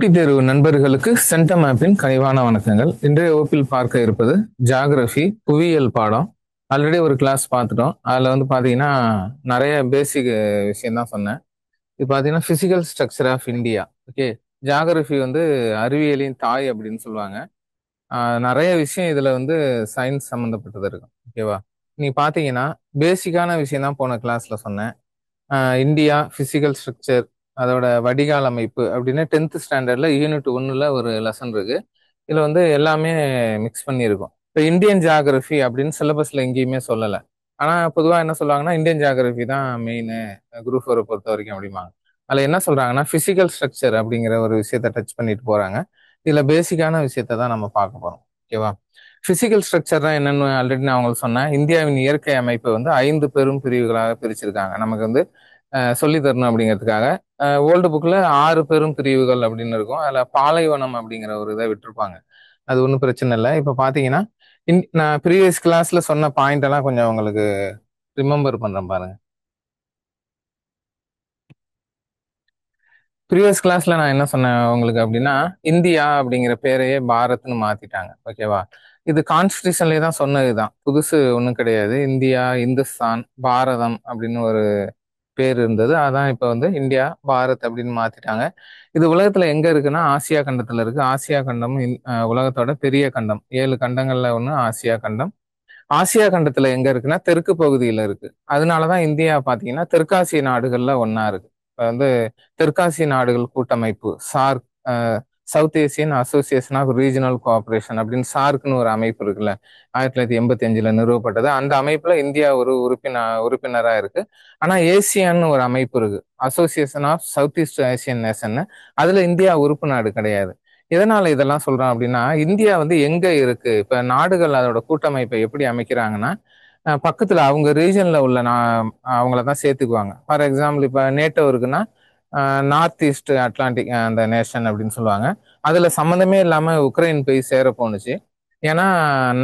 போட்டித் தேர்வு நண்பர்களுக்கு சென்டம் ஆப்பின் கனிவான வணக்கங்கள். இன்றைய வகுப்பில் பார்க்க இருப்பது ஜியாகிரபி புவியியல் பாடம். ஆல்ரெடி ஒரு கிளாஸ் பார்த்துட்டோம். அதில் பார்த்தீங்கன்னா நிறைய பேசிக் விஷயம் தான் சொன்னேன். இது பார்த்தீங்கன்னா physical structure of India. Okay, geography அறிவியலின் தாய் அப்படின்னு சொல்லுவாங்க. நிறைய விஷயம் இதுல சயின்ஸ் சம்மந்தப்பட்டது இருக்கும். ஓகேவா, நீங்க பார்த்தீங்கன்னா பேசிக்கான விஷயம் தான் போன கிளாஸ்ல சொன்னேன். இந்தியா பிசிக்கல் ஸ்ட்ரக்சர், அதோட வடிகால் அமைப்பு அப்படின்னு 10th ஸ்டாண்டர்ட்ல யூனிட் 1ல ஒரு லெசன் இருக்கு. இதுல எல்லாமே மிக்ஸ் பண்ணியிருக்கும். இப்போ இந்தியன் ஜியாகிரபி அப்படின்னு சிலபஸ்ல எங்கேயுமே சொல்லலை. ஆனா பொதுவா என்ன சொல்லுவாங்கன்னா இந்தியன் ஜியாகிரபி தான் மெயின் குரூப் 4 பொறுத்த வரைக்கும் அப்படிம்பாங்க. அதுல என்ன சொல்றாங்கன்னா பிசிக்கல் ஸ்ட்ரக்சர் அப்படிங்கிற ஒரு விஷயத்த டச் பண்ணிட்டு போறாங்க. இதுல பேசிக்கான விஷயத்த தான் நம்ம பார்க்க போறோம். ஓகேவா, பிசிக்கல் ஸ்ட்ரக்சர் தான் என்னன்னு ஆல்ரெடி நான் உங்களுக்கு சொன்னேன். இந்தியாவின் இயற்கை அமைப்பை 5 பெரும் பிரிவுகளாக பிரிச்சிருக்காங்க. நமக்கு சொல்லி தரணும் அப்படிங்கிறதுக்காக ஓல்டு புக்ல 6 பெரும் பிரிவுகள் அப்படின்னு இருக்கும். அதுல பாலைவனம் அப்படிங்கிற ஒரு இதை விட்டுருப்பாங்க. அது ஒன்றும் பிரச்சனை இல்லை. இப்ப பாத்தீங்கன்னா நான் ப்ரீவியஸ் கிளாஸ்ல சொன்ன பாயிண்ட் எல்லாம் கொஞ்சம் உங்களுக்கு ரிமெம்பர் பண்றேன் பாருங்க. ப்ரீவியஸ் கிளாஸ்ல நான் என்ன சொன்னேன் உங்களுக்கு அப்படின்னா, இந்தியா அப்படிங்கிற பேரையே பாரத்னு மாத்திட்டாங்க. ஓகேவா, இது கான்ஸ்டியூஷன்லயே தான் சொன்னதுதான், புதுசு ஒன்றும் கிடையாது. இந்தியா, இந்துஸ்தான், பாரதம் அப்படின்னு ஒரு பேர் இருந்தது. அதான் இப்ப இந்தியா பாரத் அப்படின்னு மாத்திட்டாங்க. இது உலகத்துல எங்க இருக்குன்னா ஆசியா கண்டத்துல இருக்கு. ஆசியா கண்டம் உலகத்தோட பெரிய கண்டம். 7 கண்டங்கள்ல ஒண்ணு ஆசியா கண்டம். ஆசியா கண்டத்துல எங்க இருக்குன்னா தெற்கு பகுதியில இருக்கு. அதனாலதான் இந்தியா பாத்தீங்கன்னா தெற்காசிய நாடுகள்ல ஒன்னா இருக்கு. இப்ப தெற்காசிய நாடுகள் கூட்டமைப்பு SAARC, South Asian Association of Regional Cooperation அப்படின்னு சார்க்னு ஒரு அமைப்பு இருக்குல்ல, 1985ல நிறுவப்பட்டது. அந்த அமைப்புல இந்தியா ஒரு உறுப்பினரா இருக்கு. ஆனா ஏசியான்னு ஒரு அமைப்பு இருக்கு, Association of South East Asian Nation. அதுல இந்தியா உறுப்பு நாடு கிடையாது. எதனால இதெல்லாம் சொல்றோம் அப்படின்னா, இந்தியா எங்க இருக்கு, இப்ப நாடுகள் அதோட கூட்டமைப்பை எப்படி அமைக்கிறாங்கன்னா பக்கத்துல அவங்க ரீஜன்ல உள்ள அவங்கள தான் சேர்த்துக்குவாங்க. ஃபார் எக்ஸாம்பிள் இப்ப நேட்டோ இருக்குன்னா நார்த் ஈஸ்ட் அட்லாண்டிக் அந்த நேஷன் அப்படின்னு சொல்லுவாங்க. அதுல சம்மந்தமே இல்லாம உக்ரைன் போய் சேர போணுச்சு. ஏன்னா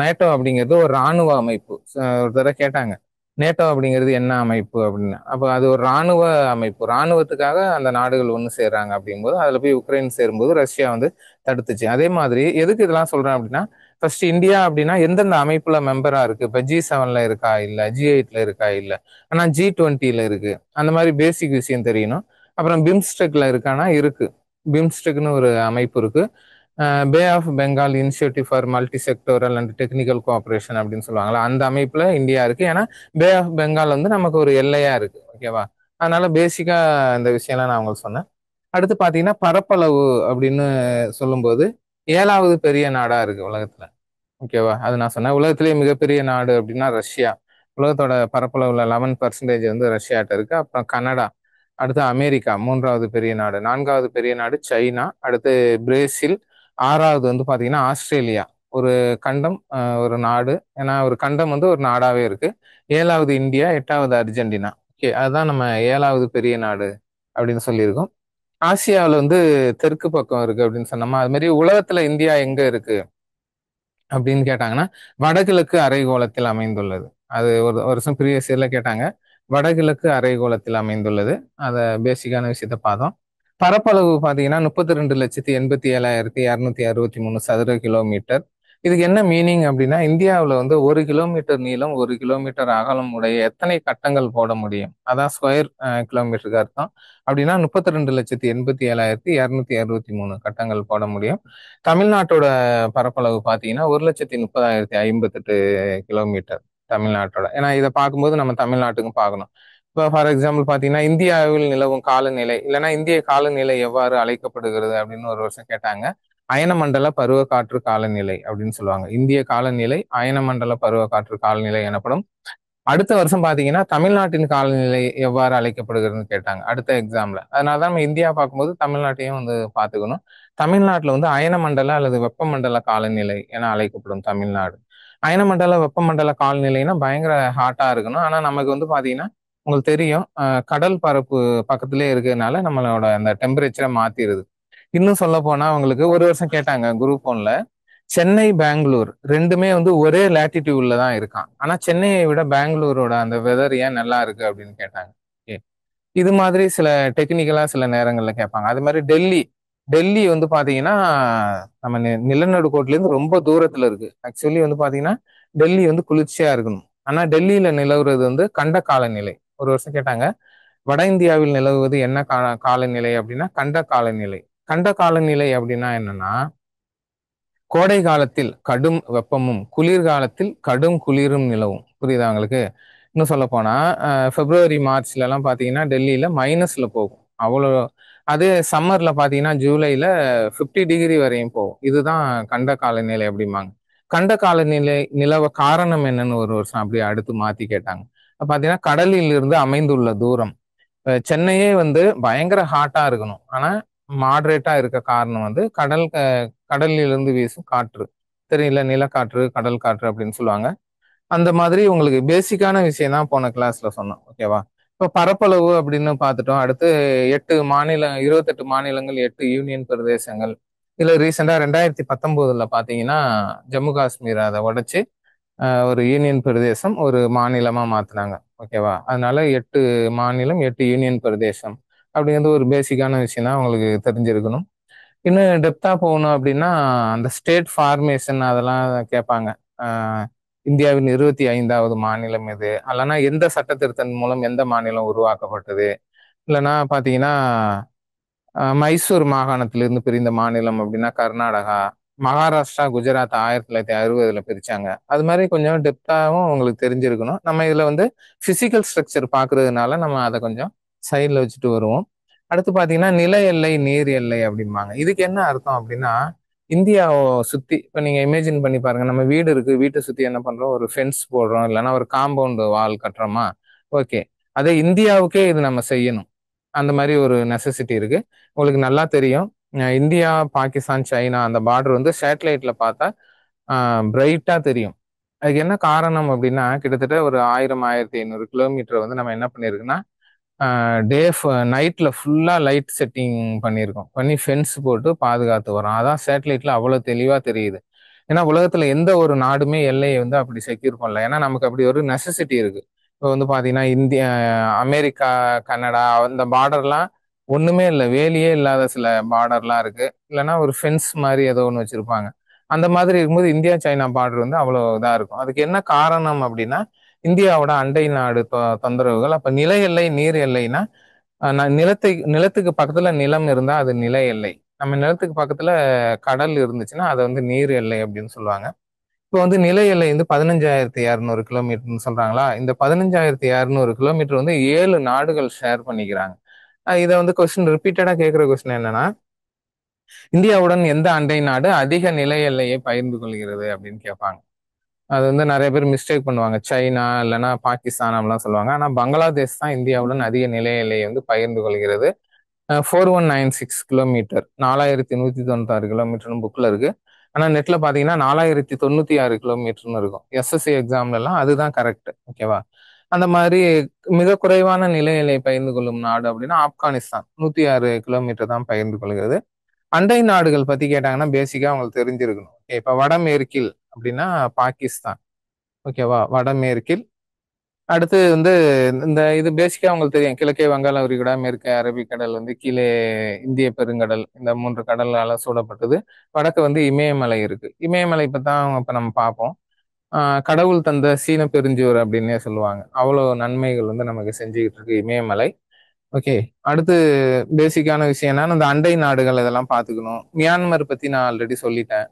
நேட்டோ அப்படிங்கிறது ஒரு இராணுவ அமைப்பு. ஒரு தடவை கேட்டாங்க நேட்டோ அப்படிங்கிறது என்ன அமைப்பு அப்படின்னு. அப்போ அது ஒரு இராணுவ அமைப்பு, இராணுவத்துக்காக அந்த நாடுகள் ஒன்று சேர்றாங்க. அப்படிங்கும்போது அதுல போய் உக்ரைன் சேரும்போது ரஷ்யா தடுத்துச்சு. அதே மாதிரி எதுக்கு இதெல்லாம் சொல்றேன் அப்படின்னா, ஃபர்ஸ்ட் இந்தியா அப்படின்னா எந்தெந்த அமைப்புல மெம்பரா இருக்கு, இப்ப G7ல இருக்கா இல்ல, G8ல இருக்கா இல்ல, ஆனா G20ல இருக்கு, அந்த மாதிரி பேசிக் விஷயம் தெரியணும். அப்புறம் பிம்ஸ்டெக்ல இருக்கானா இருக்கு. பிம்ஸ்டெக்னு ஒரு அமைப்பு இருக்கு. Bay of Bengal initiative for multi sectoral and technical cooperation அப்படின்னு சொல்லுவாங்களா, அந்த அமைப்புல இந்தியா இருக்கு. ஏன்னா பே ஆஃப் பெங்கால் நமக்கு ஒரு எல்லையா இருக்கு. ஓகேவா, அதனால பேசிக்கா இந்த விஷயம்லாம் நான் உங்களுக்கு சொன்னேன். அடுத்து பாத்தீங்கன்னா பரப்பளவு அப்படின்னு சொல்லும்போது 7வது பெரிய நாடா இருக்கு உலகத்துல. ஓகேவா, அது நான் சொன்னேன். உலகத்திலேயே மிகப்பெரிய நாடு அப்படின்னா ரஷ்யா. உலகத்தோட பரப்பளவுல 11% ரஷ்யாட்ட இருக்கு. அப்புறம் கனடா, அடுத்து அமெரிக்கா 3வது பெரிய நாடு, 4வது பெரிய நாடு சைனா, அடுத்து பிரேசில், 6வது பாத்தீங்கன்னா ஆஸ்திரேலியா. ஒரு கண்டம், ஒரு நாடு. ஏன்னா ஒரு கண்டம் ஒரு நாடாவே இருக்கு. 7வது இந்தியா, 8வது அர்ஜென்டினா. ஓகே, அதுதான் நம்ம 7வது பெரிய நாடு அப்படின்னு சொல்லியிருக்கோம். ஆசியாவில் தெற்கு பக்கம் இருக்கு அப்படின்னு சொன்னோமா, அது மாதிரி உலகத்துல இந்தியா எங்க இருக்கு அப்படின்னு கேட்டாங்கன்னா வடகிழக்கு அரைகோளத்தில் அமைந்துள்ளது. அது ஒரு வருஷம் ப்ரீவியஸ் இயர்ல கேட்டாங்க. வடகிழக்கு அரைகோளத்தில் அமைந்துள்ளது. அதை பேசிக்கான விஷயத்த பார்த்தோம். பரப்பளவு பார்த்தீங்கன்னா 32,87,263 சதுர கிலோமீட்டர். இதுக்கு என்ன மீனிங் அப்படின்னா, இந்தியாவில் 1 கிலோமீட்டர் நீளம், 1 கிலோமீட்டர் அகலம் உடைய எத்தனை கட்டங்கள் போட முடியும், அதான் ஸ்கொயர் கிலோமீட்டருக்கு அர்த்தம். அப்படின்னா 32,87,263 கட்டங்கள் போட முடியும். தமிழ்நாட்டோட பரப்பளவு பார்த்தீங்கன்னா 1,30,30,058 கிலோமீட்டர் தமிழ்நாட்டோட. ஏன்னா இதை பார்க்கும்போது நம்ம தமிழ்நாட்டுக்கும் பார்க்கணும். இப்போ ஃபார் எக்ஸாம்பிள் பார்த்தீங்கன்னா இந்தியாவில் நிலவும் காலநிலை, இல்லைன்னா இந்திய காலநிலை எவ்வாறு அழைக்கப்படுகிறது அப்படின்னு ஒரு வருஷம் கேட்டாங்க. அயனமண்டல பருவக்காற்று காலநிலை அப்படின்னு சொல்லுவாங்க. இந்திய காலநிலை அயனமண்டல பருவக்காற்று காலநிலை எனப்படும். அடுத்த வருஷம் பாத்தீங்கன்னா தமிழ்நாட்டின் காலநிலை எவ்வாறு அழைக்கப்படுகிறதுன்னு கேட்டாங்க அடுத்த எக்ஸாம்ல. அதனாலதான் நம்ம இந்தியா பார்க்கும்போது தமிழ்நாட்டையும் பாத்துக்கணும். தமிழ்நாட்டுல அயனமண்டல அல்லது வெப்பமண்டல காலநிலை என அழைக்கப்படும் தமிழ்நாடு. அயனமண்டல வெப்பமண்டல காலநிலைன்னா பயங்கர ஹாட்டா இருக்கணும். ஆனா நமக்கு பாத்தீங்கன்னா உங்களுக்கு தெரியும், கடல் பரப்பு பக்கத்திலே இருக்கிறதுனால நம்மளோட அந்த டெம்பரேச்சரை மாத்திருது. இன்னும் சொல்ல போனா உங்களுக்கு ஒரு வருஷம் கேட்டாங்க குரூப் 1ல, சென்னை பெங்களூர் ரெண்டுமே ஒரே லேட்டிடியூட்ல தான் இருக்கான். ஆனா சென்னையை விட பெங்களூரோட அந்த வெதர் ஏன் நல்லா இருக்கு அப்படின்னு கேட்டாங்க. இது மாதிரி சில டெக்னிக்கலா சில நேரங்கள்ல கேட்பாங்க. அது மாதிரி டெல்லி, டெல்லி வந்து பாத்தீங்கன்னா நம்ம நிலநடுக்கோட்டுல இருந்து ரொம்ப தூரத்துல இருக்கு. ஆக்சுவலி வந்து பாத்தீங்கன்னா டெல்லி வந்து குளிர்ச்சியா இருக்கணும். ஆனா டெல்லியில நிலவுறது வந்து கண்ட காலநிலை. ஒரு வருஷம் கேட்டாங்க, வட இந்தியாவில் நிலவுவது என்ன காலநிலை அப்படின்னா கண்ட காலநிலை. கண்ட காலநிலை அப்படின்னா என்னன்னா, கோடை காலத்தில் கடும் வெப்பமும் குளிர்காலத்தில் கடும் குளிரும் நிலவும். புரியுதா உங்களுக்கு? இன்னும் சொல்ல போனா பிப்ரவரி மார்ச்ல எல்லாம் பாத்தீங்கன்னா டெல்லியில மைனஸ்ல போகும். அவ்வளோ. அதே சம்மர்ல பாத்தீங்கன்னா ஜூலைல 50 டிகிரி வரையும் போகும். இதுதான் கண்ட காலநிலை அப்படிம்பாங்க. கண்ட காலநிலை நிலவ காரணம் என்னன்னு ஒரு வருஷம் அப்படியே அடுத்து மாத்தி கேட்டாங்க. பாத்தீங்கன்னா கடலில் இருந்து அமைந்துள்ள தூரம். சென்னையே வந்து பயங்கர ஹாட்டா இருக்கணும். ஆனா மாடரேட்டா இருக்க காரணம் வந்து கடலில் இருந்து வீசும் காற்று. தெரியல, நிலக்காற்று, கடல் காற்று அப்படின்னு சொல்லுவாங்க. அந்த மாதிரி உங்களுக்கு பேசிக்கான விஷயம் தான் போன கிளாஸ்ல சொன்னோம். ஓகேவா? இப்ப பரப்பளவு அப்படின்னு பார்த்துட்டோம். அடுத்து 28 மாநிலங்கள், 8 யூனியன் பிரதேசங்கள். இதுல ரீசெண்டா 2019 பாத்தீங்கன்னா ஜம்மு காஷ்மீர் அதை உடைச்சு ஒரு யூனியன் பிரதேசம் ஒரு மாநிலமா மாத்தினாங்க. ஓகேவா? அதனால 8 மாநிலம், 8 யூனியன் பிரதேசம் அப்படிங்கிறது ஒரு பேசிக்கான விஷயம் தான் உங்களுக்கு தெரிஞ்சிருக்கணும். இன்னும் டெப்தா போகணும் அப்படின்னா அந்த ஸ்டேட் ஃபார்மேஷன் அதெல்லாம் கேட்பாங்க. ஆஹ் இந்தியாவின் 25வது மாநிலம் எது, அல்லனா எந்த சட்ட திருத்தம் மூலம் எந்த மாநிலம் உருவாக்கப்பட்டது, இல்லைன்னா பாத்தீங்கன்னா மைசூர் மாகாணத்திலிருந்து பிரிந்த மாநிலம் அப்படின்னா கர்நாடகா, மகாராஷ்டிரா, குஜராத் 1960 பிரிச்சாங்க. அது மாதிரி கொஞ்சம் டெப்தாவும் உங்களுக்கு தெரிஞ்சிருக்கணும். நம்ம இதுல வந்து பிசிக்கல் ஸ்ட்ரக்சர் பாக்குறதுனால நம்ம அதை கொஞ்சம் சைட்ல வச்சுட்டு வருவோம். அடுத்து பாத்தீங்கன்னா நில எல்லை, நீர் எல்லை அப்படிம்பாங்க. இதுக்கு என்ன அர்த்தம் அப்படின்னா, இந்தியாவை சுத்தி இப்ப நீங்க இமேஜின் பண்ணி பாருங்க. நம்ம வீடு இருக்கு, வீட்டை சுத்தி என்ன பண்றோம், ஒரு ஃபென்ஸ் போடுறோம், இல்லைன்னா ஒரு காம்பவுண்ட் வால் கட்டுறோமா? ஓகே. அதே இந்தியாவுக்கே இது நம்ம செய்யணும். அந்த மாதிரி ஒரு நெசசிட்டி இருக்கு. உங்களுக்கு நல்லா தெரியும். இந்தியா, பாகிஸ்தான், சைனா அந்த பார்டர் வந்து சேட்டலைட்ல பார்த்தா பிரைட்டா தெரியும். அதுக்கு என்ன காரணம் அப்படின்னா, கிட்டத்தட்ட ஒரு 1000 1500 கிலோமீட்டர் வந்து நம்ம என்ன பண்ணிருக்குன்னா டே நைட்ல ஃபுல்லா லைட் செட்டிங் பண்ணியிருக்கோம். பண்ணி ஃபென்ஸ் போட்டு பாதுகாத்து வரோம். அதான் சேட்டலைட்ல அவ்வளவு தெளிவா தெரியுது. ஏன்னா உலகத்துல எந்த ஒரு நாடுமே எல்லையை வந்து அப்படி செக்யூர் பண்ணல. ஏன்னா நமக்கு அப்படி ஒரு நெசசிட்டி இருக்கு. இப்போ வந்து பாத்தீங்கன்னா இந்தியா, அமெரிக்கா, கனடா அந்த பார்டர்லாம் ஒண்ணுமே இல்லை, வேலியே இல்லாத சில பார்டர்லாம் இருக்கு. இல்லைன்னா ஒரு ஃபென்ஸ் மாதிரி ஏதோ ஒன்று வச்சிருப்பாங்க. அந்த மாதிரி இருக்கும்போது இந்தியா சைனா பார்டர் வந்து அவ்வளோ இதா இருக்கும். அதுக்கு என்ன காரணம் அப்படின்னா, இந்தியாவோட அண்டை நாடு தொந்தரவுகள். அப்ப நில எல்லை, நீர் எல்லைனா நிலத்துக்கு பக்கத்துல நிலம் இருந்தா அது நில எல்லை. நம்ம நிலத்துக்கு பக்கத்துல கடல் இருந்துச்சுன்னா அதை வந்து நீர் எல்லை அப்படின்னு சொல்லுவாங்க. இப்போ வந்து நில எல்லை வந்து 15,200 கிலோமீட்டர்னு சொல்றாங்களா? இந்த 15,200 கிலோமீட்டர் வந்து 7 நாடுகள் ஷேர் பண்ணிக்கிறாங்க. இதை வந்து கொஸ்டின் ரிப்பீட்டடா கேட்கிற கொஸ்டின் என்னன்னா, இந்தியாவுடன் எந்த அண்டை நாடு அதிக நில எல்லையை பகிர்ந்து கொள்கிறது அப்படின்னு கேட்பாங்க. அது வந்து நிறைய பேர் மிஸ்டேக் பண்ணுவாங்க. சைனா இல்லைன்னா பாகிஸ்தான் அப்படிலாம் சொல்லுவாங்க. ஆனா பங்களாதேஷ் தான் இந்தியாவுடன் அதிக நில எல்லையை வந்து பகிர்ந்து கொள்கிறது. 4196 கிலோமீட்டர், 4196 கிலோமீட்டர்னு புக்ல இருக்கு. ஆனா நெட்ல பாத்தீங்கன்னா 4096 கிலோமீட்டர்னு இருக்கும். எஸ்எஸ்சி எக்ஸாம்ல எல்லாம் அதுதான் கரெக்ட். ஓகேவா? அந்த மாதிரி மிக குறைவான நில எல்லை பகிர்ந்து கொள்ளும் நாடு அப்படின்னா ஆப்கானிஸ்தான் 106 கிலோமீட்டர் தான் பகிர்ந்து கொள்கிறது. அண்டை நாடுகள் பத்தி கேட்டாங்கன்னா பேசிக்கா உங்களுக்கு தெரிஞ்சிருக்கணும். இப்ப வடமேற்கில் அப்படின்னா பாகிஸ்தான். ஓகேவா? வடமேற்கில். அடுத்து வந்து இந்த இது பேசிக்கா உங்களுக்கு தெரியும். கிழக்கே வங்காள விரிகுடா, மேற்கே அரபிக்கடல், வந்து கீழே இந்திய பெருங்கடல், இந்த 3 கடலால சூழப்பட்டது. வடக்கு வந்து இமயமலை இருக்கு. இமயமலை இப்ப தான் இப்ப நம்ம பார்ப்போம். கடவுள் தந்த சீன பெருஞ்சுவர் அப்படின்னே சொல்லுவாங்க. அவ்வளவு நன்மைகள் வந்து நமக்கு செஞ்சுக்கிட்டு இருக்கு இமயமலை. ஓகே. அடுத்து பேசிக்கான விஷயம் என்னன்னா, இந்த அண்டை நாடுகள் இதெல்லாம் பார்த்துக்கணும். மியான்மர் பத்தி நான் ஆல்ரெடி சொல்லிட்டேன்.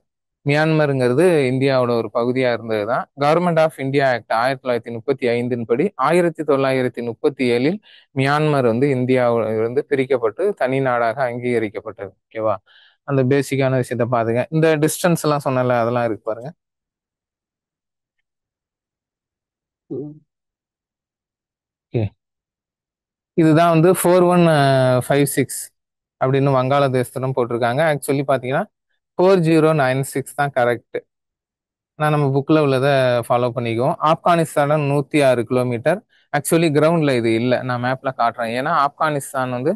மியான்மருங்கிறது இந்தியாவோட ஒரு பகுதியா இருந்ததுதான். கவர்மெண்ட் ஆஃப் இந்தியா ஆக்ட் 1935 படி 1937 மியான்மர் வந்து இந்தியாவிலிருந்து பிரிக்கப்பட்டு தனி நாடாக அங்கீகரிக்கப்பட்டது. ஓகேவா? அந்த பேசிக்கான விஷயத்த பாருங்க. இந்த டிஸ்டன்ஸ் எல்லாம் சொன்னல, அதெல்லாம் இருக்கு பாருங்க. ஓகே. இதுதான் வந்து 4156 அப்படின்னு வங்காளதேசத்திலும் போட்டிருக்காங்க. ஆக்சுவலி பாத்தீங்கன்னா 4096 தான் கரெக்ட். நான் நம்ம புக்கில் உள்ளதை ஃபாலோ பண்ணிக்குவோம். ஆப்கானிஸ்தான 106 கிலோமீட்டர். ஆக்சுவலி கிரவுண்ட்ல இது இல்லை, நான் மேப்ல காட்டுறேன். ஏன்னா ஆப்கானிஸ்தான் வந்து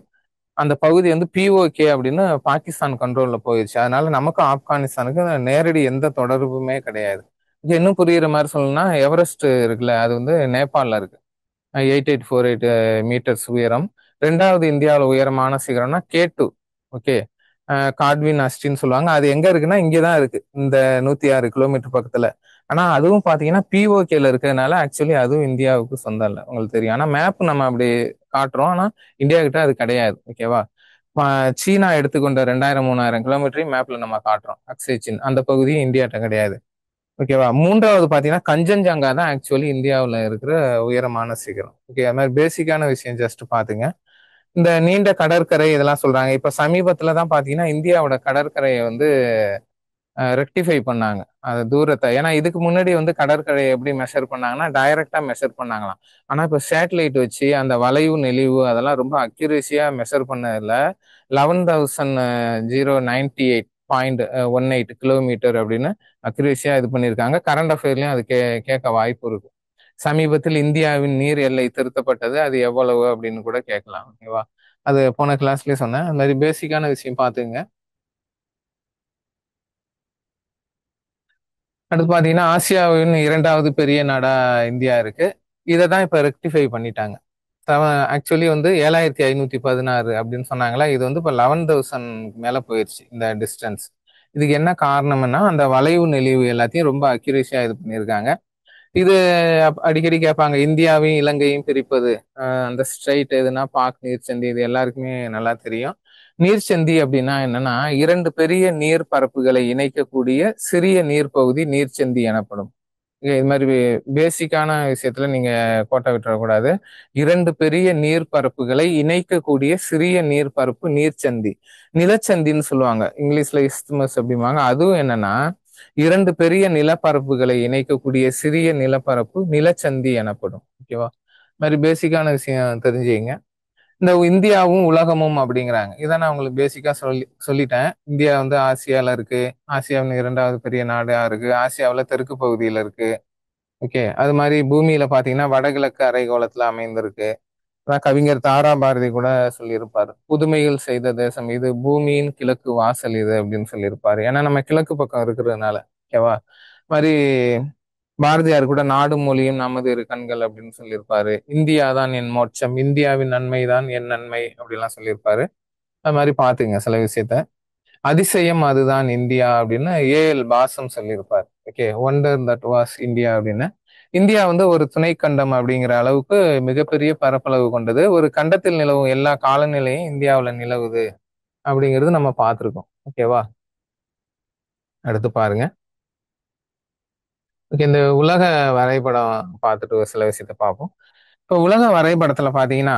அந்த பகுதி வந்து பிஓகே அப்படின்னு பாகிஸ்தான் கண்ட்ரோல்ல போயிடுச்சு. அதனால நமக்கும் ஆப்கானிஸ்தானுக்கு நேரடி எந்த தொடர்புமே கிடையாது. இது இன்னும் புரியுற மாதிரி சொல்லணும்னா, எவரெஸ்ட் இருக்குல்ல, அது வந்து நேபாளில் இருக்கு. 8848 மீட்டர்ஸ் உயரம். ரெண்டாவது இந்தியாவில் உயரமான சிகரம்னா K2. ஓகே. காட்வின் அஸ்டின்னு சொல்லுவாங்க. அது எங்க இருக்குன்னா இங்கதான் இருக்கு, இந்த 106 கிலோமீட்டர் பக்கத்துல. ஆனா அதுவும் பாத்தீங்கன்னா பிஓகேல இருக்கிறதுனால ஆக்சுவலி அதுவும் இந்தியாவுக்கு சொந்தம் இல்லை, உங்களுக்கு தெரியும். ஆனா மேப் நம்ம அப்படி காட்டுறோம், ஆனா இந்தியா கிட்ட அது கிடையாது. ஓகேவா? சீனா எடுத்துக்கொண்ட 2000 3000 கிலோமீட்டரையும் மேப்ல நம்ம காட்டுறோம், அக்ஸே சீன் அந்த பகுதியும் இந்தியாட்ட கிடையாது. ஓகேவா? மூன்றாவது பாத்தீங்கன்னா கஞ்சன்ஜங்கா தான் ஆக்சுவலி இந்தியாவுல இருக்கிற உயரமான சிகரம். ஓகே, அது மாதிரி பேசிக்கான விஷயம் ஜஸ்ட் பாத்துங்க. இந்த நீண்ட கடற்கரை இதெல்லாம் சொல்றாங்க. இப்ப சமீபத்துல தான் பாத்தீங்கன்னா இந்தியாவோட கடற்கரையை வந்து ரெக்டிஃபை பண்ணாங்க, அது தூரத்தை. ஏன்னா இதுக்கு முன்னாடி வந்து கடற்கரையை எப்படி மெஷர் பண்ணாங்கன்னா டைரக்டா மெஷர் பண்ணாங்களாம். ஆனா இப்ப சேட்டலைட் வச்சு அந்த வளைவு நெளிவு அதெல்லாம் ரொம்ப அக்யூரேசியா மெஷர் பண்ணதுல 11,098.18 கிலோமீட்டர் அப்படின்னு அக்யூரேசியா இது பண்ணியிருக்காங்க. கரண்ட் அஃபேர்லயும் அது கேட்க வாய்ப்பு இருக்கு. சமீபத்தில் இந்தியாவின் நீர் எல்லை திருத்தப்பட்டது, அது எவ்வளவு அப்படின்னு கூட கேட்கலாம். ஓகேவா? அது போன கிளாஸ்லயே சொன்னேன். அந்த மாதிரி பேசிக்கான விஷயம் பாத்துங்க. அடுத்து பாத்தீங்கன்னா ஆசியாவின் இரண்டாவது பெரிய நாடா இந்தியா இருக்கு. இதை தான் இப்ப ரெக்டிஃபை பண்ணிட்டாங்க. ஆக்சுவலி வந்து 7516 அப்படின்னு சொன்னாங்களா, இது வந்து இப்போ 11,000 மேல போயிடுச்சு இந்த டிஸ்டன்ஸ். இதுக்கு என்ன காரணம்னா அந்த வளைவு நெளிவு எல்லாத்தையும் ரொம்ப அக்யூரேசியா இது பண்ணியிருக்காங்க. இது அடிக்கடி கேட்பாங்க, இந்தியாவையும் இலங்கையும் பிரிப்பது அந்த ஸ்ட்ரைட் எதுனா பாக் நீர்ச்சந்தி, இது எல்லாருக்குமே நல்லா தெரியும். நீர்ச்சந்தி அப்படின்னா என்னன்னா, இரண்டு பெரிய நீர் பரப்புகளை இணைக்கக்கூடிய சிறிய நீர்ப்பகுதி நீர்ச்சந்தி எனப்படும். இது மாதிரி பேசிக்கான விஷயத்துல நீங்க கோட்டை விட்டுறக்கூடாது. இரண்டு பெரிய நீர்ப்பரப்புகளை இணைக்கக்கூடிய சிறிய நீர்ப்பரப்பு நீர்ச்சந்தி. நிலச்சந்தின்னு சொல்லுவாங்க, இங்கிலீஷ்ல இஸ்துமஸ் அப்படிம்பாங்க. அதுவும் என்னன்னா, இரண்டு பெரிய நிலப்பரப்புகளை இணைக்கக்கூடிய சிறிய நிலப்பரப்பு நிலச்சந்தி எனப்படும். ஓகேவா? இது மாதிரி பேசிக்கான விஷயம் தெரிஞ்சுங்க. இந்த இந்தியாவும் உலகமும் அப்படிங்கிறாங்க, இதை நான் உங்களுக்கு பேசிக்கா சொல்லிட்டேன். இந்தியா வந்து ஆசியால இருக்கு, ஆசியாவின் இரண்டாவது பெரிய நாடா இருக்கு, ஆசியாவில் தெற்கு பகுதியில இருக்கு. ஓகே, அது மாதிரி பூமியில பாத்தீங்கன்னா வடகிழக்கு அரைக்கோளத்துல அமைந்திருக்கு. அதான் கவிஞர் தாரா பாரதி கூட சொல்லியிருப்பாரு, புதுமைகள் செய்த தேசம் இது, பூமியின் கிழக்கு வாசல் இது அப்படின்னு சொல்லியிருப்பாரு. ஏன்னா நம்ம கிழக்கு பக்கம் இருக்கிறதுனால. ஓகேவா? மாதிரி பாரதியார் கூட நாடும் மொழியும் நமது இரு கண்கள் அப்படின்னு சொல்லியிருப்பாரு. இந்தியா தான் என் மோட்சம், இந்தியாவின் நன்மை தான் என் நன்மை அப்படிலாம் சொல்லியிருப்பாரு. அது மாதிரி பாத்துங்க சில விஷயத்த. அதிசயம் அதுதான் இந்தியா அப்படின்னு ஏஎல் பாசம் சொல்லியிருப்பார். Okay, wonder that was India அப்படின்னு. இந்தியா வந்து ஒரு துணை கண்டம் அப்படிங்கிற அளவுக்கு மிகப்பெரிய பரப்பளவு கொண்டது. ஒரு கண்டத்தில் நிலவும் எல்லா காலநிலையும் இந்தியாவில் நிலவுது அப்படிங்கிறது நம்ம பார்த்துருக்கோம். ஓகேவா? அடுத்து பாருங்க. ஓகே, இந்த உலக வரைபடம் பார்த்துட்டு ஒரு சில விஷயத்த பார்ப்போம். இப்போ உலக வரைபடத்துல பாத்தீங்கன்னா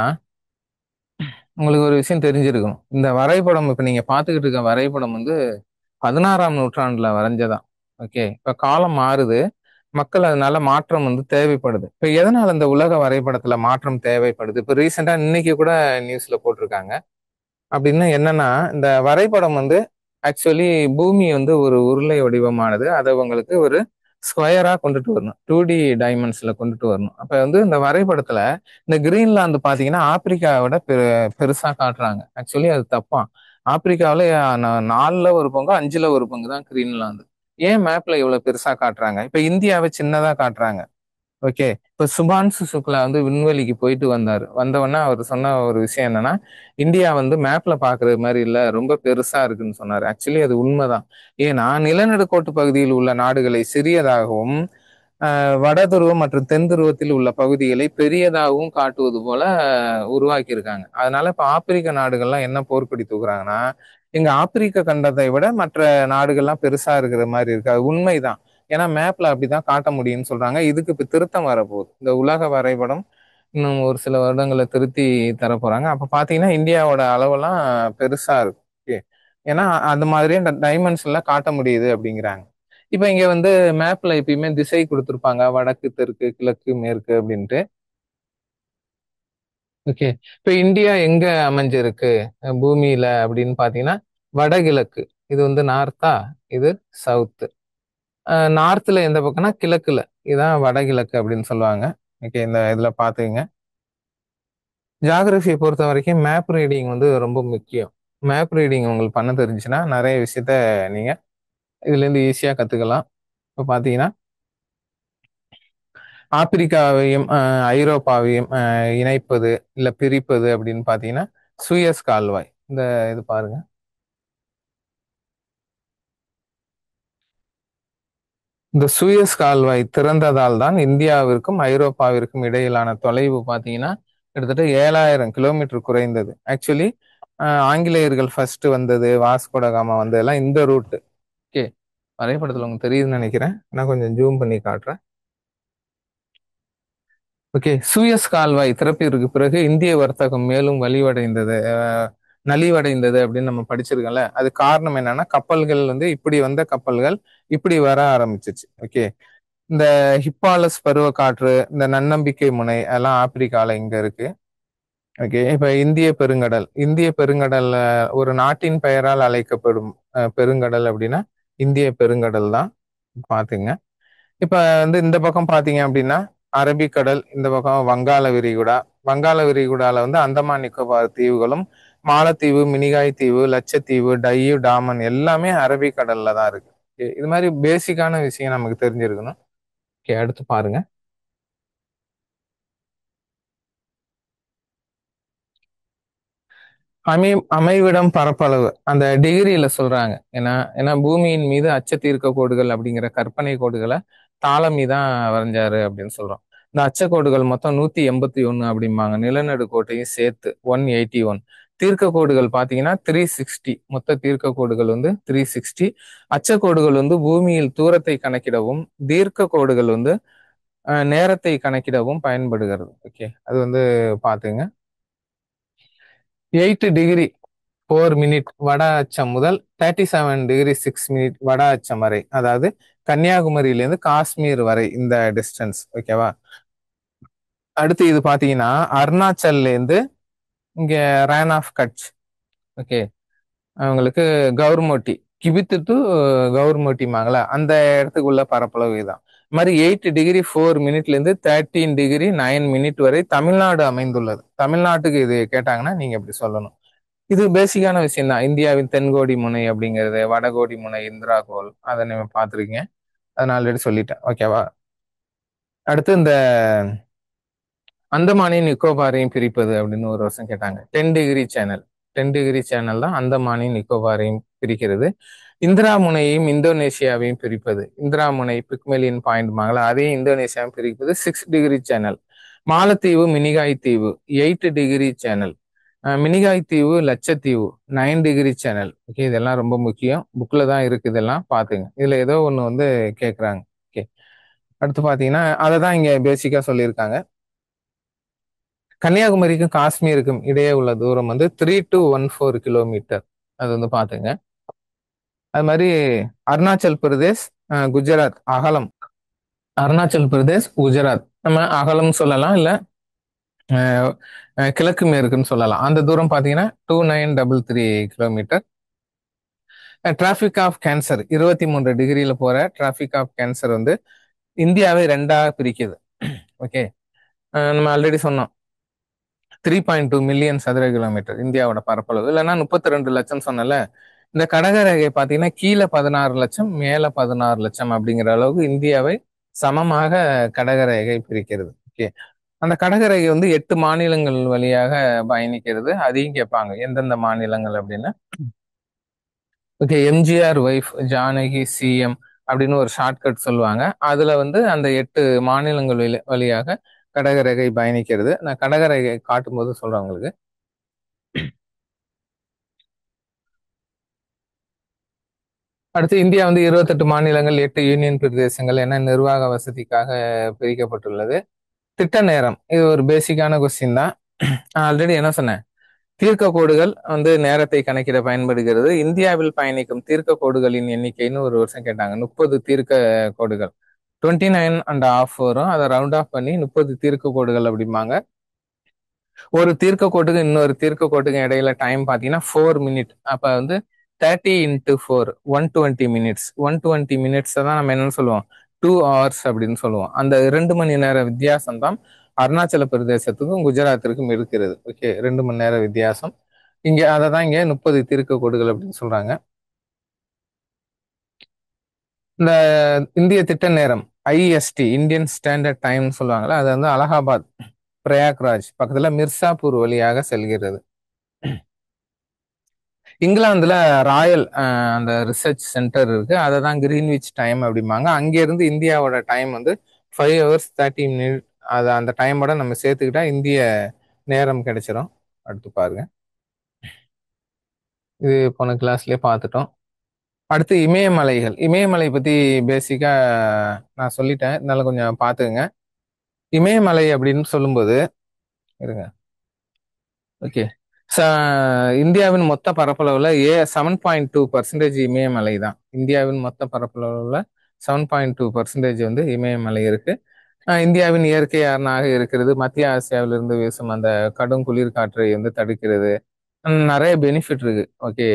உங்களுக்கு ஒரு விஷயம் தெரிஞ்சிருக்கணும். இந்த வரைபடம் இப்ப நீங்க பார்த்துக்கிட்டு இருக்க வரைபடம் வந்து 16ஆம் நூற்றாண்டுல வரைஞ்சதான். ஓகே, இப்ப காலம் மாறுது, மக்கள் அதனால மாற்றம் வந்து தேவைப்படுது. இப்ப எதனால இந்த உலக வரைபடத்துல மாற்றம் தேவைப்படுது? இப்ப ரீசெண்டா இன்னைக்கு கூட நியூஸ்ல போட்டிருக்காங்க. அப்படின்னு என்னன்னா, இந்த வரைபடம் வந்து ஆக்சுவலி பூமி வந்து ஒரு உருளை வடிவமானது, அதை உங்களுக்கு ஒரு ஸ்கொயரா கொண்டுட்டு வரணும், 2D டைமென்ஷன்ல கொண்டுட்டு வரணும். அப்ப வந்து இந்த வரைபடத்துல இந்த கிரீன்லாந்து பாத்தீங்கன்னா ஆப்பிரிக்காவோட பெருசா காட்டுறாங்க. ஆக்சுவலி அது தப்பா. ஆப்பிரிக்காவில 4ல ஒரு பங்கு 5ல ஒரு பங்கு தான் கிரீன்லாந்து. ஏன் மேப்ல இவ்வளவு பெருசா காட்டுறாங்க? இப்ப இந்தியாவை சின்னதா காட்டுறாங்க. ஓகே, இப்ப சுபான்சு சுக்லா வந்து விண்வெளிக்கு போயிட்டு வந்தாரு. வந்தவொடனே அவர் சொன்ன ஒரு விஷயம் என்னன்னா, இந்தியா வந்து மேப்ல பாக்குறது மாதிரி இல்ல, ரொம்ப பெருசா இருக்குன்னு சொன்னாரு. ஆக்சுவலி அது உண்மைதான். ஏன்னா நிலநடுக்கோட்டு பகுதியில் உள்ள நாடுகளை சிறியதாகவும், வட துருவம் மற்றும் தென் துருவத்தில் உள்ள பகுதிகளை பெரியதாகவும் காட்டுவது போல உருவாக்கி இருக்காங்க. அதனால இப்ப ஆப்பிரிக்க நாடுகள்லாம் என்ன போர்க்கொடி தூக்குறாங்கன்னா, எங்க ஆப்பிரிக்க கண்டத்தை விட மற்ற நாடுகள்லாம் பெருசா இருக்கிற மாதிரி இருக்கு. அது உண்மைதான். ஏன்னா மேப்ல அப்படிதான் காட்ட முடியும்னு சொல்றாங்க. இதுக்கு இப்ப திருத்தம் வரப்போகுது. இந்த உலக வரைபடம் இன்னும் ஒரு சில வருடங்களை திருத்தி தரப்போறாங்க. அப்ப பாத்தீங்கன்னா இந்தியாவோட அளவெல்லாம் பெருசா இருக்கும். ஓகே, ஏன்னா அந்த மாதிரியே டைமென்ஷன்ல காட்ட முடியுது அப்படிங்கிறாங்க. இப்ப இங்க வந்து மேப்ல எப்பயுமே திசை கொடுத்திருப்பாங்க, வடக்கு தெற்கு கிழக்கு மேற்கு அப்படின்ட்டு. ஓகே, இப்ப இந்தியா எங்க அமைஞ்சிருக்கு பூமியில அப்படின்னு பாத்தீங்கன்னா வடகிழக்கு. இது வந்து நார்த்தா, இது சவுத்து. நார்த்ல எந்த பக்கம்னா கிழக்குல, இதான் வடகிழக்கு அப்படின்னு சொல்லுவாங்க. ஓகே, இந்த இதுல பாத்துங்க. ஜியாகிரபியை பொறுத்த வரைக்கும் மேப் ரீடிங் வந்து ரொம்ப முக்கியம். மேப் ரீடிங் உங்களுக்கு பண்ண தெரிஞ்சுன்னா நிறைய விஷயத்த நீங்க இதுல இருந்து ஈஸியா கத்துக்கலாம். இப்ப பாத்தீங்கன்னா ஆப்பிரிக்காவையும் ஐரோப்பாவையும் இணைப்பது இல்ல பிரிப்பது அப்படின்னு பாத்தீங்கன்னா சூயஸ் கால்வாய். இந்த இது பாருங்க. இந்த சூயஸ் கால்வாய் திறந்ததால் தான் இந்தியாவிற்கும் ஐரோப்பாவிற்கும் இடையிலான தொலைவு பார்த்தீங்கன்னா கிட்டத்தட்ட 7,000 கிலோமீட்டர் குறைந்தது. ஆக்சுவலி ஆங்கிலேயர்கள் ஃபர்ஸ்ட் வந்தது, வாஸ்கோடகாமா வந்ததெல்லாம் இந்த ரூட். ஓகே, வரைபடத்தில் உங்களுக்கு தெரியுதுன்னு நினைக்கிறேன். நான் கொஞ்சம் ஜூம் பண்ணி காட்டுறேன். ஓகே, சூயஸ் கால்வாய் திறப்பிற்கு பிறகு இந்திய வர்த்தகம் மேலும் வலிவடைந்தது, நலிவடைந்தது அப்படின்னு நம்ம படிச்சிருக்கோம்ல. அது காரணம் என்னன்னா, கப்பல்கள் வந்து இப்படி வந்த கப்பல்கள் இப்படி வர ஆரம்பிச்சிச்சு. ஓகே, இந்த ஹிப்பாலஸ் பருவ காற்று, இந்த நன்னம்பிக்கை முனை எல்லாம் ஆப்பிரிக்கால இங்க இருக்கு. ஓகே, இப்ப இந்திய பெருங்கடல், இந்திய பெருங்கடல் ஒரு நாட்டின் பெயரால் அழைக்கப்படும் பெருங்கடல் அப்படின்னா இந்திய பெருங்கடல் தான். பாத்துங்க. இப்ப வந்து இந்த பக்கம் பாத்தீங்க அப்படின்னா அரபிக்கடல், இந்த பக்கம் வங்காள விரிகுடா. வங்காள விரிகுடால வந்து அந்தமான் நிக்கோபார் தீவுகளும், மாலத்தீவு, மினிகாய் தீவு, லட்சத்தீவு, டையூ, டாமன் எல்லாமே அரபிக்கடல்ல தான் இருக்கு. இது மாதிரி பேசிக்கான விஷயம் நமக்கு தெரிஞ்சிருக்கணும். ஓகே, அடுத்து பாருங்க. அமைவிடம் பரப்பளவு அந்த டிகிரியில சொல்றாங்க. ஏன்னா ஏன்னா பூமியின் மீது அச்சத்தீர்க்க கோடுகள் அப்படிங்கிற கற்பனை கோடுகளை தாலமி தான் வரைஞ்சாரு அப்படின்னு சொல்றோம். இந்த அச்சக்கோடுகள் மொத்தம் 181 அப்படிம்பாங்க. நிலநடு கோட்டையும் சேர்த்து 181. தீர்க்க கோடுகள் பாத்தீங்கன்னா 360. மொத்த தீர்க்க கோடுகள் வந்து 360. அச்சக்கோடுகள் வந்து பூமியில் தூரத்தை கணக்கிடவும், தீர்க்க கோடுகள் வந்து நேரத்தை கணக்கிடவும் பயன்படுகிறது. ஓகே, அது வந்து பாத்துங்க. 8 டிகிரி 4 மினிட் வட அச்சம் முதல் 37 டிகிரி 6 மினிட் வட அச்சம் வரை, அதாவது கன்னியாகுமரியிலேருந்து காஷ்மீர் வரை இந்த டிஸ்டன்ஸ். ஓகேவா. அடுத்து இது பாத்தீங்கன்னா அருணாச்சல்ல இருந்து இங்க ரேன் ஆஃப் கட்ச். ஓகே, அவங்களுக்கு கவுர்மோட்டி, கிபித்து டு கவுர்மோட்டிமாங்களா அந்த இடத்துக்குள்ள பரப்பளவு இதுதான். இது மாதிரி 8 டிகிரி 4 மினிட்ல இருந்து 13 டிகிரி 9 மினிட் வரை தமிழ்நாடு அமைந்துள்ளது. தமிழ்நாட்டுக்கு இது கேட்டாங்கன்னா நீங்க இப்படி சொல்லணும். இது பேசிக்கான விஷயம் தான். இந்தியாவின் தென்கோடி முனை அப்படிங்கிறது, வடகோடி முனை இந்திரா கோல், அதை நீங்க பார்த்துருக்கீங்க. அதை நான் ஆல்ரெடி சொல்லிட்டேன். ஓகேவா. அடுத்து இந்த அந்தமானையும் நிக்கோபாரையும் பிரிப்பது அப்படின்னு ஒரு வருஷம் கேட்டாங்க. 10 டிகிரி சேனல். 10 டிகிரி சேனல் தான் அந்தமானையும் நிக்கோபாரையும் பிரிக்கிறது. இந்திரா முனையையும் இந்தோனேஷியாவையும் பிரிப்பது. இந்திரா முனை பிக்மெலியன் பாயிண்ட் மாங்களா, அதையும் இந்தோனேஷியாவையும் பிரிப்பது 6 டிகிரி சேனல். மாலத்தீவு, மினிகாய் தீவு 8 டிகிரி சேனல். மினிகாய் தீவு, லட்சத்தீவு 9 டிகிரி சேனல். ஓகே, இதெல்லாம் ரொம்ப முக்கியம். புக்ல தான் இருக்கு, இதெல்லாம் பாத்துங்க. இதுல ஏதோ ஒண்ணு வந்து கேட்குறாங்க. ஓகே, அடுத்து பாத்தீங்கன்னா அதை தான் இங்க பேசிக்கா சொல்லியிருக்காங்க. கன்னியாகுமரிக்கும் காஷ்மீருக்கும் இடையே உள்ள தூரம் வந்து 3 to 14 கிலோமீட்டர். அது வந்து பாத்துங்க. அது மாதிரி அருணாச்சல் பிரதேஷ், குஜராத் அகலம். அருணாச்சல் பிரதேஷ், குஜராத் நம்ம அகலம் சொல்லலாம், இல்ல கிழக்கு மேற்குன்னு சொல்லலாம். அந்த தூரம் பாத்தீங்கன்னா 2933 கிலோமீட்டர். டிராபிக் ஆஃப் கேன்சர் 23 டிகிரியில போற டிராபிக் ஆஃப் கேன்சர் வந்து இந்தியாவை ரெண்டா பிரிக்குது. ஓகே, நம்ம ஆல்ரெடி சொன்னோம் 3.2 மில்லியன் சதுர கிலோமீட்டர் இந்தியாவோட பரப்பளவு, இல்லைன்னா 32 லட்சம் சொன்னல. இந்த கடகரேகை பார்த்தீங்கன்னா கீழே 16 லட்சம், மேல 16 லட்சம் அப்படிங்கிற அளவுக்கு இந்தியாவை சமமாக கடகரேகை பிரிக்கிறது. ஓகே, அந்த கடகரேகை வந்து 8 மாநிலங்கள் வழியாக பயணிக்கிறது. அதையும் கேட்பாங்க எந்தெந்த மாநிலங்கள் அப்படின்னு. Okay, MGR wife Janaki CM அப்படின்னு ஒரு ஷார்ட்கட் சொல்லுவாங்க. அதுல வந்து அந்த 8 மாநிலங்கள் வழியாக கடகரேகை பயணிக்கிறது. நான் கடகரேகை காட்டும் போது சொல்றேன் உங்களுக்கு. அடுத்து இந்தியா வந்து 28 மாநிலங்கள் 8 யூனியன் பிரதேசங்கள் என நிர்வாக வசதிக்காக பிரிக்கப்பட்டுள்ளது. திட்ட நேரம் இது ஒரு பேசிக்கான கொஸ்டின் தான். ஆல்ரெடி என்ன சொன்னேன், தீர்க்க கோடுகள் வந்து நேரத்தை கணக்கிட பயன்படுகிறது. இந்தியாவில் பயணிக்கும் தீர்க்க கோடுகளின் எண்ணிக்கைன்னு ஒரு வருஷம் கேட்டாங்க. 30 தீர்க்க கோடுகள். 29.5 வரும். அதை ரவுண்ட் ஆஃப் பண்ணி 30 தீர்க்க கோடுகள் அப்படிம்பாங்க. ஒரு தீர்க்க கோட்டுக்கு இன்னொரு தீர்க்க கோட்டுக்கு இடையில டைம் பார்த்தீங்கன்னா 4 மினிட். அப்ப வந்து 30 × 4 120 மினிட்ஸ். 120 மினிட்ஸ் தான் நம்ம என்னன்னு சொல்லுவோம், 2 hours அப்படின்னு சொல்லுவோம். அந்த 2 மணி நேர வித்தியாசம் தான் அருணாச்சல பிரதேசத்துக்கும் குஜராத்திற்கும் இருக்கிறது. ஓகே, 2 மணி நேர வித்தியாசம். இங்க அதை தான் இங்க 30 தீர்க்க கோடுகள் அப்படின்னு சொல்றாங்க. இந்த இந்திய திட்ட நேரம் ஐஎஸ்டி, இந்தியன் ஸ்டாண்டர்ட் டைம் சொல்லுவாங்கல்ல, அது வந்து அலகாபாத், பிரயாக்ராஜ் பக்கத்துல மிர்சாப்பூர் வழியாக செல்கிறது. இங்கிலாந்துல ராயல் அந்த ரிசர்ச் சென்டர் இருக்கு, அதை தான் கிரீன்விச் டைம் அப்படிம்பாங்க. அங்கிருந்து இந்தியாவோட டைம் வந்து 5 hours 30 minutes. அதை அந்த டைமோட நம்ம சேர்த்துக்கிட்டா இந்திய நேரம் கிடைச்சிரும். அடுத்து பாருங்க, இது போன கிளாஸ்லயே பார்த்துட்டோம். அடுத்து இமயமலைகள். இமயமலை பத்தி பேசிக்கா நான் சொல்லிட்டேன், இருந்தாலும் கொஞ்சம் பார்த்துக்குங்க. இமயமலை அப்படின்னு சொல்லும்போது இருங்க, ஓகே, இந்தியாவின் மொத்த பரப்பளவுல 7.2% இமயமலை தான். இந்தியாவின் மொத்த பரப்பளவுல 7.2% வந்து இமயமலை இருக்கு. இந்தியாவின் இயற்கை அரணாக இருக்கிறது. மத்திய ஆசியாவிலிருந்து வீசும் அந்த கடும் குளிர் காற்றை வந்து தடுக்கிறது. நிறைய பெனிஃபிட் இருக்கு. ஓகே,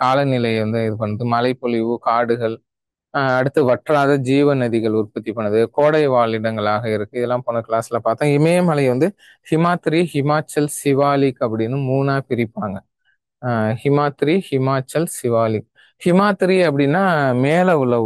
காலநிலை வந்து இது பண்ணுது, மழைப்பொழிவு, காடுகள், அடுத்து வற்றாத ஜீவ நதிகள் உற்பத்தி பண்ணுது, கோடை வாழிடங்களாக இருக்கு. இதெல்லாம் போன கிளாஸ்ல பார்த்தோம். இமயமலை வந்து ஹிமாத்ரி, ஹிமாச்சல், சிவாலிக் அப்படின்னு மூணா பிரிப்பாங்க. ஹிமாத்ரி, ஹிமாச்சல், சிவாலிக். ஹிமாத்ரி அப்படின்னா மேல உள்ள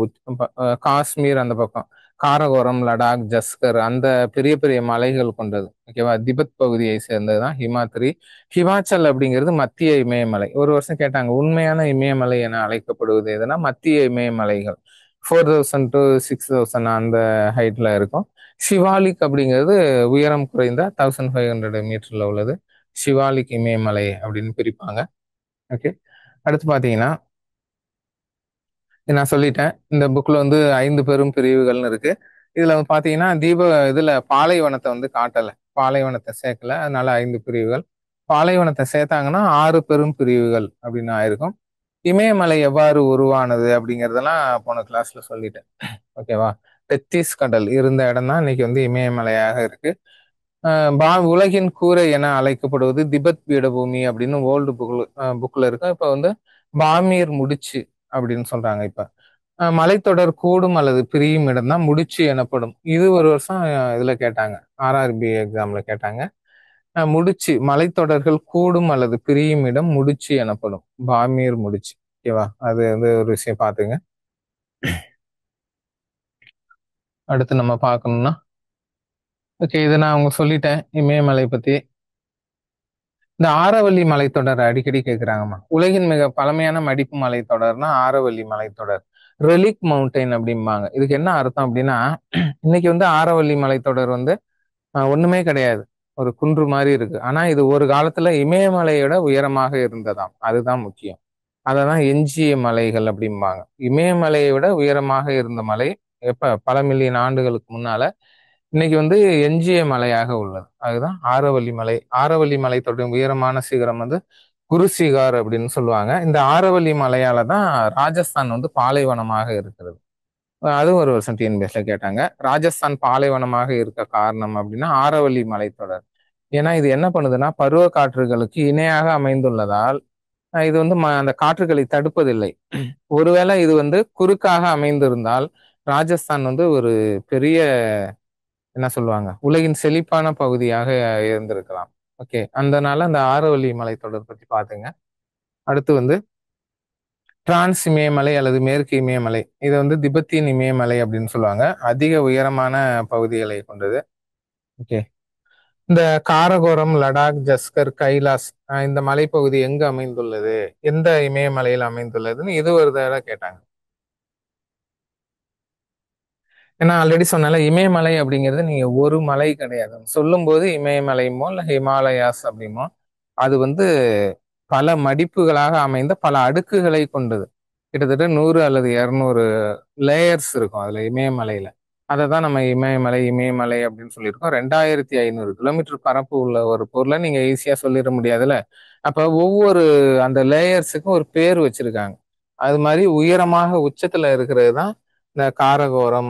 காஷ்மீர் அந்த பக்கம், காரகோரம், லடாக், ஜஸ்கர், அந்த பெரிய பெரிய மலைகள் கொண்டது. ஓகேவா, திபெத் பகுதியை சேர்ந்ததுதான் ஹிமாத்ரி. ஹிமாச்சல் அப்படிங்கிறது மத்திய இமயமலை. ஒரு வருஷம் கேட்டாங்க, உண்மையான இமயமலை என அழைக்கப்படுவது எதுனா மத்திய இமயமலைகள், 4000 to 6000 அந்த ஹைட்ல இருக்கும். சிவாலிக் அப்படிங்கிறது உயரம் குறைந்த 1500 மீட்டர்ல உள்ளது. சிவாலிக் இமயமலை அப்படின்னு பிரிப்பாங்க. ஓகே, அடுத்து பாத்தீங்கன்னா நான் சொல்லிட்டேன், இந்த புக்ல வந்து 5 பெரும் பிரிவுகள்னு இருக்கு. இதுல வந்து பாத்தீங்கன்னா இதுல பாலைவனத்தை வந்து காட்டல, பாலைவனத்தை சேர்க்கல, அதனால 5 பிரிவுகள். பாலைவனத்தை சேர்த்தாங்கன்னா 6 பெரும் பிரிவுகள் அப்படின்னு ஆயிருக்கும். இமயமலை எவ்வாறு உருவானது அப்படிங்கறதெல்லாம் போன கிளாஸ்ல சொல்லிட்டேன். ஓகேவா, டெத்திஸ் கடல் இருந்த இடம் தான் இன்னைக்கு வந்து இமயமலையாக இருக்கு. உலகின் கூரை என அழைக்கப்படுவது திபெத் பீடபூமி அப்படின்னு ஓல்டு புக்ல இருக்கு. இப்ப வந்து பாமீர் முடிச்சு அப்படின்னு சொல்றாங்க. இப்ப மலைத்தொடர் கூடும் அல்லது பிரியும் இடம் தான் முடிச்சு எனப்படும். இது ஒரு வருஷம் இதுல கேட்டாங்க, RRB எக்ஸாம்ல கேட்டாங்க. முடிச்சு, மலைத்தொடர்கள் கூடும் அல்லது பிரியும் இடம் முடிச்சு எனப்படும், பாமீர் முடிச்சு. ஓகேவா, அது வந்து ஒரு விஷயம் பாத்துங்க. அடுத்து நம்ம பார்க்கணும்னா, ஓகே, இது நான் அவங்க சொல்லிட்டேன் இமயமலை பத்தி. இந்த ஆரவல்லி மலைத்தொடர் அடிக்கடி கேட்குறாங்கம்மா. உலகின் மிக பழமையான மடிப்பு மலைத்தொடர்னா ஆரவல்லி மலைத்தொடர், ரெலிக் மவுண்டைன் அப்படிம்பாங்க. இதுக்கு என்ன அர்த்தம் அப்படின்னா, இன்னைக்கு வந்து ஆரவல்லி மலைத்தொடர் வந்து ஒண்ணுமே கிடையாது, ஒரு குன்று மாதிரி இருக்கு. ஆனா இது ஒரு காலத்துல இமயமலையோட உயரமாக இருந்ததாம், அதுதான் முக்கியம். அததான் எஞ்சிய மலைகள் அப்படிம்பாங்க. இமயமலையை விட உயரமாக இருந்த மலை எப்ப, பல மில்லியன் ஆண்டுகளுக்கு முன்னால, இன்னைக்கு வந்து எஞ்சிய மலையாக உள்ளது. அதுதான் ஆரவல்லி மலை. ஆரவல்லி மலை தொடர் உயரமான சிகரம் வந்து குருசிகார் அப்படின்னு சொல்லுவாங்க. இந்த ஆரவல்லி மலையால தான் ராஜஸ்தான் வந்து பாலைவனமாக இருக்கிறது. அது ஒரு வருஷம் டிஎன்பிஎஸ்ல கேட்டாங்க, ராஜஸ்தான் பாலைவனமாக இருக்க காரணம் அப்படின்னா ஆரவல்லி மலைத்தொடர். ஏன்னா இது என்ன பண்ணுதுன்னா, பருவ காற்றுகளுக்கு இணையாக அமைந்துள்ளதால் இது வந்து அந்த காற்றுகளை தடுப்பதில்லை. ஒருவேளை இது வந்து குறுக்காக அமைந்திருந்தால் ராஜஸ்தான் வந்து ஒரு பெரிய, என்ன சொல்லுவாங்க, உலகின் செழிப்பான பகுதியாக இருந்திருக்கலாம். ஓகே, அதனால அந்த ஆரவல்லி மலைத்தொடர் பத்தி பாத்துங்க. அடுத்து வந்து டிரான்ஸ் இமயமலை அல்லது மேற்கு இமயமலை, இது வந்து திபெத்தின் இமயமலை அப்படின்னு சொல்லுவாங்க. அதிக உயரமான பகுதிகளை கொண்டது. ஓகே, இந்த காரகோரம், லடாக், ஜஸ்கர், கைலாஸ் இந்த மலைப்பகுதி எங்கு அமைந்துள்ளது, எந்த இமயமலையில் அமைந்துள்ளதுன்னு இது ஒரு தடவை கேட்டாங்க. ஏன்னா ஆல்ரெடி சொன்னால இமயமலை அப்படிங்கிறது நீங்க ஒரு மலை கிடையாது, சொல்லும் போது இமயமலைமோ இல்ல ஹிமாலயாஸ் அப்படிமோ, அது வந்து பல மடிப்புகளாக அமைந்த பல அடுக்குகளை கொண்டது. கிட்டத்தட்ட 100 அல்லது 200 லேயர்ஸ் இருக்கும் அதுல இமயமலையில. அதை தான் நம்ம இமயமலை இமயமலை அப்படின்னு சொல்லியிருக்கோம். 2500 கிலோமீட்டர் பரப்பு உள்ள ஒரு பொருளை நீங்க ஈஸியா சொல்லிட முடியாதுல்ல. அப்ப ஒவ்வொரு அந்த லேயர்ஸுக்கும் ஒரு பேர் வச்சிருக்காங்க. அது மாதிரி உயரமாக உச்சத்துல இருக்கிறது தான் இந்த காரகோரம்,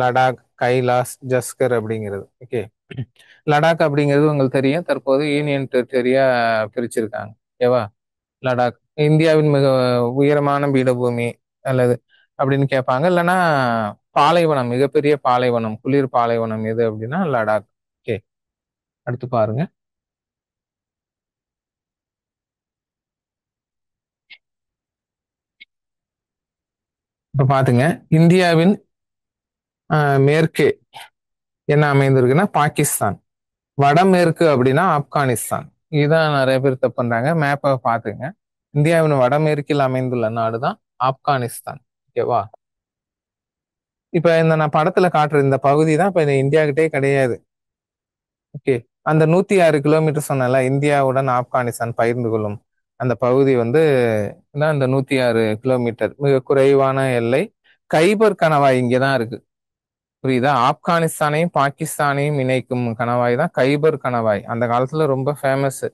லடாக், கைலாஸ், ஜஸ்கர் அப்படிங்கிறது. ஓகே, லடாக் அப்படிங்கிறது உங்களுக்கு தெரியும், தற்போது யூனியன் டெரிட்டரியா பிரிச்சிருக்காங்க. ஓகேவா, லடாக் இந்தியாவின் மிக உயரமான பீடபூமி அல்லது அப்படின்னு கேட்பாங்க. இல்லைன்னா பாலைவனம், மிகப்பெரிய பாலைவனம், குளிர் பாலைவனம் எது அப்படின்னா லடாக். ஓகே, அடுத்து பாருங்க. இப்ப பாத்துங்க, இந்தியாவின் மேற்கே என்ன அமைந்திருக்குன்னா பாகிஸ்தான், வடமேற்கு அப்படின்னா ஆப்கானிஸ்தான். இதுதான் நிறைய பேர் தப்பு பண்றாங்க. மேப்பை பாத்துங்க. இந்தியாவின் வடமேற்கில் அமைந்துள்ள நாடுதான் ஆப்கானிஸ்தான். ஓகேவா? இப்ப இந்த நான் படத்துல காட்டுற இந்த பகுதி தான் இப்ப இந்த இந்தியா கிட்டே கிடையாது. ஓகே. அந்த 106 கிலோமீட்டர் சொன்னல, இந்தியாவுடன் ஆப்கானிஸ்தான் பகிர்ந்து கொள்ளும் அந்த பகுதி வந்து தான் இந்த 106 கிலோமீட்டர் மிக குறைவான எல்லை. கைபர் கணவாய் இங்கதான் இருக்கு. புரியுதா? ஆப்கானிஸ்தானையும் பாகிஸ்தானையும் இணைக்கும் கணவாய் தான் கைபர் கணவாய். அந்த காலத்துல ரொம்ப ஃபேமஸ்.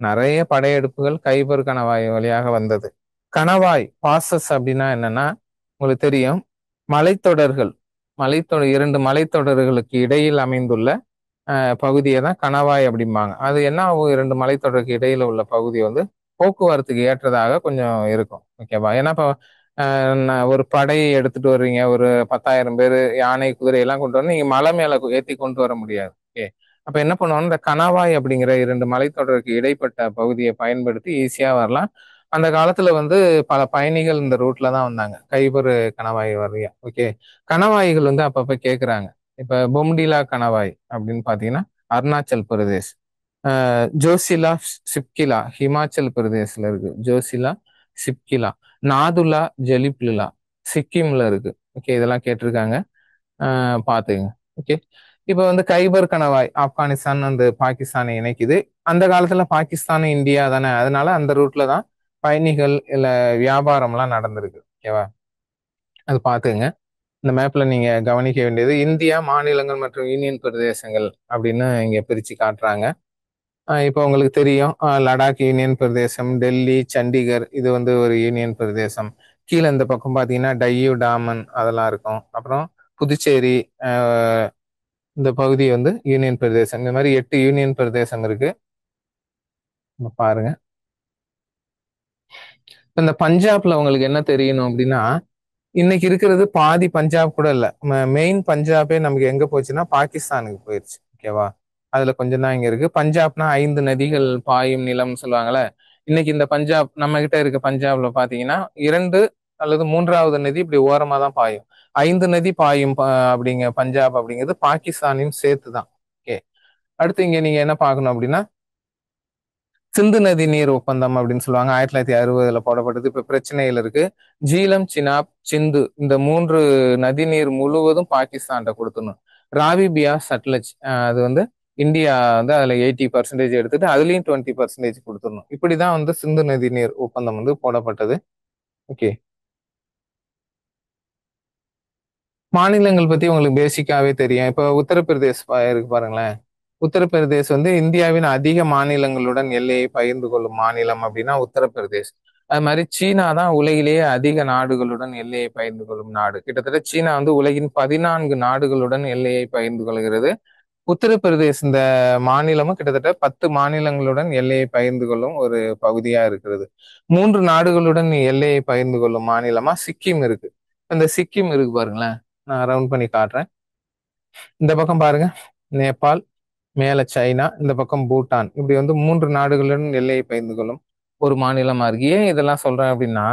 நிறைய படையெடுப்புகள் கைபர் கணவாய் வழியாக வந்தது. கணவாய் பாசஸ் அப்படின்னா என்னன்னா உங்களுக்கு தெரியும். மலைத்தொடர்கள், இரண்டு மலைத்தொடர்களுக்கு இடையில் அமைந்துள்ள பகுதியை தான் கணவாய் அப்படிம்பாங்க. அது என்ன ஆகும், இரண்டு மலைத்தொடருக்கு இடையில உள்ள பகுதி வந்து போக்குவரத்துக்கு ஏற்றதாக கொஞ்சம் இருக்கும். ஓகேவா? ஏன்னா இப்போ ஒரு படையை எடுத்துட்டு வர்றீங்க, ஒரு 10,000 பேர், யானை குதிரை எல்லாம் கொண்டு வந்து நீங்க மலை மேல ஏத்தி கொண்டு வர முடியாது. ஓகே. அப்ப என்ன பண்ணுவோம், இந்த கணவாய் அப்படிங்கிற இரண்டு மலைத்தொடருக்கு இடைப்பட்ட பகுதியை பயன்படுத்தி ஈஸியா வரலாம். அந்த காலத்துல வந்து பல பயணிகள் இந்த ரூட்ல தான் வந்தாங்க, கைபர் கணவாய் வழியா. ஓகே. கணவாய்கள் வந்து அப்பப்ப கேக்குறாங்க. இப்ப பொம்டிலா கணவாய் அப்படின்னு பாத்தீங்கன்னா அருணாச்சல் பிரதேஷ். ஜோசிலா சிப்கிலா ஹிமாச்சல் பிரதேஷ்ல இருக்கு. ஜோசிலா சிப்கிலா. நாதுலா ஜலிப்லிலா சிக்கிம்ல இருக்கு. ஓகே. இதெல்லாம் கேட்டிருக்காங்க, பாத்துங்க. ஓகே. இப்ப வந்து கைபர் கணவாய் ஆப்கானிஸ்தான் அந்த பாகிஸ்தானை இணைக்குது. அந்த காலத்துல பாகிஸ்தான் இந்தியா தானே, அதனால அந்த ரூட்ல தான் பயணிகள் இல்ல வியாபாரம் எல்லாம் நடந்திருக்கு. ஓகேவா? அது பாத்துங்க. இந்த மேப்ல நீங்க கவனிக்க வேண்டியது, இந்தியா மாநிலங்கள் மற்றும் யூனியன் பிரதேசங்கள் அப்படின்னு இங்க பிரிச்சு காட்டுறாங்க. இப்போ உங்களுக்கு தெரியும், லடாக் யூனியன் பிரதேசம், டெல்லி, சண்டிகர் இது வந்து ஒரு யூனியன் பிரதேசம். கீழே இந்த பக்கம் பார்த்தீங்கன்னா டையூ டாமன் அதெல்லாம் இருக்கும். அப்புறம் புதுச்சேரி, இந்த பகுதி வந்து யூனியன் பிரதேசம். இந்த மாதிரி 8 யூனியன் பிரதேசம் இருக்கு. பாருங்க. இந்த பஞ்சாப்ல உங்களுக்கு என்ன தெரியணும் அப்படின்னா, இன்னைக்கு இருக்கிறது பாதி பஞ்சாப் கூட இல்ல. மெயின் பஞ்சாபே நமக்கு எங்க போச்சுன்னா பாகிஸ்தானுக்கு போயிருச்சு. ஓகேவா? அதுல கொஞ்சம் தான் இங்க இருக்கு. பஞ்சாப்னா 5 நதிகள் பாயும் நிலம் சொல்லுவாங்கல்ல. இன்னைக்கு இந்த பஞ்சாப் நம்ம கிட்ட இருக்க பஞ்சாப்ல பாத்தீங்கன்னா 2 அல்லது 3வது நதி இப்படி ஓரமா தான் பாயும். 5 நதி பாயும் பஞ்சாப் அப்படிங்கிறது பாகிஸ்தானையும் சேர்த்து தான். ஓகே. அடுத்து இங்க நீங்க என்ன பார்க்கணும் அப்படின்னா, சிந்து நதி நீர் ஒப்பந்தம் அப்படின்னு சொல்லுவாங்க. 1960 போடப்பட்டது. இப்ப பிரச்சனைகள் இருக்கு. ஜீலம், சினாப், சிந்து இந்த 3 நதி நீர் முழுவதும் பாகிஸ்தான்கிட்ட கொடுத்துடணும். ராவி, பியாஸ், சட்லஜ் அது வந்து இந்தியா வந்து அதுல 80% எடுத்துட்டு அதுலயும் 20% கொடுத்துடணும். இப்படிதான் வந்து சிந்து நதி நீர் ஒப்பந்தம் வந்து போடப்பட்டது. ஓகே. மாநிலங்கள் பத்தி உங்களுக்கு பேசிக்காவே தெரியும். இப்ப உத்தரப்பிரதேஷ் இருக்கு பாருங்களேன். உத்தரப்பிரதேஷ் வந்து இந்தியாவின் அதிக மாநிலங்களுடன் எல்லையை பகிர்ந்து கொள்ளும் மாநிலம் அப்படின்னா உத்தரப்பிரதேஷ். அது மாதிரி சீனா தான் உலகிலேயே அதிக நாடுகளுடன் எல்லையை பகிர்ந்து கொள்ளும் நாடு. கிட்டத்தட்ட சீனா வந்து உலகின் 14 நாடுகளுடன் எல்லையை பகிர்ந்து கொள்கிறது. உத்தரப்பிரதேஷ் இந்த மாநிலமும் கிட்டத்தட்ட 10 மாநிலங்களுடன் எல்லையை பகிர்ந்து கொள்ளும் ஒரு பகுதியா இருக்கிறது. 3 நாடுகளுடன் எல்லையை பகிர்ந்து கொள்ளும் மாநிலமா சிக்கிம் இருக்கு. இந்த சிக்கிம் இருக்கு பாருங்களேன், நான் ரவுண்ட் பண்ணி காட்டுறேன். இந்த பக்கம் பாருங்க, நேபாள், மேல சைனா, இந்த பக்கம் பூட்டான். இப்படி வந்து 3 நாடுகளுடன் எல்லையை பகிர்ந்து கொள்ளும் ஒரு மாநிலமா இருக்கு. ஏன் இதெல்லாம் சொல்றேன் அப்படின்னா,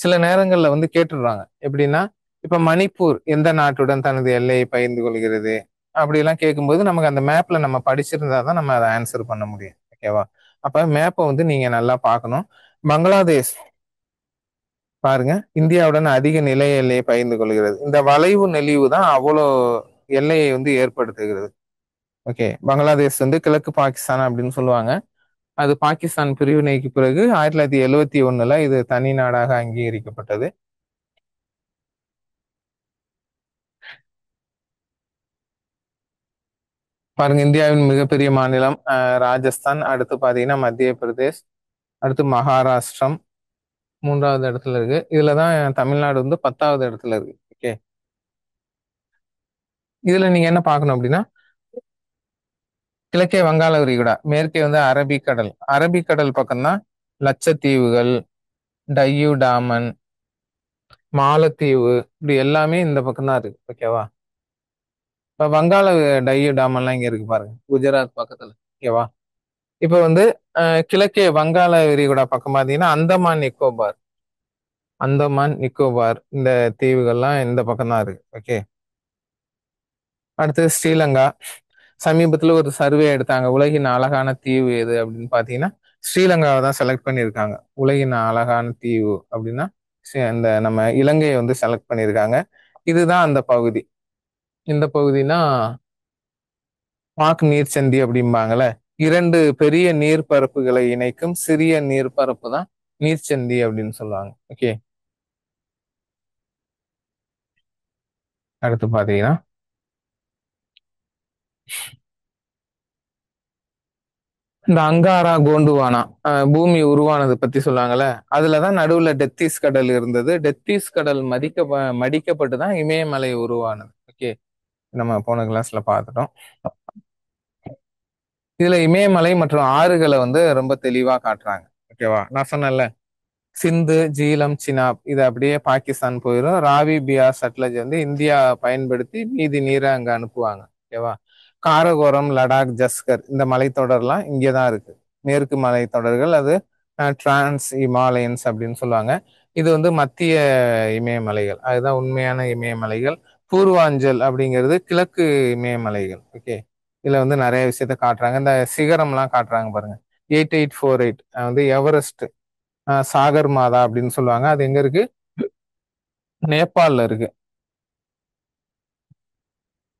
சில நேரங்கள்ல வந்து கேட்டுடுறாங்க. எப்படின்னா, இப்ப மணிப்பூர் எந்த நாட்டுடன் தனது எல்லையை பகிர்ந்து கொள்கிறது அப்படி எல்லாம் கேட்கும்போது நமக்கு அந்த மேப்ல நம்ம படிச்சிருந்தா தான் நம்ம அதை ஆன்சர் பண்ண முடியும். ஓகேவா? அப்ப மேப்பை வந்து நீங்க நல்லா பார்க்கணும். பங்களாதேஷ் பாருங்க, இந்தியாவுடன் அதிக நில எல்லையை பகிர்ந்து கொள்கிறது. இந்த வளைவு நெளிவு தான் அவ்வளோ எல்லையை வந்து ஏற்படுத்துகிறது. ஓகே. பங்களாதேஷ் வந்து கிழக்கு பாகிஸ்தான் அப்படின்னு சொல்லுவாங்க. அது பாகிஸ்தான் பிரிவினைக்கு பிறகு 1971 இது தனி நாடாக அங்கீகரிக்கப்பட்டது. பாருங்க, இந்தியாவின் மிகப்பெரிய மாநிலம் ராஜஸ்தான், அடுத்து பாத்தீங்கன்னா மத்திய பிரதேஷ், அடுத்து மகாராஷ்டிரம் 3வது இடத்துல இருக்கு. இதுலதான் தமிழ்நாடு வந்து 10வது இடத்துல இருக்கு. ஓகே. இதுல நீங்க என்ன பார்க்கணும் அப்படின்னா, கிழக்கே வங்காள விரிகுடா, மேற்கே வந்து அரபிக்கடல். அரபிக்கடல் பக்கம்தான் லட்சத்தீவுகள், டையூ டாமன், மாலத்தீவு, இப்படி எல்லாமே இந்த பக்கம் தான் இருக்கு. ஓகேவா? இப்ப வங்காள டையூ டாமன்லாம் இங்க இருக்கு பாருங்க, குஜராத் பக்கத்துல. ஓகேவா? இப்ப வந்து கிழக்கே வங்காள விரிகுடா பக்கம் பாத்தீங்கன்னா அந்தமான் நிக்கோபார் இந்த தீவுகள்லாம் இந்த பக்கம் தான் இருக்கு. ஓகே. அடுத்து ஸ்ரீலங்கா. சமீபத்துல ஒரு சர்வே எடுத்தாங்க, உலகின் அழகான தீவு எது அப்படின்னு பாத்தீங்கன்னா ஸ்ரீலங்காவை தான் செலக்ட் பண்ணியிருக்காங்க. உலகின் அழகான தீவு அப்படின்னா இந்த நம்ம இலங்கையை வந்து செலக்ட் பண்ணியிருக்காங்க. இதுதான் அந்த பகுதி. இந்த பகுதினா பாக் நீர்ச்சந்தி அப்படிம்பாங்கல்ல. 2 பெரிய நீர்ப்பரப்புகளை இணைக்கும் சிறிய நீர்ப்பரப்பு தான் நீர்ச்சந்தி அப்படின்னு சொல்லுவாங்க. ஓகே. அடுத்து பாத்தீங்கன்னா இந்த அங்காரா கோண்டுவானா பூமி உருவானது பத்தி சொல்லுவாங்கல்ல. அதுலதான் நடுவுல டெத்தீஸ் கடல் இருந்தது. டெத்தீஸ் கடல் மடிக்கப்பட்டு தான் இமயமலை உருவானது. ஓகே. நம்ம போன கிளாஸ்ல பார்த்துட்டோம். இதுல இமயமலை மற்றும் ஆறுகளை வந்து ரொம்ப தெளிவா காட்டுறாங்க. ஓகேவா? நான் சொன்னேன்ல, சிந்து, ஜீலம், சினாப் இது அப்படியே பாகிஸ்தான் போயிடும். ராவி, பியார், சட்லஜ் வந்து இந்தியா பயன்படுத்தி மீதி நீரை அங்க அனுப்புவாங்க. ஓகேவா? காரகோரம், லடாக், ஜஸ்கர் இந்த மலைத்தொடர்லாம் இங்கேதான் இருக்கு. மேற்கு மலைத்தொடர்கள் அது டிரான்ஸ் இமாலயன்ஸ் அப்படின்னு சொல்லுவாங்க. இது வந்து மத்திய இமயமலைகள், அதுதான் உண்மையான இமயமலைகள். பூர்வாஞ்சல் அப்படிங்கிறது கிழக்கு இமயமலைகள். ஓகே. இதுல வந்து நிறைய விஷயத்த காட்டுறாங்க. இந்த சிகரம்லாம் காட்டுறாங்க பாருங்க. 8848 வந்து எவரெஸ்ட், சாகர் மாதா அப்படின்னு சொல்லுவாங்க. அது எங்க இருக்கு? நேபாள்ல இருக்கு.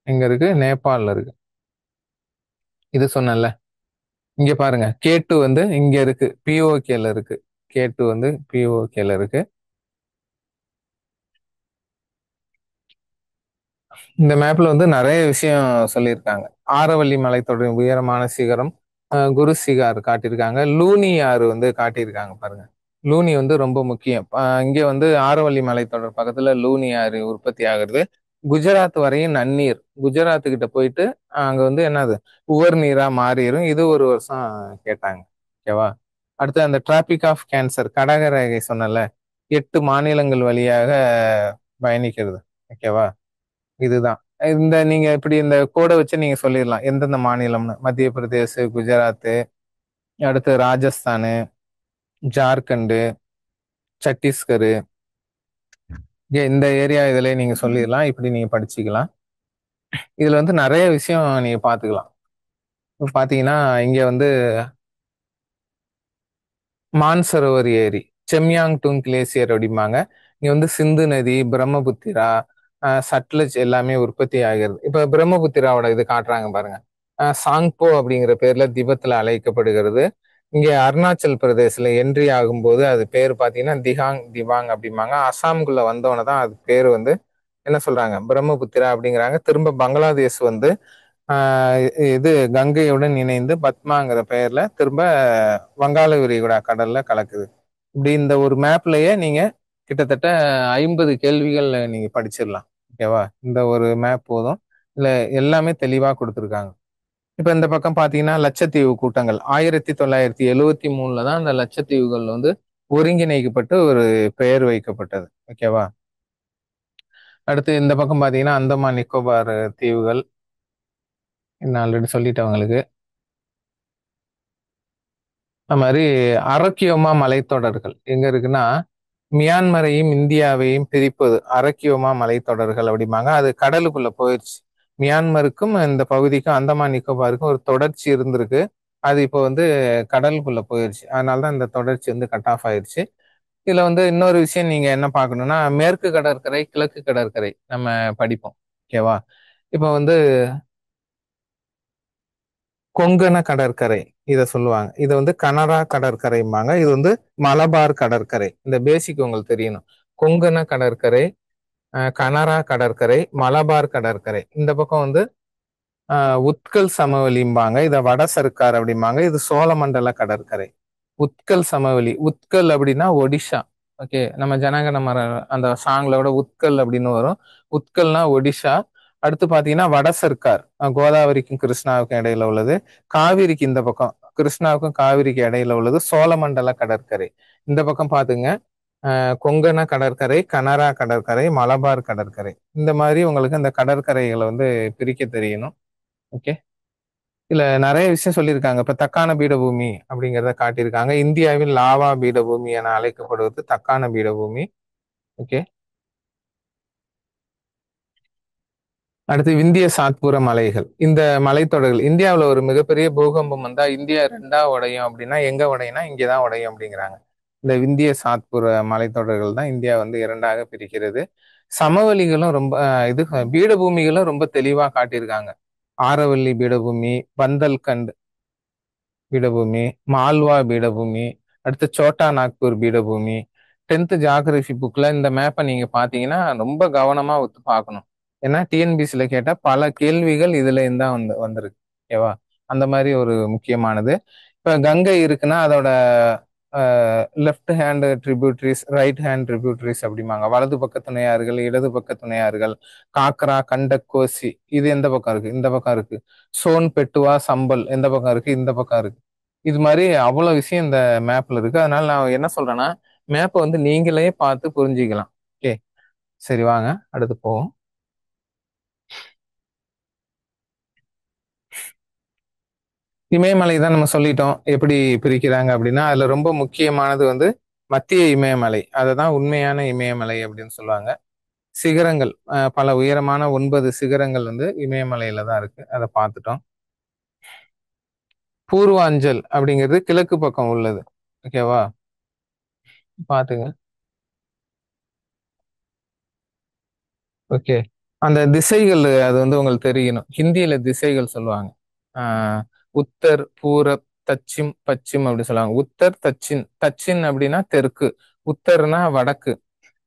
எங்க இருக்கு? நேபாள்ல இருக்கு. இது சொன்னேன்ல. இங்க பாருங்க, K2 வந்து இங்க இருக்கு, POKல இருக்கு. K2 வந்து POKல இருக்கு. இந்த மேப்ல வந்து நிறைய விஷயம் சொல்லியிருக்காங்க. ஆரவல்லி மலைத்தொடரின் உயரமான சிகரம் குரு சிகார் காட்டியிருக்காங்க. லூனி ஆறு வந்து காட்டியிருக்காங்க பாருங்க. லூனி வந்து ரொம்ப முக்கியம். இங்க வந்து ஆரவல்லி மலைத்தொடர் பக்கத்துல லூனி ஆறு உற்பத்தி ஆகுறது. குஜராத் வரையும் நன்னீர். குஜராத் கிட்ட போயிட்டு அங்க வந்து என்னது உவர் நீரா மாறிடும். இது ஒரு வருஷம் கேட்டாங்க. ஓகேவா? அடுத்து அந்த டிராபிக் ஆஃப் கேன்சர் கடக ரேகை சொன்னல, 8 மாநிலங்கள் வழியாக பயணிக்கிறது. ஓகேவா? இதுதான். இந்த நீங்க இப்படி இந்த கோடை வச்சு நீங்க சொல்லிடலாம் எந்தெந்த மாநிலம்னு. மத்திய பிரதேஷ், குஜராத், அடுத்து ராஜஸ்தானு, ஜார்க்கண்டு, சத்தீஸ்கர், இந்த ஏரியா இதுல நீங்க சொல்லிடலாம். இப்படி நீங்க படிச்சுக்கலாம். இதுல வந்து நிறைய விஷயம் நீங்க பாத்துக்கலாம். இப்ப பாத்தீங்கன்னா இங்க வந்து மான்சரோவர் ஏரி, செம்யாங் டுங் கிளேசியர் அப்படிம்பாங்க. இங்க வந்து சிந்து நதி, பிரம்மபுத்திரா, சட்லஜ் எல்லாமே உற்பத்தி ஆகிறது. இப்ப பிரம்மபுத்திராவோட இது காட்டுறாங்க பாருங்க. சாங்போ அப்படிங்கிற பேர்ல திபெத்தில் அழைக்கப்படுகிறது. இங்க அருணாச்சல் பிரதேசல என்ட்ரி ஆகும்போது அது பேர் பாத்தீங்கன்னா திகாங் திவாங் அப்படிம்பாங்க. அசாம்குள்ள வந்தவன தான் அது பேர் வந்து என்ன சொல்றாங்க, பிரம்மபுத்திரா அப்படிங்கிறாங்க. திரும்ப பங்களாதேஷ் வந்து இது கங்கையுடன் இணைந்து பத்மாங்கிற பெயர்ல திரும்ப வங்காள விரிகுடா கடல்ல கலக்குது. இப்படி இந்த ஒரு மேப்லயே நீங்க கிட்டத்தட்ட 50 கேள்விகள் நீங்க படிச்சிடலாம். ஓகேவா? இந்த ஒரு மேப் போதும். இல்ல எல்லாமே தெளிவா கொடுத்துருக்காங்க. இப்ப இந்த பக்கம் பாத்தீங்கன்னா லட்சத்தீவு கூட்டங்கள் 1973 தான் அந்த லட்சத்தீவுகள் வந்து ஒருங்கிணைக்கப்பட்டு ஒரு பெயர் வைக்கப்பட்டது. ஓகேவா? அடுத்து இந்த பக்கம் பாத்தீங்கன்னா அந்தமான் நிக்கோபார் தீவுகள். நான் ஆல்ரெடி சொல்லிட்டேன் உங்களுக்கு. அது மாதிரி அரக்கியோமா மலைத்தொடர்கள் எங்க இருக்குன்னா, மியான்மரையும் இந்தியாவையும் பிரிப்பது அரக்கியோமா மலைத்தொடர்கள் அப்படிம்பாங்க. அது கடலுக்குள்ள போயிடுச்சு. மியான்மருக்கும் இந்த பகுதிக்கும் அந்தமான் நிக்கோபாருக்கும் ஒரு தொடர்ச்சி இருந்திருக்கு. அது இப்போ வந்து கடலுக்குள்ள போயிடுச்சு. அதனாலதான் இந்த தொடர்ச்சி வந்து கட் ஆஃப் ஆயிடுச்சு. இதுல வந்து இன்னொரு விஷயம் நீங்க என்ன பார்க்கணும்னா, மேற்கு கடற்கரை, கிழக்கு கடற்கரை நம்ம படிப்போம். ஓகேவா? இப்போ வந்து கொங்கண கடற்கரை இத சொல்லுவாங்க. இது வந்து கனரா கடற்கரைம்பாங்க. இது வந்து மலபார் கடற்கரை. இந்த பேசிக் உங்களுக்கு தெரியணும். கொங்கண கடற்கரை, கனரா கடற்கரை, மலபார் கடற்கரை. இந்த பக்கம் வந்து உத்கல் சமவெளிம்பாங்க. இத வட சர்க்கார் அப்படிம்பாங்க. இது சோழமண்டல கடற்கரை. உத்கல் சமவெளி. உத்கல் அப்படின்னா ஒடிஷா. ஓகே. நம்ம ஜனகணமன அந்த சாங்ல கூட உத்கல் அப்படின்னு வரும். உத்கல்னா ஒடிஷா. அடுத்து பாத்தீங்கன்னா வட சர்க்கார் கோதாவரிக்கும் கிருஷ்ணாவுக்கும் இடையில உள்ளது. காவிரிக்கு இந்த பக்கம் கிருஷ்ணாவுக்கும் காவிரிக்கு இடையில உள்ளது சோழமண்டல கடற்கரை. இந்த பக்கம் பாத்துங்க, கொங்கண கடற்கரை, கனரா கடற்கரை, மலபார் கடற்கரை. இந்த மாதிரி உங்களுக்கு இந்த கடற்கரைகளை வந்து பிரிக்க தெரியணும். ஓகே. இதுல நிறைய விஷயம் சொல்லியிருக்காங்க. இப்ப தக்கான பீடபூமி அப்படிங்கிறத காட்டியிருக்காங்க. இந்தியாவில் லாவா பீடபூமி என அழைக்கப்படுவது தக்கான பீடபூமி. ஓகே. அடுத்து விந்திய சாத்புர மலைகள். இந்த மலைத்தொடர்கள் இந்தியாவில் ஒரு மிகப்பெரிய பூகம்பம் வந்தா இந்தியா ரெண்டா உடையும் அப்படின்னா எங்க உடையும்னா இங்கதான் உடையும் அப்படிங்கிறாங்க. இந்த விந்திய சாத்புர மலைத்தொடர்கள் தான் இந்தியா வந்து இரண்டாக பிரிக்கிறது. சமவெளிகளும் ரொம்ப இது பீடபூமிகளும் ரொம்ப தெளிவா காட்டியிருக்காங்க. ஆரவல்லி பீடபூமி, பந்தல்கண்ட் பீடபூமி, மால்வா பீடபூமி, அடுத்து சோட்டா நாக்பூர் பீடபூமி. 10th ஜியாகிரபி புக்ல இந்த மேப்பை நீங்க பாத்தீங்கன்னா ரொம்ப கவனமா ஒத்து பார்க்கணும். ஏன்னா டிஎன்பிசில கேட்ட பல கேள்விகள் இதுல இருந்தா வந்திருக்கு. ஓகேவா? அந்த மாதிரி ஒரு முக்கியமானது. இப்ப கங்கை இருக்குன்னா அதோட left hand tributaries, right hand tributaries அப்படிம்பாங்க. வலது பக்க துணையாறுகள், இடது பக்க துணையாறுகள். காக்ரா, கண்டக், கோசி இது எந்த பக்கம் இருக்கு? இந்த பக்கம் இருக்கு. சோன், பெட்டுவா, சம்பல் எந்த பக்கம் இருக்கு? இந்த பக்கம் இருக்கு. இது மாதிரி அவ்வளவு விஷயம் இந்த மேப்ல இருக்கு. அதனால நான் என்ன சொல்றேன்னா மேப்பை வந்து நீங்களே பார்த்து புரிஞ்சுக்கலாம். ஓகே, சரி வாங்க அடுத்து போவோம். இமயமலை தான் நம்ம சொல்லிட்டோம் எப்படி பிரிக்கிறாங்க அப்படின்னா அதுல ரொம்ப முக்கியமானது வந்து மத்திய இமயமலை. அதை தான் உண்மையான இமயமலை அப்படின்னு சொல்லுவாங்க. சிகரங்கள் பல உயரமான 9 சிகரங்கள் வந்து இமயமலையில தான் இருக்கு. அதை பார்த்துட்டோம். பூர்வாஞ்சல் அப்படிங்கிறது கிழக்கு பக்கம் உள்ளது. ஓகேவா? பாத்துங்க. ஓகே, அந்த திசைகள் அது வந்து உங்களுக்கு தெரியணும். ஹிந்தியில திசைகள் சொல்லுவாங்க. ஆஹ் உத்தர், பூரப், தச்சிம், பச்சிம் அப்படி சொல்லுவாங்க. உத்தர், தச்சின். தச்சின் அப்படின்னா தெற்கு, உத்தர்னா வடக்கு.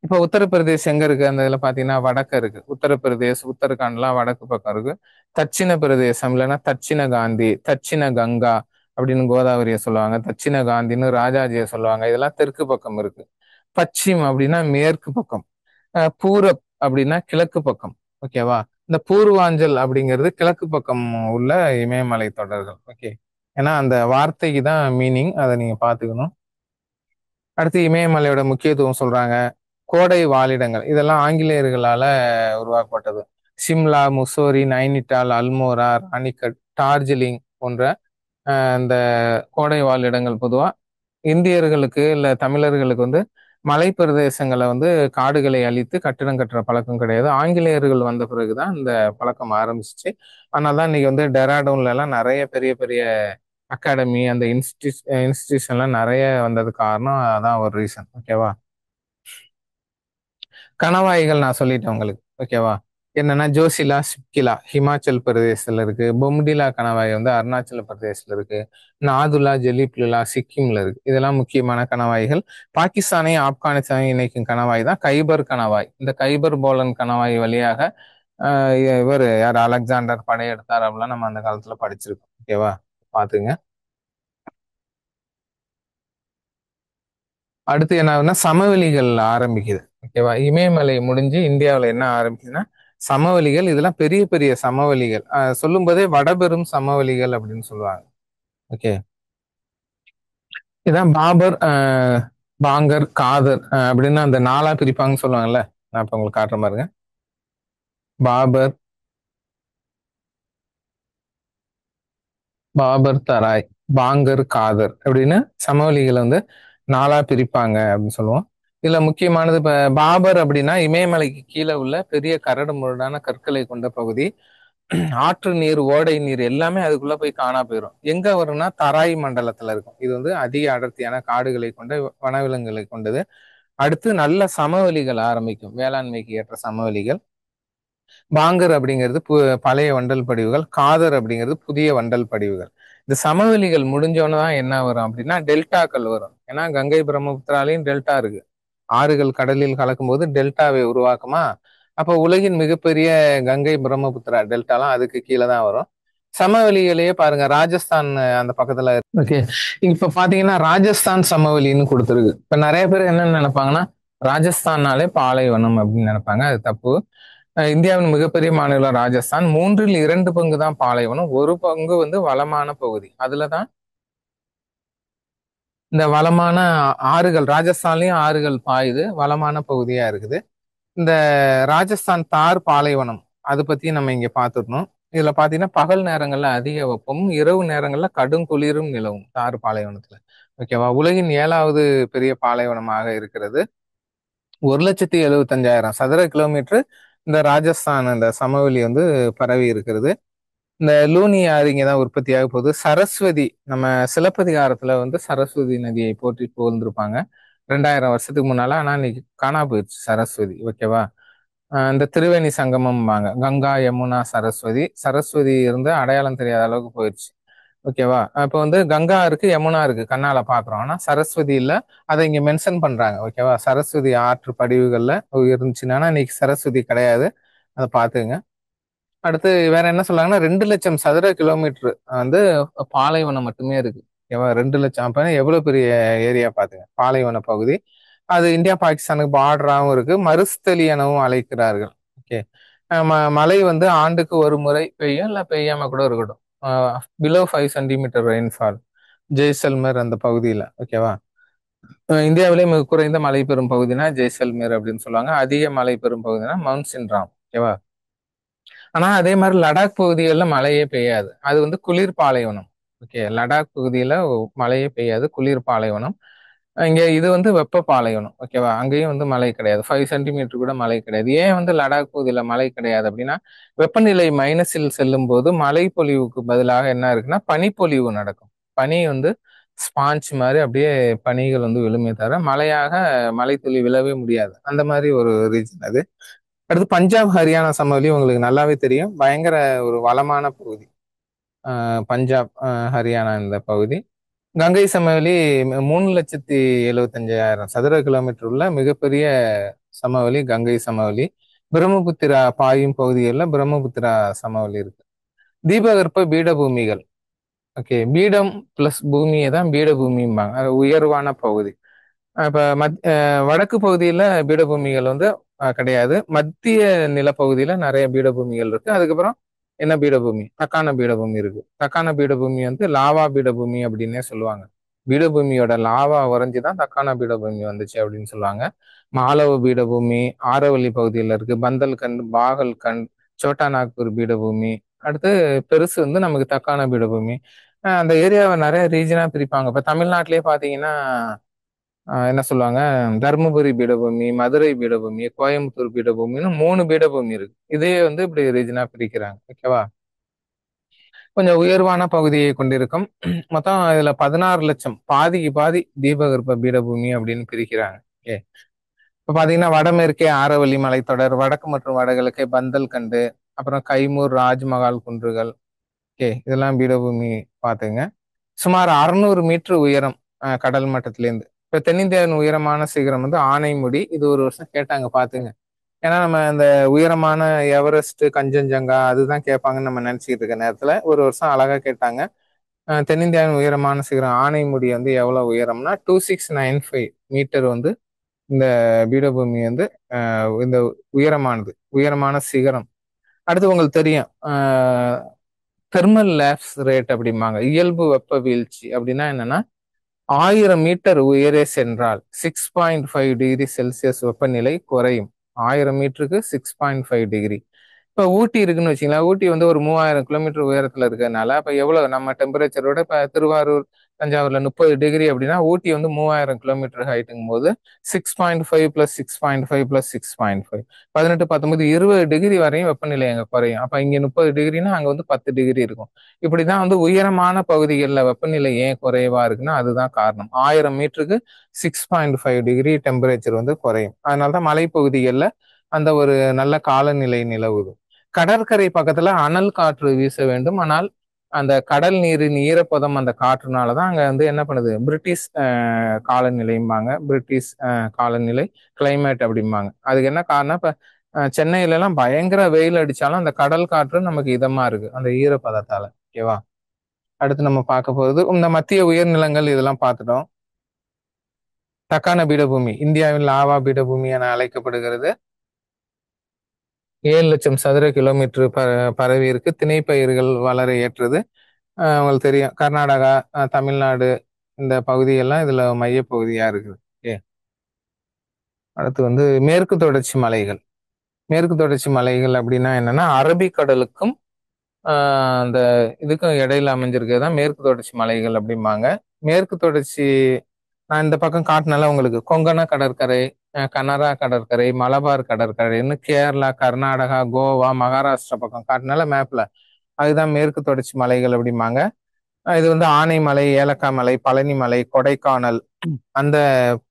இப்போ உத்தரப்பிரதேஷ் எங்க இருக்கு? அந்த இதுல பாத்தீங்கன்னா வடக்கு இருக்கு. உத்தரப்பிரதேஷ், உத்தரகாண்ட்லாம் வடக்கு பக்கம் இருக்கு. தட்சிண பிரதேசம் இல்லைன்னா தட்சிண காந்தி, தட்சிண கங்கா அப்படின்னு கோதாவரியை சொல்லுவாங்க. தட்சிண காந்தின்னு ராஜாஜியை சொல்லுவாங்க. இதெல்லாம் தெற்கு பக்கம் இருக்கு. பச்சிம் அப்படின்னா மேற்கு பக்கம். பூரப் அப்படின்னா கிழக்கு பக்கம். ஓகேவா? இந்த பூர்வாஞ்சல் அப்படிங்கிறது கிழக்கு பக்கம் உள்ள இமயமலை தொடர்கள். ஓகே, ஏன்னா அந்த வார்த்தைக்கு தான் மீனிங், அதை நீங்க பாத்துக்கணும். அடுத்து இமயமலையோட முக்கியத்துவம் சொல்றாங்க. கோடை வாழிடங்கள் இதெல்லாம் ஆங்கிலேயர்களால உருவாக்கப்பட்டது. சிம்லா, முசோரி, நைனிட்டால், அல்மோரா, ராணிகட், டார்ஜிலிங் போன்ற இந்த கோடை வாழிடங்கள் பொதுவா இந்தியர்களுக்கு இல்ல தமிழர்களுக்கு வந்து மலை பிரதேசங்களை வந்து காடுகளை அழித்து கட்டிடம் கட்டுற பழக்கம் கிடையாது. ஆங்கிலேயர்கள் வந்த பிறகுதான் இந்த பழக்கம் ஆரம்பிச்சிச்சு. அதனாலதான் இன்னைக்கு வந்து டெராடூன்ல எல்லாம் நிறைய பெரிய பெரிய அகாடமி, அந்த இன்ஸ்டிடியூஷன்லாம் நிறைய வந்தது காரணம் அதான் ஒரு ரீசன். ஓகேவா? கணவாய்கள் நான் சொல்லிட்டேன் உங்களுக்கு. ஓகேவா? என்னன்னா ஜோசிலா, சிப்கிலா ஹிமாச்சல் பிரதேசத்துல இருக்கு. பொம்டிலா கணவாய் வந்து அருணாச்சல பிரதேசத்துல இருக்கு. நாதுலா, ஜெலிப்லுலா சிக்கிம்ல இருக்கு. இதெல்லாம் முக்கியமான கணவாய்கள். பாகிஸ்தானையும் ஆப்கானிஸ்தானையும் இணைக்கும் கணவாய் தான் கைபர் கணவாய். இந்த கைபர் போலன் கணவாய் வழியாக இவர் யார் அலெக்சாண்டர் படையெடுத்தார் அப்படிலாம் நம்ம அந்த காலத்துல படிச்சிருக்கோம். ஓகேவா? பாத்துங்க. அடுத்து என்ன ஆகுதுன்னா சமவெளிகள் ஆரம்பிக்குது. ஓகேவா? இமயமலை முடிஞ்சு இந்தியாவில் என்ன ஆரம்பிக்குதுன்னா சமவெளிகள். இதெல்லாம் பெரிய பெரிய சமவெளிகள். சொல்லும் போதே வடபெரும் சமவெளிகள் அப்படின்னு சொல்லுவாங்க. ஓகே, இதான் பாபர், பாங்கர், காதர் அப்படின்னு அந்த நாலா பிரிப்பாங்கன்னு சொல்லுவாங்கல்ல. நான் இப்ப உங்களுக்கு காட்டுற பாருங்க. பாபர், பாபர் தராய், பாங்கர், காதர் அப்படின்னு சமவெளிகளை வந்து நாலா பிரிப்பாங்க அப்படின்னு சொல்லுவோம். இதுல முக்கியமானது இப்ப பாபர் அப்படின்னா இமயமலைக்கு கீழே உள்ள பெரிய கரடு முரடான கற்களை கொண்ட பகுதி. ஆற்று நீர், ஓடை நீர் எல்லாமே அதுக்குள்ள போய் காணா போயிடும். எங்க வரும்னா தராய் மண்டலத்துல இருக்கும். இது வந்து அதிக அடர்த்தியான காடுகளை கொண்ட வனவிலங்குகளை கொண்டது. அடுத்து நல்ல சமவெளிகள் ஆரம்பிக்கும், வேளாண்மைக்கு ஏற்ற சமவெளிகள். பாங்கர் அப்படிங்கிறது பழைய வண்டல் படிவுகள். காதர் அப்படிங்கிறது புதிய வண்டல் படிவுகள். இந்த சமவெளிகள் முடிஞ்சோன்னு தான் என்ன வரும் அப்படின்னா டெல்டாக்கள் வரும். ஏன்னா கங்கை பிரம்மபுத்திராலையும் டெல்டா இருக்கு. ஆறுகள் கடலில் கலக்கும் போது டெல்டாவை உருவாக்குமா. அப்ப உலகின் மிகப்பெரிய கங்கை பிரம்மபுத்திரா டெல்டாலாம் அதுக்கு கீழே தான் வரும். சமவெளிகளையே பாருங்க, ராஜஸ்தான் அந்த பக்கத்துல. ஓகே, இப்ப பாத்தீங்கன்னா ராஜஸ்தான் சமவெளின்னு கொடுத்துருக்கு. இப்ப நிறைய பேர் என்ன நினைப்பாங்கன்னா ராஜஸ்தான்னாலே பாலைவனம் அப்படின்னு நினைப்பாங்க. அது தப்பு. இந்தியாவின் மிகப்பெரிய மாநிலம் ராஜஸ்தான். 2/3 தான் பாலைவனம், ஒரு பங்கு வந்து வளமான பகுதி. அதுலதான் இந்த வளமான ஆறுகள், ராஜஸ்தான்லயும் ஆறுகள் பாயுது, வளமான பகுதியா இருக்குது. இந்த ராஜஸ்தான் தார் பாலைவனம் அதை பத்தி நம்ம இங்க பார்த்துடணும். இதுல பாத்தீங்கன்னா பகல் நேரங்கள்ல அதிக வெப்பமும் இரவு நேரங்கள்ல கடும் குளிரும் நிலவும் தார் பாலைவனத்துல. ஓகேவா? உலகின் 7வது பெரிய பாலைவனமாக இருக்கிறது. 1,75,000 சதுர கிலோமீட்டர் இந்த ராஜஸ்தான் இந்த சமவெளி வந்து பரவி இருக்கிறது. இந்த லூனி ஆறு இங்கதான் உற்பத்தியாக போகுது. சரஸ்வதி நம்ம சிலப்பதிகாரத்துல வந்து சரஸ்வதி நதியை போற்றி புகழ்ந்திருப்பாங்க 2000 வருஷத்துக்கு முன்னால. ஆனா இன்னைக்கு காணா போயிடுச்சு சரஸ்வதி. ஓகேவா? இந்த திரிவேணி சங்கமம்பாங்க. கங்கா யமுனா சரஸ்வதி. சரஸ்வதி இருந்து அடையாளம் தெரியாத அளவுக்கு போயிடுச்சு. ஓகேவா? இப்போ வந்து கங்கா இருக்கு, யமுனா இருக்கு, கண்ணால பாக்குறோம். ஆனா சரஸ்வதி இல்ல. அதை இங்க மென்ஷன் பண்றாங்க. ஓகேவா? சரஸ்வதி ஆற்று படிவுகள்ல இருந்துச்சுன்னா, ஆனா இன்னைக்கு சரஸ்வதி கிடையாது. அதை பாத்துங்க. அடுத்து வேற என்ன சொல்றாங்கன்னா 2 லட்சம் சதுர கிலோமீட்டர் வந்து பாலைவனம் மட்டுமே இருக்கு. ஓகேவா? 2 லட்சம் அப்ப எவ்வளவு பெரிய ஏரியா பாத்துங்க, பாலைவன பகுதி. அது இந்தியா பாகிஸ்தானுக்கு பார்டராகவும் இருக்கு. மருஸ்தலி எனவும் அழைக்கிறார்கள். ஓகே. மழை வந்து ஆண்டுக்கு ஒரு முறை பெய்யும், இல்ல பெய்யாம கூட இருக்கட்டும். பிலோ 5 சென்டிமீட்டர் ரெயின்ஃபால் ஜெய்சல்மர் அந்த பகுதியில. ஓகேவா? இந்தியாவிலே மிக குறைந்த மழை பெறும் பகுதினா ஜெய்சல்மேர் அப்படின்னு சொல்லுவாங்க. அதிக மழை பெறும் பகுதினா மவுண்ட் சின்ராம். ஓகேவா? ஆனா அதே மாதிரி லடாக் பகுதிகளில் மழையே பெய்யாது. அது வந்து குளிர் பாலைவனம். ஓகே. லடாக் பகுதியில மழையே பெய்யாது, குளிர் பாலைவனம். இங்க இது வந்து வெப்ப பாலைவனம். ஓகேவா? அங்கேயும் வந்து மழை கிடையாது. 5 சென்டிமீட்டர் கூட மழை கிடையாது. ஏன் வந்து லடாக் பகுதியில மழை கிடையாது அப்படின்னா, வெப்பநிலை மைனஸில் செல்லும் போது மழை பொழிவுக்கு பதிலாக என்ன இருக்குன்னா பனிப்பொழிவு நடக்கும். பனி வந்து ஸ்பாஞ்ச் மாதிரி அப்படியே பனிகள் வந்து விழுமே தவிர மழையாக மழை துளி விழவே முடியாது. அந்த மாதிரி ஒரு ரீஜன் அது. அடுத்து பஞ்சாப் ஹரியானா சமவெளி உங்களுக்கு நல்லாவே தெரியும். பயங்கர ஒரு வளமான பகுதி. பஞ்சாப் ஹரியானா இந்த பகுதி. கங்கை சமவெளி 3,75,000 சதுர கிலோமீட்டர் உள்ள மிகப்பெரிய சமவெளி கங்கை சமவெளி. பிரம்மபுத்திரா பாயும் பகுதிகளில் பிரம்மபுத்திரா சமவெளி இருக்கு. தீபகற்ப பீடபூமிகள். ஓகே. பீடம் பிளஸ் பூமியை தான் பீடபூமிம்பாங்க. அது உயர்வான பகுதி. இப்ப வடக்கு பகுதியில பீடபூமிகள் வந்து கிடையாது. மத்திய நிலப்பகுதியில நிறைய பீடபூமிகள் இருக்கு. அதுக்கப்புறம் என்ன பீடபூமி? தக்கான பீடபூமி இருக்கு. தக்கான பீடபூமி வந்து லாவா பீடபூமி அப்படின்னே சொல்லுவாங்க. பீடபூமியோட லாவா உறைஞ்சுதான் தக்கான பீடபூமி வந்துச்சு அப்படின்னு சொல்லுவாங்க. மாலவ பீடபூமி ஆரவல்லி பகுதியில் இருக்கு. பந்தல்கண்ட், பாகல்கண்ட், சோட்டா நாக்பூர் பீடபூமி. அடுத்து பெருசு வந்து நமக்கு தக்கான பீடபூமி. அந்த ஏரியாவை நிறைய ரீஜனா பிரிப்பாங்க. இப்ப தமிழ்நாட்டிலேயே பாத்தீங்கன்னா என்ன சொல்லுவாங்க, தருமபுரி பீடபூமி, மதுரை பீடபூமி, கோயம்புத்தூர் பீடபூமின்னு 3 பீடபூமி இருக்கு. இதையே வந்து இப்படி ரீஜனா பிரிக்கிறாங்க. ஓகேவா? கொஞ்சம் உயர்வான பகுதியை கொண்டிருக்கும். மொத்தம் இதுல 16 லட்சம், பாதிக்கு பாதி தீபகற்ப பீடபூமி அப்படின்னு பிரிக்கிறாங்க. ஓகே. இப்ப பாத்தீங்கன்னா வடமேற்கே ஆரவல்லி மலைத்தொடர், வடக்கு மற்றும் வடகிழக்கே பந்தல்கண்டு, அப்புறம் கைமூர், ராஜ்மஹால் குன்றுகள். ஓகே. இதெல்லாம் பீடபூமி பாத்துங்க. சுமார் 600 மீட்டர் உயரம் கடல் மட்டத்திலேருந்து. இப்ப தென்னிந்தியாவின் உயரமான சிகரம் வந்து ஆனைமுடி. இது ஒரு வருஷம் கேட்டாங்க பாத்துங்க. ஏன்னா நம்ம இந்த உயரமான எவரெஸ்ட், கஞ்சன்ஜங்கா அதுதான் கேட்பாங்கன்னு நம்ம நினைச்சிட்டு இருக்க நேரத்துல ஒரு வருஷம் அழகா கேட்டாங்க. தென்னிந்தியாவின் உயரமான சிகரம் ஆனைமுடி வந்து எவ்வளவு உயரம்னா 2695 மீட்டர் வந்து இந்த பீடபூமி வந்து இந்த உயரமான சிகரம். அடுத்து உங்களுக்கு தெரியும் தெர்மல் லேப்ஸ் ரேட் அப்படிம்பாங்க. இயல்பு வெப்ப வீழ்ச்சி அப்படின்னா என்னன்னா 1000 மீட்டர் உயரே சென்றால் 6.5 டிகிரி செல்சியஸ் வெப்பநிலை குறையும். 1000 மீட்டருக்கு 6.5 டிகிரி. இப்ப ஊட்டி இருக்குன்னு வச்சுங்களேன். ஊட்டி வந்து ஒரு 3000 கிலோமீட்டர் உயரத்துல இருக்கிறதுனால அப்ப எவ்வளவு நம்ம டெம்பரேச்சரோட இப்ப திருவாரூர், தஞ்சாவூர்ல 30 டிகிரி அப்படின்னா ஊட்டி வந்து 3000 கிலோமீட்டர் ஹைட்டுங்கும் போது 6.5 பிளஸ் 6.5 பிளஸ் 6.5 18, 19, 20 டிகிரி வரையும் வெப்பநிலை அங்க குறையும். அப்ப இங்க 30 டிகிரினா அங்க வந்து 10 டிகிரி இருக்கும். இப்படிதான் வந்து உயரமான பகுதிகளில் வெப்பநிலை ஏன் குறைவா இருக்குன்னா அதுதான் காரணம். 1000 மீட்டருக்கு 6.5 டிகிரி டெம்பரேச்சர் வந்து குறையும். அதனாலதான் மலைப்பகுதிகளில் அந்த ஒரு நல்ல காலநிலை நிலவுது. கடற்கரை பக்கத்துல அனல் காற்று வீச வேண்டும். ஆனால் அந்த கடல் நீரின் ஈரப்பதம் அந்த காற்றுனாலதான் அங்க வந்து என்ன பண்ணுது, பிரிட்டிஷ் காலநிலைம்பாங்க. பிரிட்டிஷ் காலநிலை கிளைமேட் அப்படிம்பாங்க. அதுக்கு என்ன காரணம், இப்ப சென்னையில எல்லாம் பயங்கர வெயில் அடிச்சாலும் அந்த கடல் காற்று நமக்கு இதமா இருக்கு அந்த ஈரப்பதத்தால. ஓகேவா? அடுத்து நம்ம பார்க்க போறது இந்த மத்திய உயர்நிலங்கள் இதெல்லாம் பார்த்துட்டோம். தக்கான பீடபூமி இந்தியாவின் லாவா பீடபூமி என அழைக்கப்படுகிறது. 7 லட்சம் சதுர கிலோமீட்டர் பரவி இருக்கு. திணைப்பயிர்கள் வளர ஏற்றது. உங்களுக்கு தெரியும் கர்நாடகா, தமிழ்நாடு இந்த பகுதியெல்லாம் இதுல மைய பகுதியா இருக்குது. ஓகே. அடுத்து வந்து மேற்கு தொடர்ச்சி மலைகள். மேற்கு தொடர்ச்சி மலைகள் அப்படின்னா என்னன்னா அரபிக்கடலுக்கும் அந்த இதுக்கும் இடையில அமைஞ்சிருக்கிறது தான் மேற்கு தொடர்ச்சி மலைகள் அப்படிம்பாங்க. மேற்கு தொடர்ச்சி நான் இந்த பக்கம் காட்டினால உங்களுக்கு கொங்கண கடற்கரை, கனரா கடற்கரை, மலபார் கடற்கரைன்னு கேரளா, கர்நாடகா, கோவா, மகாராஷ்டிரா பக்கம் காட்டினால மேப்ல அதுதான் மேற்கு தொடர்ச்சி மலைகள் அப்படிம்பாங்க. இது வந்து ஆனைமலை, ஏலக்காய் மலை, பழனி மலை, கொடைக்கானல் அந்த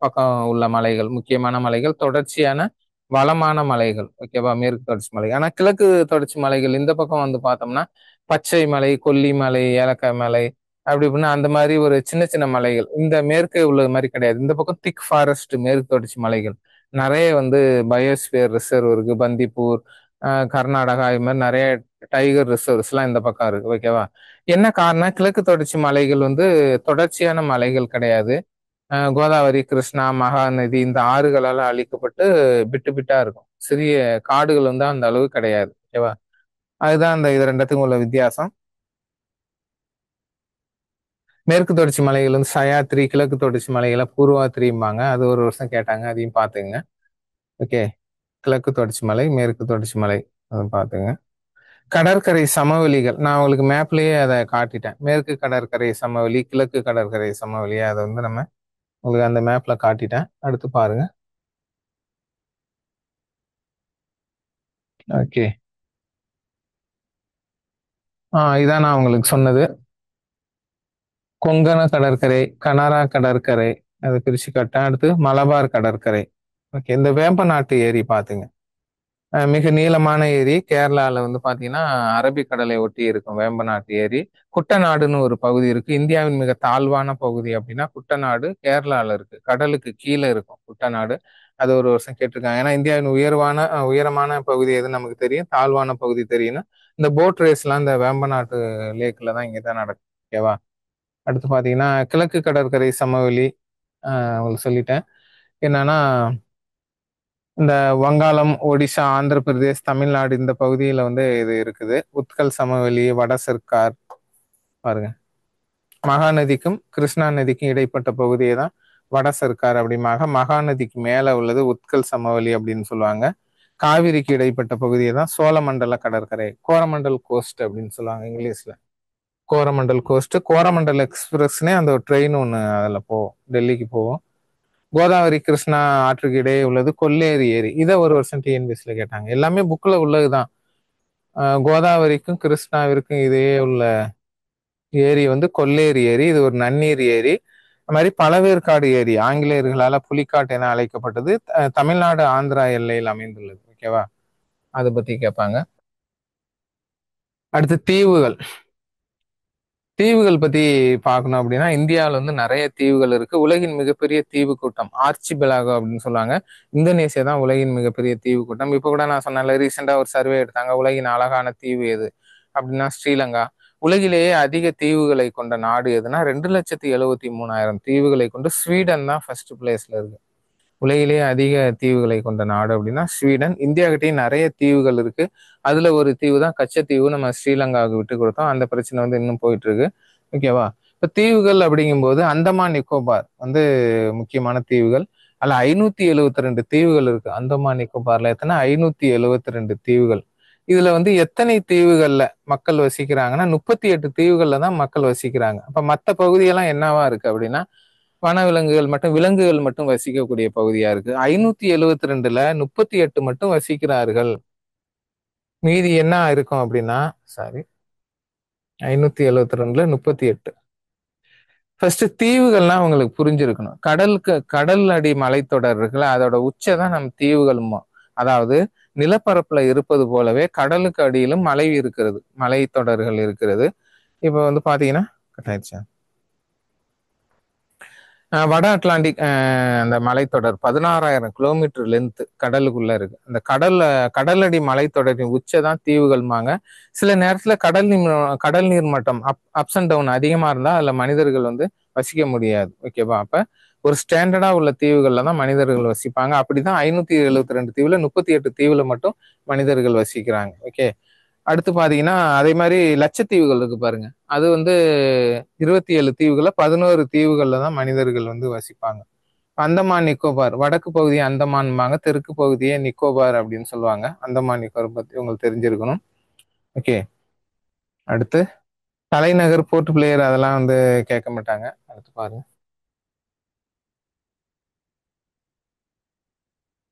பக்கம் உள்ள மலைகள், முக்கியமான மலைகள், தொடர்ச்சியான வளமான மலைகள். ஓகேவா? மேற்கு தொடர்ச்சி மலை. ஆனா கிழக்கு தொடர்ச்சி மலைகள் இந்த பக்கம் வந்து பார்த்தோம்னா பச்சை மலை, கொல்லிமலை, ஏலக்காய் மலை அப்படி இப்படின்னு அந்த மாதிரி ஒரு சின்ன சின்ன மலைகள். இந்த மேற்கு உள்ளது மாதிரி கிடையாது. இந்த பக்கம் திக் ஃபாரஸ்ட் மேற்கு தொடர்ச்சி மலைகள். நிறைய வந்து பயோஸ்பியர் ரிசர்வ் இருக்கு. பந்திப்பூர், கர்நாடகா இது மாதிரி நிறைய டைகர் ரிசர்வ்ஸ் எல்லாம் இந்த பக்கம் இருக்கு. ஓகேவா? என்ன காரணம்? கிழக்கு தொடர்ச்சி மலைகள் வந்து தொடர்ச்சியான மலைகள் கிடையாது. கோதாவரி, கிருஷ்ணா, மகாநதி இந்த ஆறுகளால அழிக்கப்பட்டு பிட்டு பிட்டா இருக்கும். சிறிய காடுகள் வந்து அந்த அளவு கிடையாது. ஓகேவா? அதுதான் அந்த இது ரெண்டுத்துக்கும் உள்ள வித்தியாசம். மேற்கு தொடர்ச்சி மலைகள் வந்து சயாத்ரி, கிழக்கு தொடர்ச்சி மலைகளை பூர்வாத்திரிம்பாங்க. அது ஒரு வருஷம் கேட்டாங்க, அதையும் பார்த்துங்க. ஓகே. கிழக்கு தொடர்ச்சி மலை, மேற்கு தொடர்ச்சி மலை, அதை பார்த்துங்க. கடற்கரை சமவெளிகள் நான் உங்களுக்கு மேப்லயே அதை காட்டிட்டேன். மேற்கு கடற்கரை சமவெளி, கிழக்கு கடற்கரை சமவெளி, அதை வந்து நம்ம உங்களுக்கு அந்த மேப்ல காட்டிட்டேன். அடுத்து பாருங்க. ஓகே. இதான் நான் உங்களுக்கு சொன்னது. கொங்கண கடற்கரை, கனரா கடற்கரை, அதை பிரிச்சு காட்டேன். அடுத்து மலபார் கடற்கரை. ஓகே. இந்த வேம்பநாட்டு ஏரி பாத்துங்க. மிக நீளமான ஏரி. கேரளால வந்து பாத்தீங்கன்னா அரபிக்கடலை ஒட்டி இருக்கும் வேம்பநாட்டு ஏரி. குட்டநாடுன்னு ஒரு பகுதி இருக்கு. இந்தியாவின் மிக தாழ்வான பகுதி அப்படின்னா குட்டநாடு கேரளால இருக்கு. கடலுக்கு கீழே இருக்கும் குட்டநாடு. அது ஒரு வருஷம் கேட்டிருக்காங்க. ஏன்னா இந்தியாவின் உயரமான பகுதி எது நமக்கு தெரியும், தாழ்வான பகுதி தெரியும்னா இந்த போட் ரேஸ்லாம் இந்த வேம்பநாட்டு லேக்ல தான் இங்கே தான் நடக்கும். ஓகேவா? அடுத்து பாத்தீங்கன்னா கிழக்கு கடற்கரை சமவெளி. உங்களுக்கு சொல்லிட்டேன். என்னன்னா இந்த வங்காளம், ஒடிசா, ஆந்திர பிரதேஷ், தமிழ்நாடு இந்த பகுதியில வந்து இது இருக்குது. உத்கல் சமவெளி, வட சர்க்கார் பாருங்க. மகாநதிக்கும் கிருஷ்ணா நதிக்கும் இடைப்பட்ட பகுதியை தான் வட சர்க்கார் அப்படிமாக, மகாநதிக்கு மேல உள்ளது உத்கல் சமவெளி அப்படின்னு சொல்லுவாங்க. காவிரிக்கு இடைப்பட்ட பகுதியை தான் சோழமண்டல கடற்கரை, கோரமண்டல் கோஸ்ட் அப்படின்னு சொல்லுவாங்க இங்கிலீஷ்ல. கோரமண்டல் கோஸ்ட், கோரமண்டல் எக்ஸ்பிரஸ்னே அந்த ஒரு ட்ரெயின் ஒன்று அதில் போகும், டெல்லிக்கு போகும். கோதாவரி கிருஷ்ணா ஆற்றுக்கு இடையே உள்ளது கொல்லேரி ஏரி. இதை ஒரு வருஷம் டிஎன்பிஎஸ்சியில் கேட்டாங்க. எல்லாமே புக்கில் உள்ளதுதான். கோதாவரிக்கும் கிருஷ்ணாவிற்கும் இடையே உள்ள ஏரி வந்து கொல்லேரி ஏரி. இது ஒரு நன்னீர் ஏரி. அது மாதிரி பழவேற்காடு ஏரி ஆங்கிலேயர்களால புலிக்காட்டு என அழைக்கப்பட்டது. தமிழ்நாடு ஆந்திரா எல்லையில் அமைந்துள்ளது. ஓகேவா? அதை பத்தி கேட்பாங்க. அடுத்து தீவுகள். தீவுகள் பத்தி பார்க்கணும் அப்படின்னா இந்தியாவில் வந்து நிறைய தீவுகள் இருக்கு. உலகின் மிகப்பெரிய தீவு கூட்டம் ஆர்ச்சிபெலாகோ அப்படின்னு சொல்லுவாங்க. இந்தோனேசியா தான் உலகின் மிகப்பெரிய தீவு கூட்டம். இப்போ கூட நான் சொன்னால ரீசெண்டா ஒரு சர்வே எடுத்தாங்க, உலகின் அழகான தீவு எது அப்படின்னா ஸ்ரீலங்கா. உலகிலேயே அதிக தீவுகளை கொண்ட நாடு எதுனா 2,73,000 தீவுகளை கொண்டு ஸ்வீடன் தான் ஃபர்ஸ்ட் பிளேஸ்ல இருக்கு. உலகிலேயே அதிக தீவுகளை கொண்ட நாடு அப்படின்னா ஸ்வீடன். இந்தியா கிட்டேயும் நிறைய தீவுகள் இருக்கு. அதுல ஒரு தீவு தான் கச்சத்தீவு. நம்ம ஸ்ரீலங்காவுக்கு விட்டு கொடுத்தோம். அந்த பிரச்சனை வந்து இன்னும் போயிட்டு இருக்கு. ஓகேவா? இப்ப தீவுகள் அப்படிங்கும்போது அந்தமான் நிக்கோபார் வந்து முக்கியமான தீவுகள். அதுல 572 தீவுகள் இருக்கு. அந்தமான் நிக்கோபார்ல எத்தனை? 572 தீவுகள். இதுல வந்து எத்தனை தீவுகள்ல மக்கள் வசிக்கிறாங்கன்னா 38 தீவுகள்ல தான் மக்கள் வசிக்கிறாங்க. அப்ப மற்ற பகுதியெல்லாம் என்னவா இருக்கு அப்படின்னா வனவிலங்குகள் மட்டும், விலங்குகள் மட்டும் வசிக்கக்கூடிய பகுதியா இருக்கு. 572ல 38 மட்டும் வசிக்கிறார்கள். மீதி என்ன இருக்கும் அப்படின்னா, சாரி, 572ல 38. ஃபர்ஸ்ட் தீவுகள்லாம் உங்களுக்கு புரிஞ்சிருக்கணும். கடல் அடி மலைத்தொடர் இருக்குல்ல, அதோட உச்சை தான் நம்ம தீவுகளுமோ. அதாவது நிலப்பரப்புல இருப்பது போலவே கடலுக்கு அடியிலும் மலை இருக்கிறது, மலைத்தொடர்கள் இருக்கிறது. இப்ப வந்து பாத்தீங்கன்னா கட் ஆயிடுச்சா? வட அட்லாண்டிக் அந்த மலைத்தொடர் 16,000 கிலோமீட்டர் லென்த் கடலுக்குள்ள இருக்கு. அந்த கடலடி மலைத்தொடரின் உச்சை தான் தீவுகள்மாங்க. சில நேரத்துல கடல் நீர் மட்டம் அப்ஸ் அண்ட் டவுன் அதிகமா இருந்தா அதுல மனிதர்கள் வந்து வசிக்க முடியாது. ஓகேவா? அப்ப ஒரு ஸ்டாண்டர்டா உள்ள தீவுகள்ல தான் மனிதர்கள் வசிப்பாங்க. அப்படிதான் 572 தீவுல 38 தீவுல மட்டும் மனிதர்கள் வசிக்கிறாங்க. ஓகே. அடுத்து பாத்தீங்கன்னா அதே மாதிரி லட்சத்தீவுகள் இருக்கு பாருங்க. அது வந்து 27 தீவுகள்ல 11 தீவுகள்ல தான் மனிதர்கள் வந்து வசிப்பாங்க. அந்தமான் நிக்கோபார் வடக்கு பகுதியை அந்தமான்பாங்க, தெற்கு பகுதியை நிக்கோபார் அப்படின்னு சொல்லுவாங்க. அந்தமான் நிக்கோபார் பத்தி உங்களுக்கு தெரிஞ்சிருக்கணும். ஓகே. அடுத்து தலைநகர், போர்ட் பிளேயர் அதெல்லாம் வந்து கேட்க மாட்டாங்க. அடுத்து பாருங்க.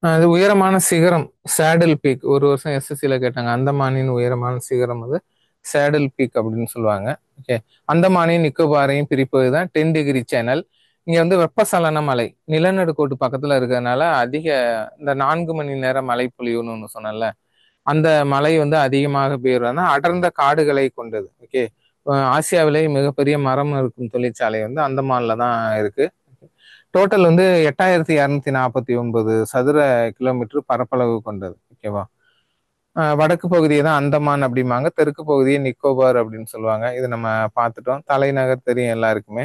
அது உயரமான சிகரம் சேடில் பீக். ஒரு வருஷம் எஸ்எஸ்சில கேட்டாங்க. அந்தமானின் உயரமான சிகரம் வந்து சேடில் பீக் அப்படின்னு சொல்லுவாங்க. ஓகே. அந்தமானையும் நிக்கோபாரையும் பிரிப்பதுதான் 10 degree channel. இங்க வந்து வெப்பசலன மலை நிலநடுக்கோட்டு பக்கத்துல இருக்கிறதுனால அதிக இந்த 4 மணி நேர மழை பொழிவுன்னு ஒண்ணு சொன்னேன்ல, அந்த மலை வந்து அதிகமாக பெய்யுறதுனா அடர்ந்த காடுகளை கொண்டது. ஓகே. ஆசியாவிலேயே மிகப்பெரிய மரம் இருக்கும் தொழிற்சாலை வந்து அந்தமான்ல தான் இருக்கு. டோட்டல் வந்து 8249 சதுர கிலோமீட்டர் பரப்பளவு கொண்டது. ஓகேவா. வடக்கு பகுதியை தான் அந்தமான் அப்படிம்பாங்க, தெற்கு பகுதியை நிக்கோபார் அப்படின்னு சொல்லுவாங்க. இது நம்ம பார்த்துட்டோம். தலைநகர் தெரியும் எல்லாருக்குமே.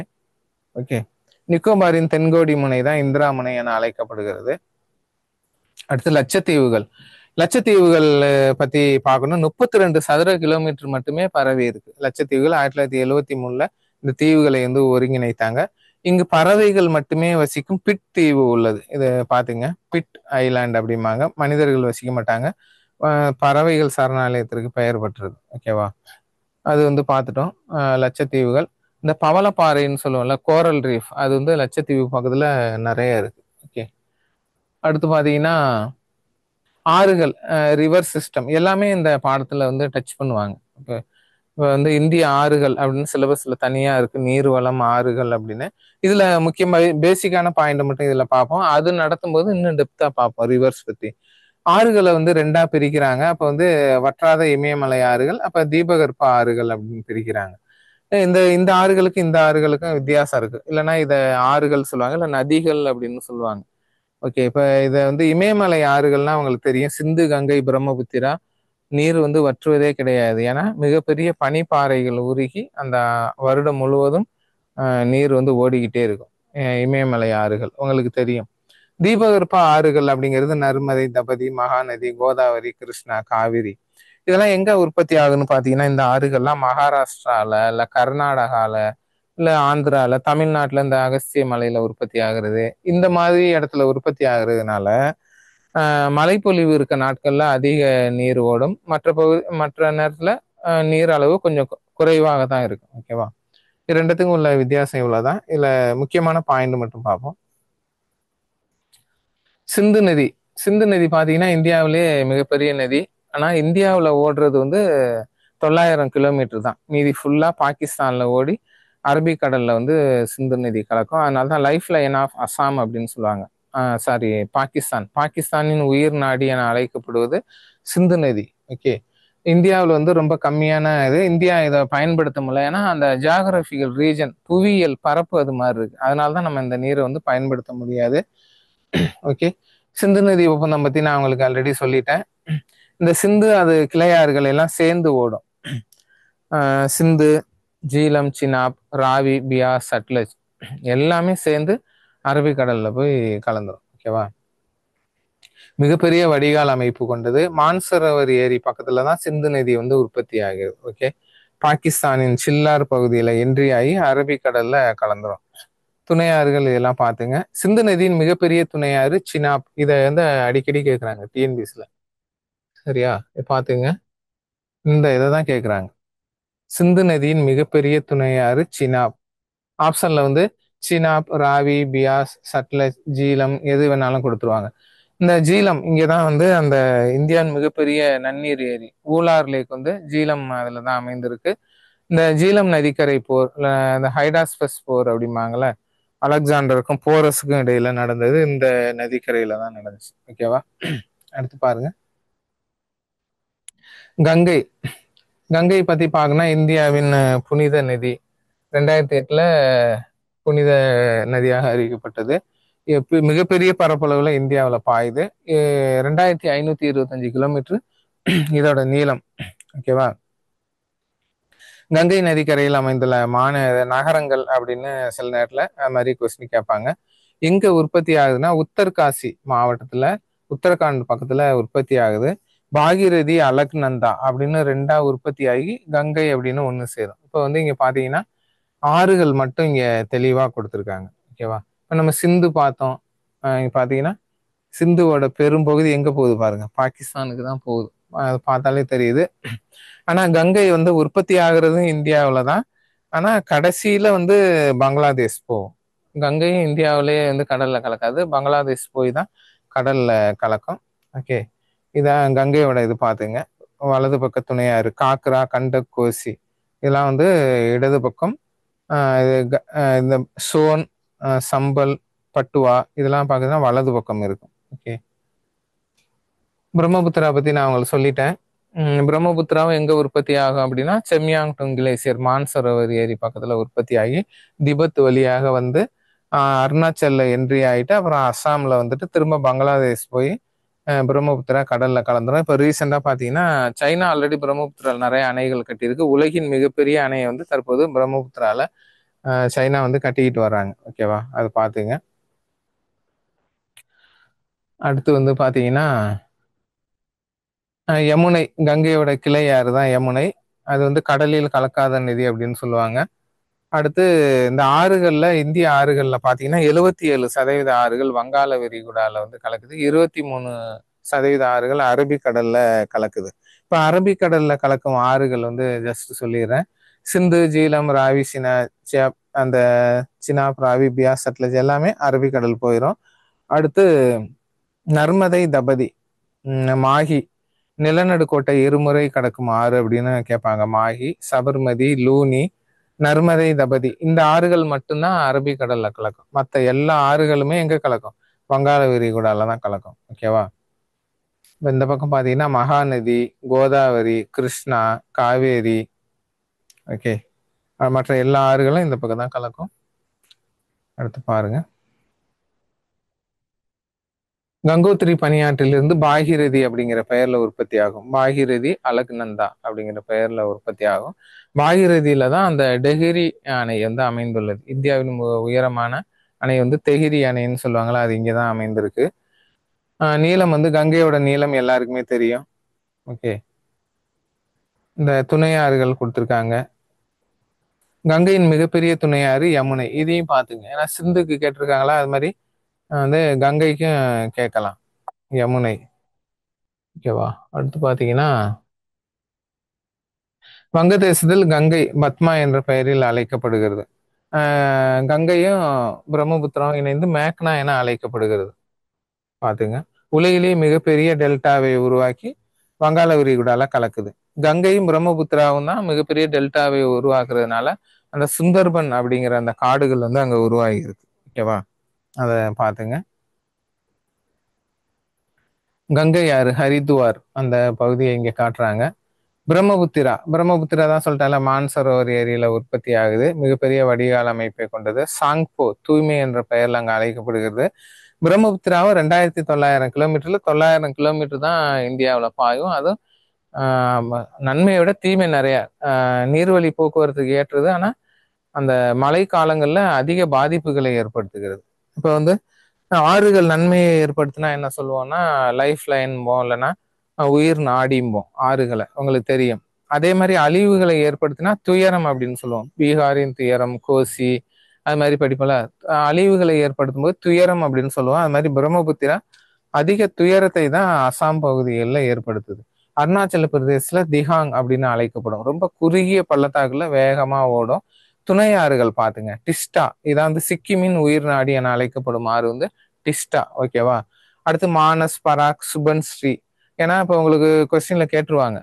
ஓகே. நிக்கோபாரின் தென்கோடி முனை தான் இந்திரா முனை என அழைக்கப்படுகிறது. அடுத்து லட்சத்தீவுகள். லட்சத்தீவுகள் பத்தி பார்க்கணும். 32 சதுர கிலோமீட்டர் மட்டுமே பரவி இருக்கு லட்சத்தீவுகள். 1973ல இந்த தீவுகளை வந்து ஒருங்கிணைத்தாங்க. இங்கு பறவைகள் மட்டுமே வசிக்கும் பிட் தீவு உள்ளது. இது பாத்துங்க, பிட் ஐலாண்ட் அப்படிம்பாங்க. மனிதர்கள் வசிக்க மாட்டாங்க. பறவைகள் சரணாலயத்திற்கு பெயர் பெற்றது. ஓகேவா. அது வந்து பார்த்துட்டோம். லட்சத்தீவுகள். இந்த பவளப்பாறைன்னு சொல்லுவோம்ல, கோரல் ரீஃப், அது வந்து லட்சத்தீவு பக்கத்துல நிறைய இருக்கு. ஓகே. அடுத்து பாத்தீங்கன்னா ஆறுகள், ரிவர் சிஸ்டம் எல்லாமே இந்த பாடத்துல வந்து டச் பண்ணுவாங்க. இப்போ வந்து இந்திய ஆறுகள் அப்படின்னு சிலபஸ்ல தனியா இருக்கு, நீர்வளம் ஆறுகள் அப்படின்னு. இதுல முக்கியமா பேசிக்கான பாயிண்ட் மட்டும் இதுல பார்ப்போம். அது நடத்தும் போது இன்னும் டெப்தா பார்ப்போம் ரிவர்ஸ் பத்தி. ஆறுகளை வந்து ரெண்டா பிரிக்கிறாங்க. அப்ப வந்து வற்றாத இமயமலை ஆறுகள், அப்ப தீபகற்ப ஆறுகள் அப்படின்னு பிரிக்கிறாங்க. இந்த இந்த ஆறுகளுக்கு இந்த ஆறுகளுக்கும் வித்தியாசம் இருக்கு. இல்லைன்னா இத ஆறுகள் சொல்லுவாங்க, இல்ல நதிகள் அப்படின்னு சொல்லுவாங்க. ஓகே. இப்ப இத வந்து இமயமலை ஆறுகள்னா அவங்களுக்கு தெரியும். சிந்து, கங்கை, பிரம்மபுத்திரா. நீர் வந்து வற்றுவதே கிடையாது. ஏன்னா மிகப்பெரிய பனிப்பாறைகள் உருகி அந்த வருடம் முழுவதும் நீர் வந்து ஓடிக்கிட்டே இருக்கும். இமயமலை ஆறுகள் உங்களுக்கு தெரியும். தீபகற்ப ஆறுகள் அப்படிங்கிறது நர்மதை, தபதி, மகாநதி, கோதாவரி, கிருஷ்ணா, காவிரி. இதெல்லாம் எங்க உற்பத்தி ஆகுன்னு பாத்தீங்கன்னா, இந்த ஆறுகள்லாம் மகாராஷ்டிரால, இல்ல கர்நாடகால, இல்ல ஆந்திரால, தமிழ்நாட்டுல இந்த அகஸ்திய மலையில உற்பத்தி ஆகுறது. இந்த மாதிரி இடத்துல உற்பத்தி ஆகுறதுனால மழைப்பொழிவு இருக்க நாட்கள்ல அதிக நீர் ஓடும். மற்ற நேரத்துல நீர் அளவு கொஞ்சம் குறைவாக தான் இருக்கும். ஓகேவா. இது ரெண்டுத்துக்கும் உள்ள வித்தியாசம் இவ்வளவுதான். இதுல முக்கியமான பாயிண்ட் மட்டும் பார்ப்போம். சிந்து நதி. சிந்து நதி பாத்தீங்கன்னா இந்தியாவிலேயே மிகப்பெரிய நதி. ஆனா இந்தியாவில் ஓடுறது வந்து 900 கிலோமீட்டர் தான். மீதி ஃபுல்லா பாகிஸ்தான்ல ஓடி அரபிக்கடல்ல வந்து சிந்து நதி கலக்கும். அதனாலதான் லைஃப் லைன் ஆஃப் அசாம் அப்படின்னு சொல்லுவாங்க. சாரி, பாகிஸ்தானின் உயிர் நாடி என அழைக்கப்படுவது சிந்து நதி. ஓகே. இந்தியாவில் வந்து ரொம்ப கம்மியான இது. இந்தியா இதை பயன்படுத்த முடியல. ஏன்னா அந்த ஜியாகிரபிக்கல் ரீஜன், புவியியல் பரப்பு அது மாதிரி இருக்கு. அதனாலதான் நம்ம இந்த நீரை வந்து பயன்படுத்த முடியாது. ஓகே. சிந்து நதி ஒப்பந்தம் பத்தி நான் உங்களுக்கு ஆல்ரெடி சொல்லிட்டேன். இந்த சிந்து அது கிளையாறுகள் எல்லாம் சேர்ந்து ஓடும். சிந்து, ஜீலம், சினாப், ராவி, பியாஸ், சட்லஜ் எல்லாமே சேர்ந்து அரபிக்கடல்ல போய் கலந்துரும். ஓகேவா. மிகப்பெரிய வடிகால் அமைப்பு கொண்டது. மான்சரோவர் ஏரி பக்கத்துல தான் சிந்து நதி வந்து உற்பத்தி ஆகுது. ஓகே. பாகிஸ்தானின் சில்லார் பகுதியில என்ட்ரி ஆகி அரபிக்கடல்ல கலந்துரும். துணையாறுகள் இதெல்லாம் பாத்துங்க. சிந்து நதியின் மிகப்பெரிய துணையாறு சினாப். இத வந்து அடிக்கடி கேட்கறாங்க டிஎன்பிஎஸ்ல. சரியா, பாத்துங்க. இந்த இதை தான் கேட்கறாங்க. சிந்து நதியின் மிகப்பெரிய துணையாறு சினாப். ஆப்ஷன்ல வந்து சினாப், ராவி, பியாஸ், சட்லஜ், ஜீலம் எது வேணாலும் கொடுத்துருவாங்க. இந்த ஜீலம் இங்கதான் வந்து அந்த இந்தியாவின் மிகப்பெரிய நன்னீர் ஏரி ஊலார் லேக் வந்து ஜீலம் அதுலதான் அமைந்திருக்கு. இந்த ஜீலம் நதிக்கரை போர், இந்த ஹைடாஸ்பஸ் போர் அப்படிம்பாங்கல்ல, அலெக்சாண்டருக்கும் போரஸுக்கும் இடையில நடந்தது இந்த நதிக்கரையில தான் நடந்துச்சு. ஓகேவா. அடுத்து பாருங்க. கங்கை. கங்கை பத்தி பார்க்கணும். இந்தியாவின் புனித நதி. 2008ல புனித நதியாக அறிவிக்கப்பட்டது. மிகப்பெரிய பரப்பளவுல இந்தியாவில் பாயுது. 2525 கிலோமீட்டர் இதோட நீளம். ஓகேவா. கங்கை நதிக்கரையில் அமைந்துள்ள நகரங்கள் அப்படின்னு சில நேரத்துல அது மாதிரி கொஸ்டின் கேட்பாங்க. எங்க உற்பத்தி ஆகுதுன்னா உத்தர்காசி மாவட்டத்துல, உத்தரகாண்ட் பக்கத்துல உற்பத்தி ஆகுது. பாகிரதி, அலக்நந்தா அப்படின்னு ரெண்டா உற்பத்தி ஆகி கங்கை அப்படின்னு ஒண்ணு சேரும். இப்போ வந்து இங்க பாத்தீங்கன்னா ஆறுகள் மட்டும் இங்க தெளிவா கொடுத்துருக்காங்க. ஓகேவா. இப்ப நம்ம சிந்து பார்த்தோம். இங்க பாத்தீங்கன்னா சிந்துவோட பெரும்பகுதி எங்க போகுது பாருங்க, பாகிஸ்தானுக்கு தான் போகுது. அது பார்த்தாலே தெரியுது. ஆனா கங்கை வந்து உற்பத்தி ஆகுறதும் இந்தியாவில தான். ஆனா கடைசியில வந்து பங்களாதேஷ் போகும். கங்கையும் இந்தியாவிலேயே வந்து கடல்ல கலக்காது, பங்களாதேஷ் போய் தான் கடல்ல கலக்கும். ஓகே, இதான் கங்கையோட இது பார்த்துங்க. வலது பக்க துணையாறு காக்ரா, கண்டக், கோசி இதெல்லாம் வந்து இடது பக்கம். இந்த சோன், சம்பல், பட்டுவா இதெல்லாம் பார்த்தீங்கன்னா வலது பக்கம் இருக்கும். ஓகே, பிரம்மபுத்திரா பத்தி நான் உங்களுக்கு சொல்லிட்டேன். பிரம்மபுத்திராவும் எங்க உற்பத்தி ஆகும் அப்படின்னா செமியாங்டுங் கிளேசியர் மான்சரோவர் ஏரி பக்கத்துல உற்பத்தி ஆகி திபெத் வழியாக வந்து அருணாச்சல்ல என்ட்ரி ஆயிட்டு அப்புறம் அஸ்ஸாம்ல வந்துட்டு திரும்ப பங்களாதேஷ் போய் பிரம்மபுத்திரா கடல்ல கலந்துரும். இப்போ ரீசெண்டா பாத்தீங்கன்னா சைனா ஆல்ரெடி பிரம்மபுத்திரால நிறைய அணைகள் கட்டியிருக்கு. உலகின் மிகப்பெரிய அணையை வந்து தற்போது பிரம்மபுத்திரால சைனா வந்து கட்டிக்கிட்டு வர்றாங்க. ஓகேவா, அது பாத்துங்க. அடுத்து வந்து பாத்தீங்கன்னா யமுனை, கங்கையோட கிளை ஆறு தான் யமுனை. அது வந்து கடலில் கலக்காத நதி அப்படின்னு சொல்லுவாங்க. அடுத்து இந்த ஆறுகள்ல, இந்திய ஆறுகள்ல பாத்தீங்கன்னா 77% ஆறுகள் வங்காள விரிகுடால வந்து கலக்குது. 23% ஆறுகள் அரபிக்கடல்ல கலக்குது. இப்ப அரபிக்கடல்ல கலக்கும் ஆறுகள் வந்து ஜஸ்ட் சொல்லிடுறேன். சிந்து, ஜீலம், ராவி, சினா, அந்த சினாப், ராவி, பியாஸ், சட்லஜ் எல்லாமே அரபிக்கடல் போயிடும். அடுத்து நர்மதை, தபதி, மாஹி, நிலநடுக்கோட்டை இருமுறை கடக்கும் ஆறு அப்படின்னு கேட்பாங்க. மாஹி, சபர்மதி, லூனி, நர்மதை, தபதி இந்த ஆறுகள் மட்டும்தான் அரபிக்கடல்ல கலக்கும். மற்ற எல்லா ஆறுகளுமே எங்க கலக்கும்? வங்காள விரிகுடால தான் கலக்கும். ஓகேவா, இந்த பக்கம் பாத்தீங்கன்னா மகாநதி, கோதாவரி, கிருஷ்ணா, காவேரி. ஓகே, மற்ற எல்லா ஆறுகளும் இந்த பக்கம் தான் கலக்கும். அடுத்து பாருங்க, கங்கோத்திரி பனியாற்றிலிருந்து பாகிரதி அப்படிங்கிற பெயர்ல உற்பத்தி ஆகும். பாகிரதி, அலக்நந்தா அப்படிங்கிற பெயர்ல உற்பத்தி ஆகும். பாகிரதியில தான் அந்த டெஹிரி அணை வந்து அமைந்துள்ளது. இந்தியாவின் உயரமான அணை வந்து தெஹிரி அணைன்னு சொல்லுவாங்களா, அது இங்கதான் அமைந்திருக்கு. நீளம் வந்து கங்கையோட நீளம் எல்லாருக்குமே தெரியும். ஓகே, இந்த துணையாறுகள் கொடுத்துருக்காங்க. கங்கையின் மிகப்பெரிய துணையாறு யமுனை, இதையும் பாத்துங்க. ஏன்னா சிந்துக்கு கேட்டிருக்காங்களா, அது மாதிரி வந்து கங்கைக்கும் கேட்கலாம். யமுனை. ஓகேவா, அடுத்து பாத்தீங்கன்னா வங்கதேசத்தில் கங்கை பத்மா என்ற பெயரில் அழைக்கப்படுகிறது. கங்கையும் பிரம்மபுத்திரம் இணைந்து மேக்னா என அழைக்கப்படுகிறது. பாத்துங்க, உலகிலேயே மிகப்பெரிய டெல்டாவை உருவாக்கி வங்காள விரிகுடால கலக்குது. கங்கையும் பிரம்மபுத்திராவும் தான் மிகப்பெரிய டெல்டாவை உருவாக்குறதுனால அந்த சுந்தர்பன் அப்படிங்கிற அந்த காடுகள் வந்து அங்க உருவாகி இருக்கு. ஓகேவா, அத பாத்துங்க. கங்கை ஆறு ஹரித்துவார் அந்த பகுதியை இங்க காட்டுறாங்க. பிரம்மபுத்திரா தான் சொல்லிட்டால, மான்சரோவர் ஏரியில உற்பத்தி ஆகுது. மிகப்பெரிய வடிகால் அமைப்பை கொண்டது. சாங்போ தூய்மை என்ற பெயர்ல அங்க அழைக்கப்படுகிறது. பிரம்மபுத்திராவும் 2900 கிலோமீட்டர்ல 900 கிலோமீட்டர் தான் இந்தியாவில் பாயும். அதுவும் நன்மையை விட தீமை நிறைய. நீர்வழி போக்குவரத்துக்கு ஏற்றது, ஆனா அந்த மழை காலங்கள்ல அதிக பாதிப்புகளை ஏற்படுத்துகிறது. இப்ப வந்து ஆறுகள் நன்மையை ஏற்படுத்தினா என்ன சொல்லுவோம்னா லைஃப் லைன்போம், இல்லைன்னா உயிர் நாடிம்போம் ஆறுகளை, உங்களுக்கு தெரியும். அதே மாதிரி அழிவுகளை ஏற்படுத்தினா துயரம் அப்படின்னு சொல்லுவோம். பீகாரின் துயரம், கோசி, அது மாதிரி படிப்போல. அழிவுகளை ஏற்படுத்தும் போது துயரம் அப்படின்னு சொல்லுவோம். அது மாதிரி பிரம்மபுத்திரா அதிக துயரத்தை தான் அசாம் பகுதிகளில் ஏற்படுத்துது. அருணாச்சல பிரதேசத்துல திஹாங் அப்படின்னு அழைக்கப்படும். ரொம்ப குறுகிய பள்ளத்தாக்குல வேகமா ஓடும். துணை ஆறுகள் பாத்துங்க. டிஸ்டா, இதான் வந்து சிக்கிமின் உயிர் நாடி என அழைக்கப்படும் ஆறு வந்து டிஸ்டா. ஓகேவா, அடுத்து மானஸ், பராக், சுபன்ஸ்ரீ. ஏன்னா இப்ப உங்களுக்கு கொஸ்டின்ல கேட்டுருவாங்க,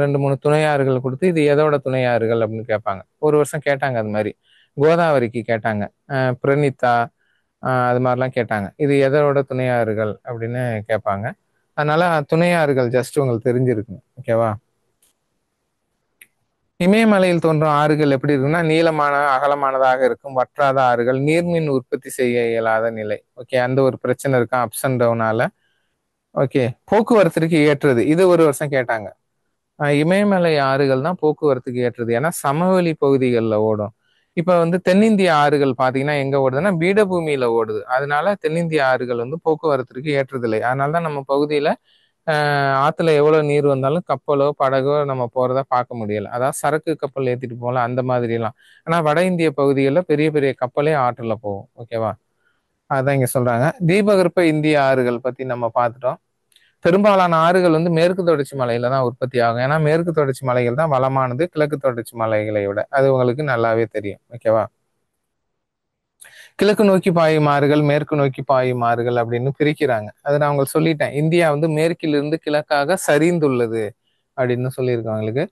2 3 துணையாறுகள் கொடுத்து இது எதோட துணையாறுகள் அப்படின்னு கேட்பாங்க. ஒரு வருஷம் கேட்டாங்க அது மாதிரி. கோதாவரிக்கு கேட்டாங்க, பிரணிதா, அது மாதிரிலாம் கேட்டாங்க. இது எதோட துணையாறுகள் அப்படின்னு கேட்பாங்க. அதனால துணையாறுகள் ஜஸ்ட் உங்களுக்கு தெரிஞ்சிருக்குங்க. ஓகேவா, இமயமலையில் தோன்றும் ஆறுகள் எப்படி இருக்குன்னா நீளமான அகலமானதாக இருக்கும். வற்றாத ஆறுகள், நீர்மின் உற்பத்தி செய்ய இயலாத நிலை. ஓகே, அந்த ஒரு பிரச்சனை இருக்கும் அப்ஸ் அண்ட் டவுனால. ஓகே, போக்குவரத்திற்கு ஏற்றது, இது ஒரு வருஷம் கேட்டாங்க. இமயமலை ஆறுகள் தான் போக்குவரத்துக்கு ஏற்றது, ஏன்னா சமவெளி பகுதிகளில் ஓடும். இப்ப வந்து தென்னிந்திய ஆறுகள் பாத்தீங்கன்னா எங்க ஓடுதுன்னா பீடபூமியில ஓடுது. அதனால தென்னிந்திய ஆறுகள் வந்து போக்குவரத்திற்கு ஏற்றதில்லை. அதனாலதான் நம்ம பகுதியில ஆத்துல எவ்வளவு நீர் வந்தாலும் கப்பலோ படகோ நம்ம போறத பார்க்க முடியல. அதாவது சரக்கு கப்பல் ஏத்திட்டு போகலாம் அந்த மாதிரி எல்லாம். ஆனா வட இந்திய பகுதிகளில் பெரிய பெரிய கப்பலே ஆற்றுல போகும். ஓகேவா, அதான் இங்க சொல்றாங்க. தீபகற்ப இந்திய ஆறுகள் பத்தி நம்ம பார்த்துட்டோம். பெரும்பாலான ஆறுகள் வந்து மேற்கு தொடர்ச்சி மலையில தான் உற்பத்தி ஆகும். ஏன்னா மேற்கு தொடர்ச்சி மலைகள் தான் வளமானது கிழக்கு தொடர்ச்சி மலைகளை விட, அது உங்களுக்கு நல்லாவே தெரியும். ஓகேவா, கிழக்கு நோக்கி பாயும் ஆறுகள், மேற்கு நோக்கி பாயும் ஆறுகள் அப்படின்னு பிரிக்கிறாங்க. அதை நான் உங்களுக்கு சொல்லிட்டேன். இந்தியா வந்து மேற்கிலிருந்து கிழக்காக சரிந்துள்ளது அப்படின்னு சொல்லியிருக்கேன் உங்களுக்கு.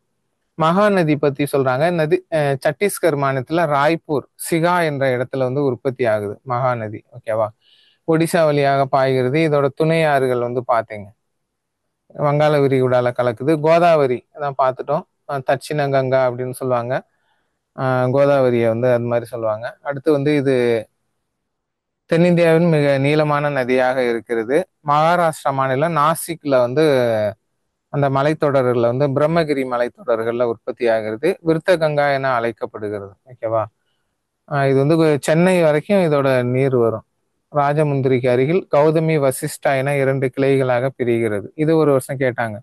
மகாநதி பத்தி சொல்றாங்க. நதி சத்தீஸ்கர் மாநிலத்துல ராய்ப்பூர் சிகா என்ற இடத்துல வந்து உற்பத்தி ஆகுது மகாநதி. ஓகேவா? ஒடிசா வழியாக பாய்கிறது. இதோட துணை ஆறுகள் வந்து பாத்தீங்க வங்காள விரிகுடால கலக்குது. கோதாவரி அதான் பார்த்துட்டோம். தட்சிண கங்கா அப்படின்னு சொல்லுவாங்க. கோதாவரியை வந்து அது மாதிரி சொல்லுவாங்க. அடுத்து வந்து இது தென்னிந்தியாவின் மிக நீளமான நதியாக இருக்கிறது. மகாராஷ்டிரா மாநிலம் நாசிக்ல வந்து அந்த மலைத்தொடர்கள் வந்து பிரம்மகிரி மலைத்தொடர்கள்ல உற்பத்தி ஆகிறது. விருத்த கங்கா என அழைக்கப்படுகிறது. ஓகேவா? இது வந்து சென்னை வரைக்கும் இதோட நீர் வரும். ராஜமுந்திரிக்கு அருகில் கௌதமி வசிஷ்டா என 2 கிளைகளாக பிரிகிறது. இது ஒரு வருஷம் கேட்டாங்க.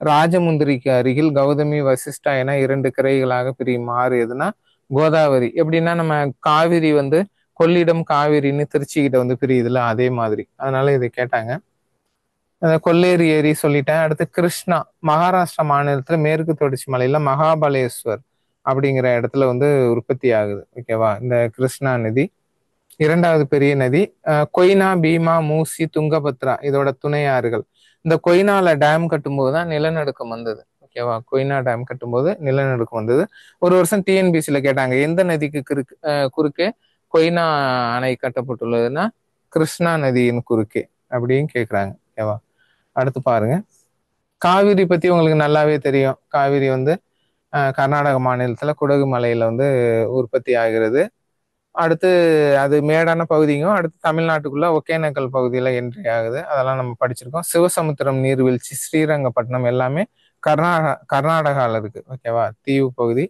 ராஜமுந்திரிக்கு அருகில் கௌதமி வசிஷ்டா என 2 கிளைகளாக பிரியும் ஆறு எதுனா கோதாவரி. எப்படின்னா நம்ம காவிரி வந்து கொள்ளிடம் காவிரின்னு திருச்சிக்கிட்ட வந்து பிரியுதுல, அதே மாதிரி. அதனால இதை கேட்டாங்க. கொல்லேரி ஏரி சொல்லிட்டேன். அடுத்து கிருஷ்ணா மகாராஷ்டிரா மாநிலத்துல மேற்கு தொடர்ச்சி மலையில மகாபலேஸ்வர் அப்படிங்கிற இடத்துல வந்து உற்பத்தி ஆகுது. ஓகேவா? இந்த கிருஷ்ணா நதி 2வது பெரிய நதி. கொய்னா, பீமா, மூசி, துங்கபத்ரா இதோட துணை ஆறுகள். இந்த கொய்னால டேம் கட்டும்போது தான் நிலநடுக்கம் வந்தது. ஓகேவா? கொய்னா டேம் கட்டும்போது நிலநடுக்கம் வந்தது. ஒரு வருஷம் டிஎன்பிசில கேட்டாங்க, எந்த நதிக்கு குறுக்கே கொய்னா அணை கட்டப்பட்டுள்ளதுன்னா கிருஷ்ணா நதியின் குறுக்கே அப்படின்னு கேட்குறாங்க. ஓகேவா? அடுத்து பாருங்க. காவிரி பத்தி உங்களுக்கு நல்லாவே தெரியும். காவிரி வந்து கர்நாடக மாநிலத்துல குடகு மலையில வந்து உற்பத்தி ஆகிறது. அடுத்து அது மேடான பகுதியும், அடுத்து தமிழ்நாட்டுக்குள்ள ஒகேனக்கல் பகுதியில என்ட்ரி ஆகுது. அதெல்லாம் நம்ம படிச்சிருக்கோம். சிவசமுத்திரம் நீர்வீழ்ச்சி, ஸ்ரீரங்கப்பட்டினம் எல்லாமே கர்நாடகால இருக்கு. ஓகேவா? தீவு பகுதி.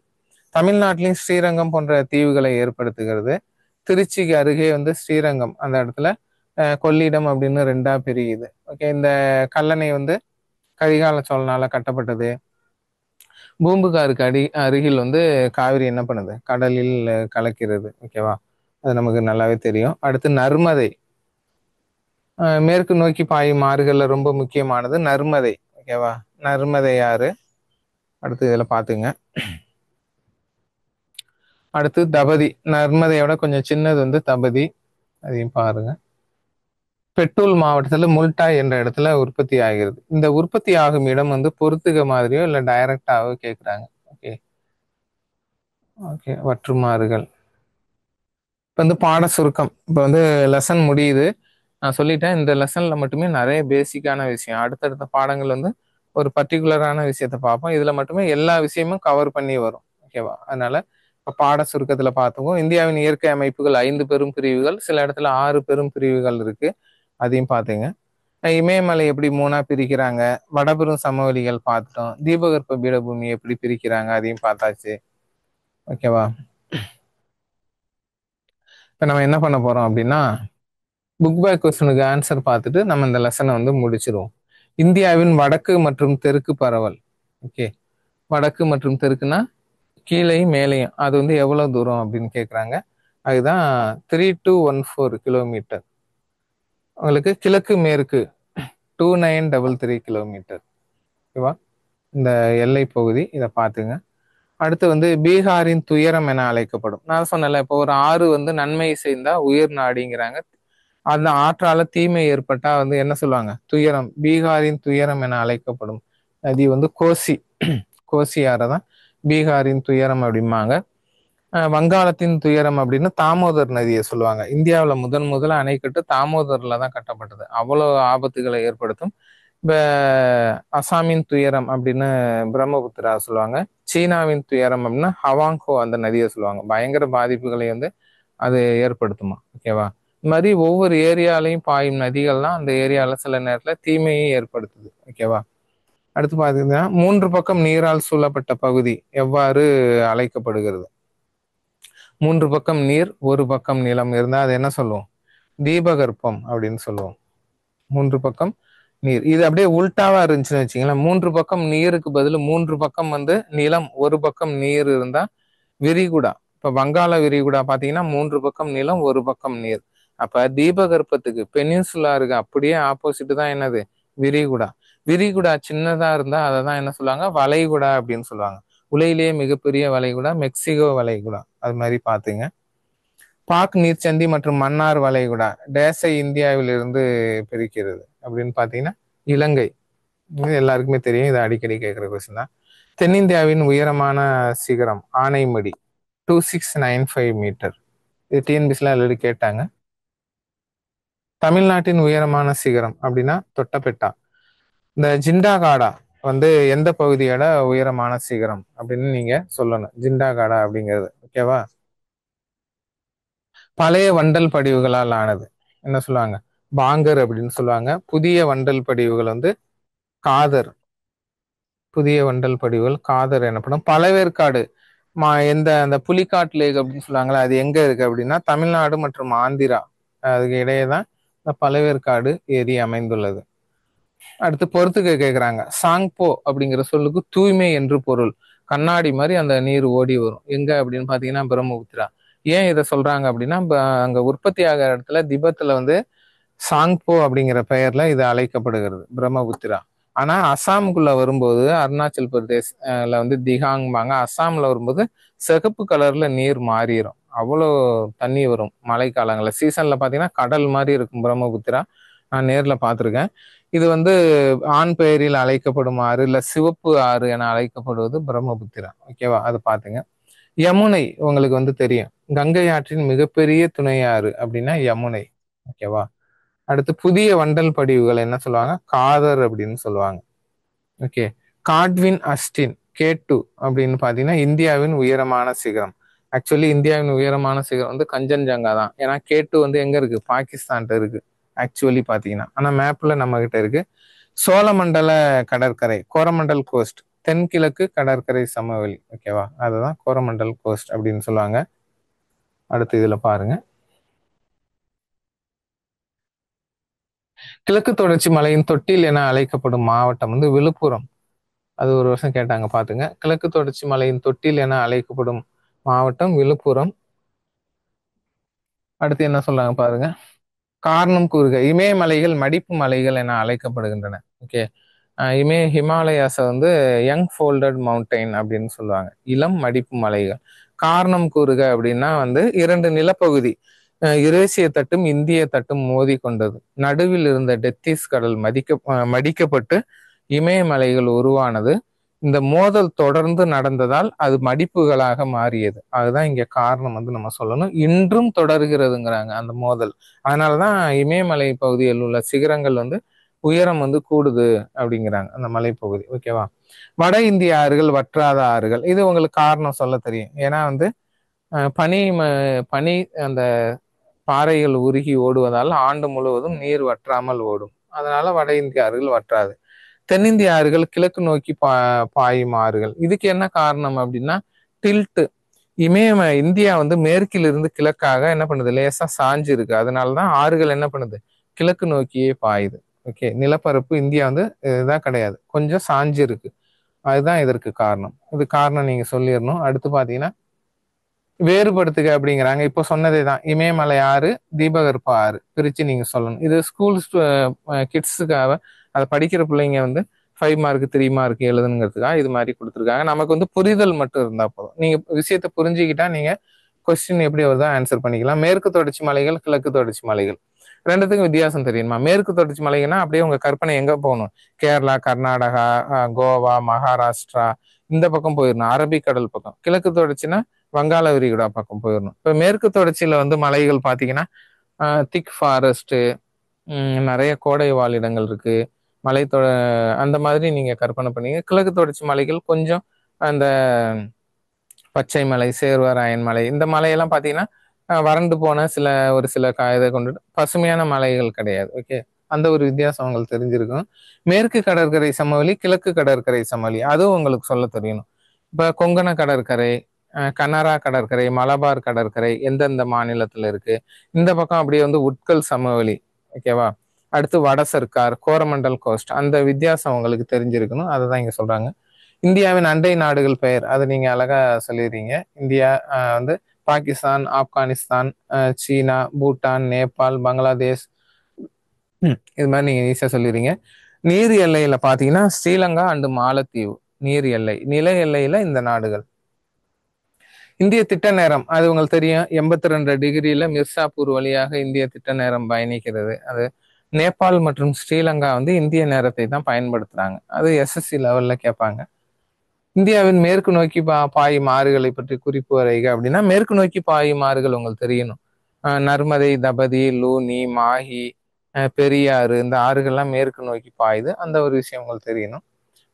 தமிழ்நாட்டிலையும் ஸ்ரீரங்கம் போன்ற தீவுகளை ஏற்படுத்துகிறது. திருச்சிக்கு அருகே வந்து ஸ்ரீரங்கம் அந்த இடத்துல கொள்ளிடம் அப்படின்னு 2ஆ பிரியுது. ஓகே. இந்த கல்லணை வந்து கரிகால சோழனால கட்டப்பட்டது. பூம்புகாருக்கு அருகில் வந்து காவிரி என்ன பண்ணுது? கடலில் கலக்கிறது. ஓகேவா? அது நமக்கு நல்லாவே தெரியும். அடுத்து நர்மதை. மேற்கு நோக்கி பாயும் ஆறுகள்ல ரொம்ப முக்கியமானது நர்மதை. ஓகேவா? நர்மதை ஆறு. அடுத்து இதுல பாத்துங்க. அடுத்து தபதி. நர்மதையோட கொஞ்சம் சின்னது வந்து தபதி. அதையும் பாருங்க. பெட்டூல் மாவட்டத்துல முல்டாய் என்ற இடத்துல உற்பத்தி ஆகிறது. இந்த உற்பத்தி ஆகும் இடம் வந்து பொறுத்துக மாதிரியோ இல்ல டைரக்டாவோ கேட்குறாங்க. ஓகே. ஓகே. வற்றுமாறுகள். இப்போ வந்து பாட சுருக்கம். இப்போ வந்து லெசன் முடியுது. நான் சொல்லிட்டேன், இந்த லெசன்ல மட்டுமே நிறைய பேசிக்கான விஷயம். அடுத்தடுத்த பாடங்கள் வந்து ஒரு பர்டிகுலரான விஷயத்த பார்ப்போம். இதுல மட்டுமே எல்லா விஷயமும் கவர் பண்ணி வரும். ஓகேவா? அதனால இப்போ பாட சுருக்கத்துல பார்த்துவோம். இந்தியாவின் இயற்கை அமைப்புகள் 5 பெரும் பிரிவுகள், சில இடத்துல 6 பெரும் பிரிவுகள் இருக்கு. அதையும் பார்த்துங்க. இமயமலை எப்படி 3ஆ பிரிக்கிறாங்க, வடபெரும் சமவெளிகள் பார்த்துட்டோம். தீபகற்ப பீடபூமி எப்படி பிரிக்கிறாங்க, அதையும் பார்த்தாச்சு. ஓகேவா? இப்போ நம்ம என்ன பண்ண போறோம் அப்படின்னா, புக் பேக் கொஸ்டினுக்கு ஆன்சர் பார்த்துட்டு நம்ம இந்த லெசனை வந்து முடிச்சிருவோம். இந்தியாவின் வடக்கு மற்றும் தெற்கு பரவல். ஓகே. வடக்கு மற்றும் தெற்குனா கீழையும் மேலையும், அது வந்து எவ்வளவு தூரம் அப்படின்னு கேட்குறாங்க. அதுதான் 3214 கிலோமீட்டர். உங்களுக்கு கிழக்கு மேற்கு 2933 கிலோமீட்டர். ஓகேவா? இந்த எல்லை பகுதி இதை பார்த்துங்க. அடுத்து வந்து பீகாரின் துயரம் என அழைக்கப்படும். நான் சொன்னல, இப்போ ஒரு ஆறு வந்து நன்மை செய்தா உயிர் நாடிங்கிறாங்க. அந்த ஆற்றால தீமை ஏற்பட்டா வந்து என்ன சொல்லுவாங்க? துயரம். பீகாரின் துயரம் என அழைக்கப்படும் நதி வந்து கோசி. கோசி ஆறை தான் பீகாரின் துயரம் அப்படிம்பாங்க. வங்காளத்தின் துயரம் அப்படின்னு தாமோதர் நதியை சொல்லுவாங்க. இந்தியாவில் முதல்ல அணைக்கட்டு தாமோதர்ல தான் கட்டப்பட்டது. அவ்வளவு ஆபத்துகளை ஏற்படுத்தும். இப்ப அசாமின் துயரம் அப்படின்னு பிரம்மபுத்திரா சொல்லுவாங்க. சீனாவின் துயரம் அப்படின்னா ஹவாங்கோ அந்த நதியை சொல்லுவாங்க. பயங்கர பாதிப்புகளை வந்து அது ஏற்படுத்துமா. ஓகேவா? இந்த மாதிரி ஒவ்வொரு ஏரியாலையும் பாயும் நதிகள்லாம் அந்த ஏரியால சில நேரத்துல தீமையை ஏற்படுத்துது. ஓகேவா? அடுத்து பாத்தீங்கன்னா 3 பக்கம் நீரால் சூழப்பட்ட பகுதி எவ்வாறு அழைக்கப்படுகிறது? 3 பக்கம் நீர், ஒரு பக்கம் நிலம் இருந்தா அது என்ன சொல்லுவோம்? தீபகற்பம் அப்படின்னு சொல்லுவோம். 3 பக்கம் நீர். இது அப்படியே உல்டாவா இருந்துச்சுன்னு வச்சுங்களேன். 3 பக்கம் நீருக்கு பதில் 3 பக்கம் வந்து நிலம், ஒரு பக்கம் நீர் இருந்தா விரிகுடா. இப்ப வங்காள விரிகுடா பாத்தீங்கன்னா 3 பக்கம் நிலம், ஒரு பக்கம் நீர். அப்ப தீபகற்பத்துக்கு பெனின்சுலா இருக்கு அப்படியே ஆப்போசிட் தான் என்னது? விரிகுடா. விரிகுடா சின்னதா இருந்தா அதை தான் என்ன சொல்லுவாங்க? வளைகுடா அப்படின்னு சொல்லுவாங்க. உலகிலேயே மிகப்பெரிய வளைகுடா மெக்சிகோ வளைகுடா. அது மாதிரி பாத்துங்க. பாக் நீர்ச்சந்தி மற்றும் மன்னார் வளைகுடா டேசை இந்தியாவிலிருந்து பிரிக்கிறது அப்படின்னு பாத்தீங்கன்னா இலங்கை. இது எல்லாருக்குமே தெரியும், இது அடிக்கடி கேட்கிற கொஸ்டின் தான். தென்னிந்தியாவின் உயரமான சிகரம் ஆனைமடி 2695 மீட்டர். இது டிஎன்பிசில ஆல்ரெடி கேட்டாங்க. தமிழ்நாட்டின் உயரமான சிகரம் அப்படின்னா தொட்டபெட்டா. இந்த ஜிண்டாகாடா வந்து எந்த பகுதியோட உயரமான சிகரம் அப்படின்னு நீங்க சொல்லணும். ஜிண்டாகாடா அப்படிங்கிறது ஓகேவா. பழைய வண்டல் படிவுகளால் ஆனது என்ன சொல்லுவாங்க, பாங்கர் அப்படின்னு சொல்லுவாங்க. புதிய வண்டல் படிவுகள் வந்து காதர். புதிய வண்டல் படிவுகள் காதர் எனப்படும். பழவேற்காடு எந்த அந்த புலிகாட் லேக் அப்படின்னு சொல்லுவாங்களா, அது எங்க இருக்கு அப்படின்னா தமிழ்நாடு மற்றும் ஆந்திரா அதுக்கு இடையே தான் இந்த பழவேற்காடு ஏரி அமைந்துள்ளது. அடுத்து பொறுத்துக்க கேட்குறாங்க. சாங்போ அப்படிங்கிற சொல்லுக்கு தூய்மை என்று பொருள். கண்ணாடி மாதிரி அந்த நீர் ஓடி வரும். எங்க அப்படின்னு பாத்தீங்கன்னா பிரம்மபுத்திரா. ஏன் இதை சொல்றாங்க அப்படின்னா அங்க உற்பத்தி ஆகிற இடத்துல திபத்துல வந்து சாங்போ அப்படிங்கிற பெயர்ல இது அழைக்கப்படுகிறது பிரம்மபுத்திரா. ஆனா அசாமுக்குள்ள வரும்போது அருணாச்சல் பிரதேஷ்ல வந்து திகாங்பாங்க. அசாம்ல வரும்போது சிகப்பு கலர்ல நீர் மாறிடும். அவ்வளோ தண்ணி வரும் மழை காலங்கள்ல. சீசன்ல பாத்தீங்கன்னா கடல் மாதிரி இருக்கும் பிரம்மபுத்திரா. நான் நேர்ல பார்த்துருக்கேன். இது வந்து ஆண் பெயரில் அழைக்கப்படும் ஆறு இல்ல சிவப்பு ஆறு என அழைக்கப்படுவது பிரம்மபுத்திரா. ஓகேவா, அது பாத்துங்க. யமுனை உங்களுக்கு வந்து தெரியும், கங்கை ஆற்றின் மிகப்பெரிய துணை ஆறு அப்படின்னா யமுனை. ஓகேவா. அடுத்து புதிய வண்டல் படிவுகள் என்ன சொல்லுவாங்க, காதர் அப்படின்னு சொல்லுவாங்க. ஓகே. காட்வின் அஸ்டின் K2 அப்படின்னு பாத்தீங்கன்னா இந்தியாவின் உயரமான சிகரம். ஆக்சுவலி இந்தியாவின் உயரமான சிகரம் வந்து கஞ்சன்ஜங்கா தான். ஏன்னா K2 வந்து எங்க இருக்கு, பாகிஸ்தான்ல இருக்கு ஆக்சுவலி பாத்தீங்கன்னா. ஆனா மேப்ல நம்ம கிட்ட இருக்கு. சோழமண்டல கடற்கரை கோரமண்டல் கோஸ்ட், தென்கிழக்கு கடற்கரை சமவெளி. ஓகேவா, அதுதான் கோரமண்டல் கோஸ்ட் அப்படின்னு சொல்லுவாங்க. அடுத்து இதுல பாருங்க, கிழக்கு தொடர்ச்சி மலையின் தொட்டில் என அழைக்கப்படும் மாவட்டம் வந்து விழுப்புரம். அது ஒரு வருஷம் கேட்டாங்க பாத்துங்க. கிழக்கு தொடர்ச்சி மலையின் தொட்டில் என அழைக்கப்படும் மாவட்டம் விழுப்புரம். அடுத்து என்ன சொல்றாங்க பாருங்க, காரணம் கூறுக. இமயமலைகள் மடிப்பு மலைகள் என அழைக்கப்படுகின்றன. ஓகே. ஹிமாலயாஸை வந்து யங் ஃபோல்டட் மவுண்டைன் அப்படின்னு சொல்லுவாங்க, இளம் மடிப்பு மலைகள். காரணம் கூறுக அப்படின்னா வந்து இரண்டு நிலப்பகுதி யுரேசிய தட்டும் இந்திய தட்டும் மோதி கொண்டது. நடுவில் இருந்த டெத்திஸ் கடல் மடிக்கப்பட்டு இமயமலைகள் உருவானது. இந்த மோதல் தொடர்ந்து நடந்ததால் அது மடிப்புகளாக மாறியது. அதுதான் இங்க காரணம் வந்து நம்ம சொல்லணும். இன்றும் தொடர்கிறதுங்கிறாங்க அந்த மோதல். அதனாலதான் இமயமலை பகுதியில் உள்ள சிகரங்கள் வந்து உயரம் வந்து கூடுது அப்படிங்கிறாங்க அந்த மலைப்பகுதி. ஓகேவா. வட இந்திய ஆறுகள் வற்றாத ஆறுகள், இது உங்களுக்கு காரணம் சொல்ல தெரியும். ஏன்னா வந்து பனி அந்த பாறைகள் உருகி ஓடுவதால் ஆண்டு முழுவதும் நீர் வற்றாமல் ஓடும். அதனால வட இந்திய ஆறுகள் வற்றாது. தென்னிந்திய ஆறுகள் கிழக்கு நோக்கி பாயும் ஆறுகள். இதுக்கு என்ன காரணம் அப்படின்னா டில்ட். இந்தியா வந்து மேற்கிலிருந்து கிழக்காக என்ன பண்ணுது, லேசா சாஞ்சு இருக்கு. அதனாலதான் ஆறுகள் என்ன பண்ணுது, கிழக்கு நோக்கியே பாயுது. ஓகே. நிலப்பரப்பு இந்தியா வந்து இதுதான் கிடையாது, கொஞ்சம் சாஞ்சு இருக்கு. அதுதான் இதற்கு காரணம். இது காரணம் நீங்க சொல்லிடணும். அடுத்து பாத்தீங்கன்னா வேறுபடுத்துக அப்படிங்கிறாங்க. இப்போ சொன்னதே தான், இமயமலை ஆறு தீபகற்ப ஆறு பிரிச்சு நீங்க சொல்லணும். இது ஸ்கூல் கிட்ஸுக்காக அதை படிக்கிற பிள்ளைங்க வந்து 5 மார்க் 3 மார்க் எழுதுங்கிறதுக்காக இது மாதிரி கொடுத்துருக்காங்க. நமக்கு வந்து புரிதல் மட்டும் இருந்தா போதும். நீங்க விஷயத்த புரிஞ்சுக்கிட்டா நீங்க கொஸ்டின் எப்படி வருதோ ஆன்சர் பண்ணிக்கலாம். மேற்கு தொடர்ச்சி மலைகள் கிழக்கு தொடர்ச்சி மலைகள் ரெண்டுத்துக்கும் வித்தியாசம் தெரியுமா? மேற்கு தொடர்ச்சி மலைகள்னா அப்படியே உங்க கற்பனை எங்க போகணும், கேரளா, கர்நாடகா, கோவா, மகாராஷ்டிரா இந்த பக்கம் போயிடணும், அரபிக்கடல் பக்கம். கிழக்கு தொடர்ச்சினா வங்காள விரிகுடா பக்கம் போயிடணும். இப்ப மேற்கு தொடர்ச்சியில வந்து மலைகள் பாத்தீங்கன்னா திக் ஃபாரஸ்ட், நிறைய கோடை வாழிடங்கள் இருக்கு, மலை அந்த மாதிரி நீங்க கற்பனை பண்ணீங்க. கிழக்கு தொடர்ச்சி மலைகள் கொஞ்சம் அந்த பச்சை மலை, சேர்வராயன் மலை, இந்த மலையெல்லாம் பாத்தீங்கன்னா வறண்டு போன ஒரு சில இதை கொண்டுட்டு பசுமையான மலைகள் கிடையாது. ஓகே. அந்த ஒரு வித்தியாசம் உங்களுக்கு தெரிஞ்சிருக்கும். மேற்கு கடற்கரை சமவெளி கிழக்கு கடற்கரை சமவெளி அதுவும் உங்களுக்கு சொல்ல தெரியணும். இப்ப கொங்கண கடற்கரை, கனரா கடற்கரை, மலபார் கடற்கரை எந்தெந்த மாநிலத்துல இருக்கு. இந்த பக்கம் அப்படியே வந்து உட்கல் சமவெளி. ஓகேவா. அடுத்து வட சர்க்கார், கோரமண்டல் கோஸ்ட், அந்த வித்தியாசம் உங்களுக்கு தெரிஞ்சிருக்கணும். அதை தான் இங்க சொல்றாங்க. இந்தியாவின் அண்டை நாடுகள் பெயர் அதை நீங்க அழகா சொல்லிடுறீங்க. இந்தியா வந்து பாகிஸ்தான், ஆப்கானிஸ்தான், சீனா, பூட்டான், நேபாள், பங்களாதேஷ், இது மாதிரி நீங்க ஈஸியா சொல்லிடுறீங்க. நீர் எல்லையில பாத்தீங்கன்னா ஸ்ரீலங்கா அண்டு மாலத்தீவு நீர் எல்லை. நில எல்லையில இந்த நாடுகள். இந்திய திட்ட நேரம் அது உங்களுக்கு தெரியும், 82 டிகிரியில மிர்சாப்பூர் வழியாக இந்திய திட்ட நேரம் பயணிக்கிறது. அது நேபாள் மற்றும் ஸ்ரீலங்கா வந்து இந்திய நேரத்தை தான் பயன்படுத்துறாங்க. அது எஸ்எஸ்சி லெவல்ல கேட்பாங்க. இந்தியாவின் மேற்கு நோக்கி பாயும் ஆறுகளை பற்றி குறிப்பு வரைக அப்படின்னா, மேற்கு நோக்கி பாயும் ஆறுகள் உங்களுக்கு தெரியணும். நர்மதை, தபதி, லூனி, மாஹி, பெரியாறு, இந்த ஆறுகள்லாம் மேற்கு நோக்கி பாயுது. அந்த ஒரு விஷயம் உங்களுக்கு தெரியணும்.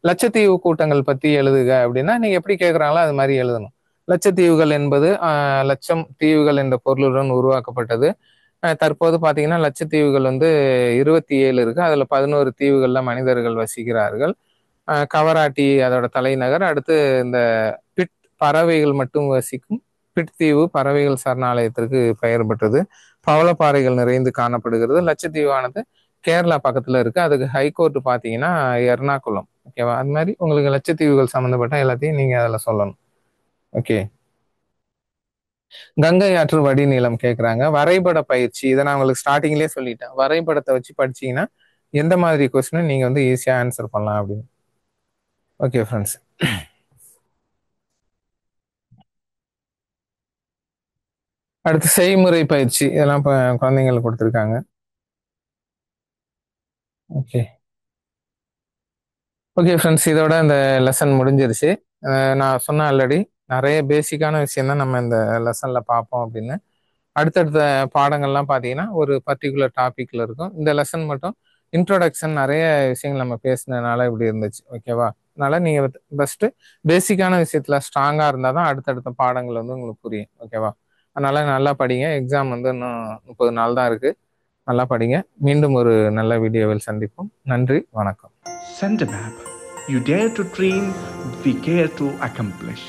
லட்சத்தீவு கூட்டங்கள் பத்தி எழுதுக அப்படின்னா, நீங்க எப்படி கேட்குறாங்களோ அது மாதிரி எழுதணும். லட்சத்தீவுகள் என்பது லட்சம் தீவுகள் என்ற பொருளுடன் உருவாக்கப்பட்டது. தற்போது பார்த்தீங்கன்னா லட்சத்தீவுகள் வந்து 27 இருக்கு. அதுல 11 தீவுகள்ல மனிதர்கள் வசிக்கிறார்கள். கவராட்டி அதோட தலைநகர். அடுத்து இந்த பிட் பறவைகள் மட்டும் வசிக்கும் பிட் தீவு பறவைகள் சரணாலயத்திற்கு பெயர் பெற்றது. பவளப்பாறைகள் நிறைந்து காணப்படுகிறது. லட்சத்தீவானது கேரளா பக்கத்துல இருக்கு. அதுக்கு ஹைகோர்ட் பாத்தீங்கன்னா எர்ணாகுளம். ஓகேவா? அது மாதிரி உங்களுக்கு லட்சத்தீவுகள் சம்மந்தப்பட்ட எல்லாத்தையும் நீங்க அதில் சொல்லணும். ஓகே. கங்கை ஆற்று வடிநிலம் கேட்குறாங்க. வரைபட பயிற்சி இதை நான் உங்களுக்கு ஸ்டார்டிங்லேயே சொல்லிட்டேன். வரைபடத்தை வச்சு படிச்சீங்கன்னா எந்த மாதிரி கொஸ்டினும் நீங்க வந்து ஈஸியா ஆன்சர் பண்ணலாம் அப்படின்னு. Okay friends. அடுத்து செய்முறை பயிற்சி இதெல்லாம் இப்போ குழந்தைங்களுக்கு கொடுத்துருக்காங்க. ஓகே ஓகே ஃப்ரெண்ட்ஸ், இதோட இந்த லெசன் முடிஞ்சிருச்சு. நான் சொன்ன ஆல்ரெடி நிறைய பேசிக்கான விஷயம் தான் நம்ம இந்த லெசன்ல பார்ப்போம் அப்படின்னு. அடுத்தடுத்த பாடங்கள்லாம் பார்த்தீங்கன்னா ஒரு பர்டிகுலர் டாபிக்ல இருக்கும். இந்த லெசன் மட்டும் இன்ட்ரோடக்ஷன் நிறைய விஷயங்கள் நம்ம பேசினதுனால இப்படி இருந்துச்சு. ஓகேவா? அதனால நீங்க ஃபர்ஸ்ட் பேசிக்கான விஷயத்துல ஸ்ட்ராங்கா இருந்தால் தான் அடுத்தடுத்த பாடங்கள் வந்து உங்களுக்கு புரியும். ஓகேவா? அதனால நல்லா படிங்க. எக்ஸாம் வந்து இன்னும் 30 நாள் தான் இருக்கு. நல்லா படிங்க. மீண்டும் ஒரு நல்ல வீடியோவில் சந்திப்போம். நன்றி, வணக்கம். Send a map. You dare to dream, we care to accomplish.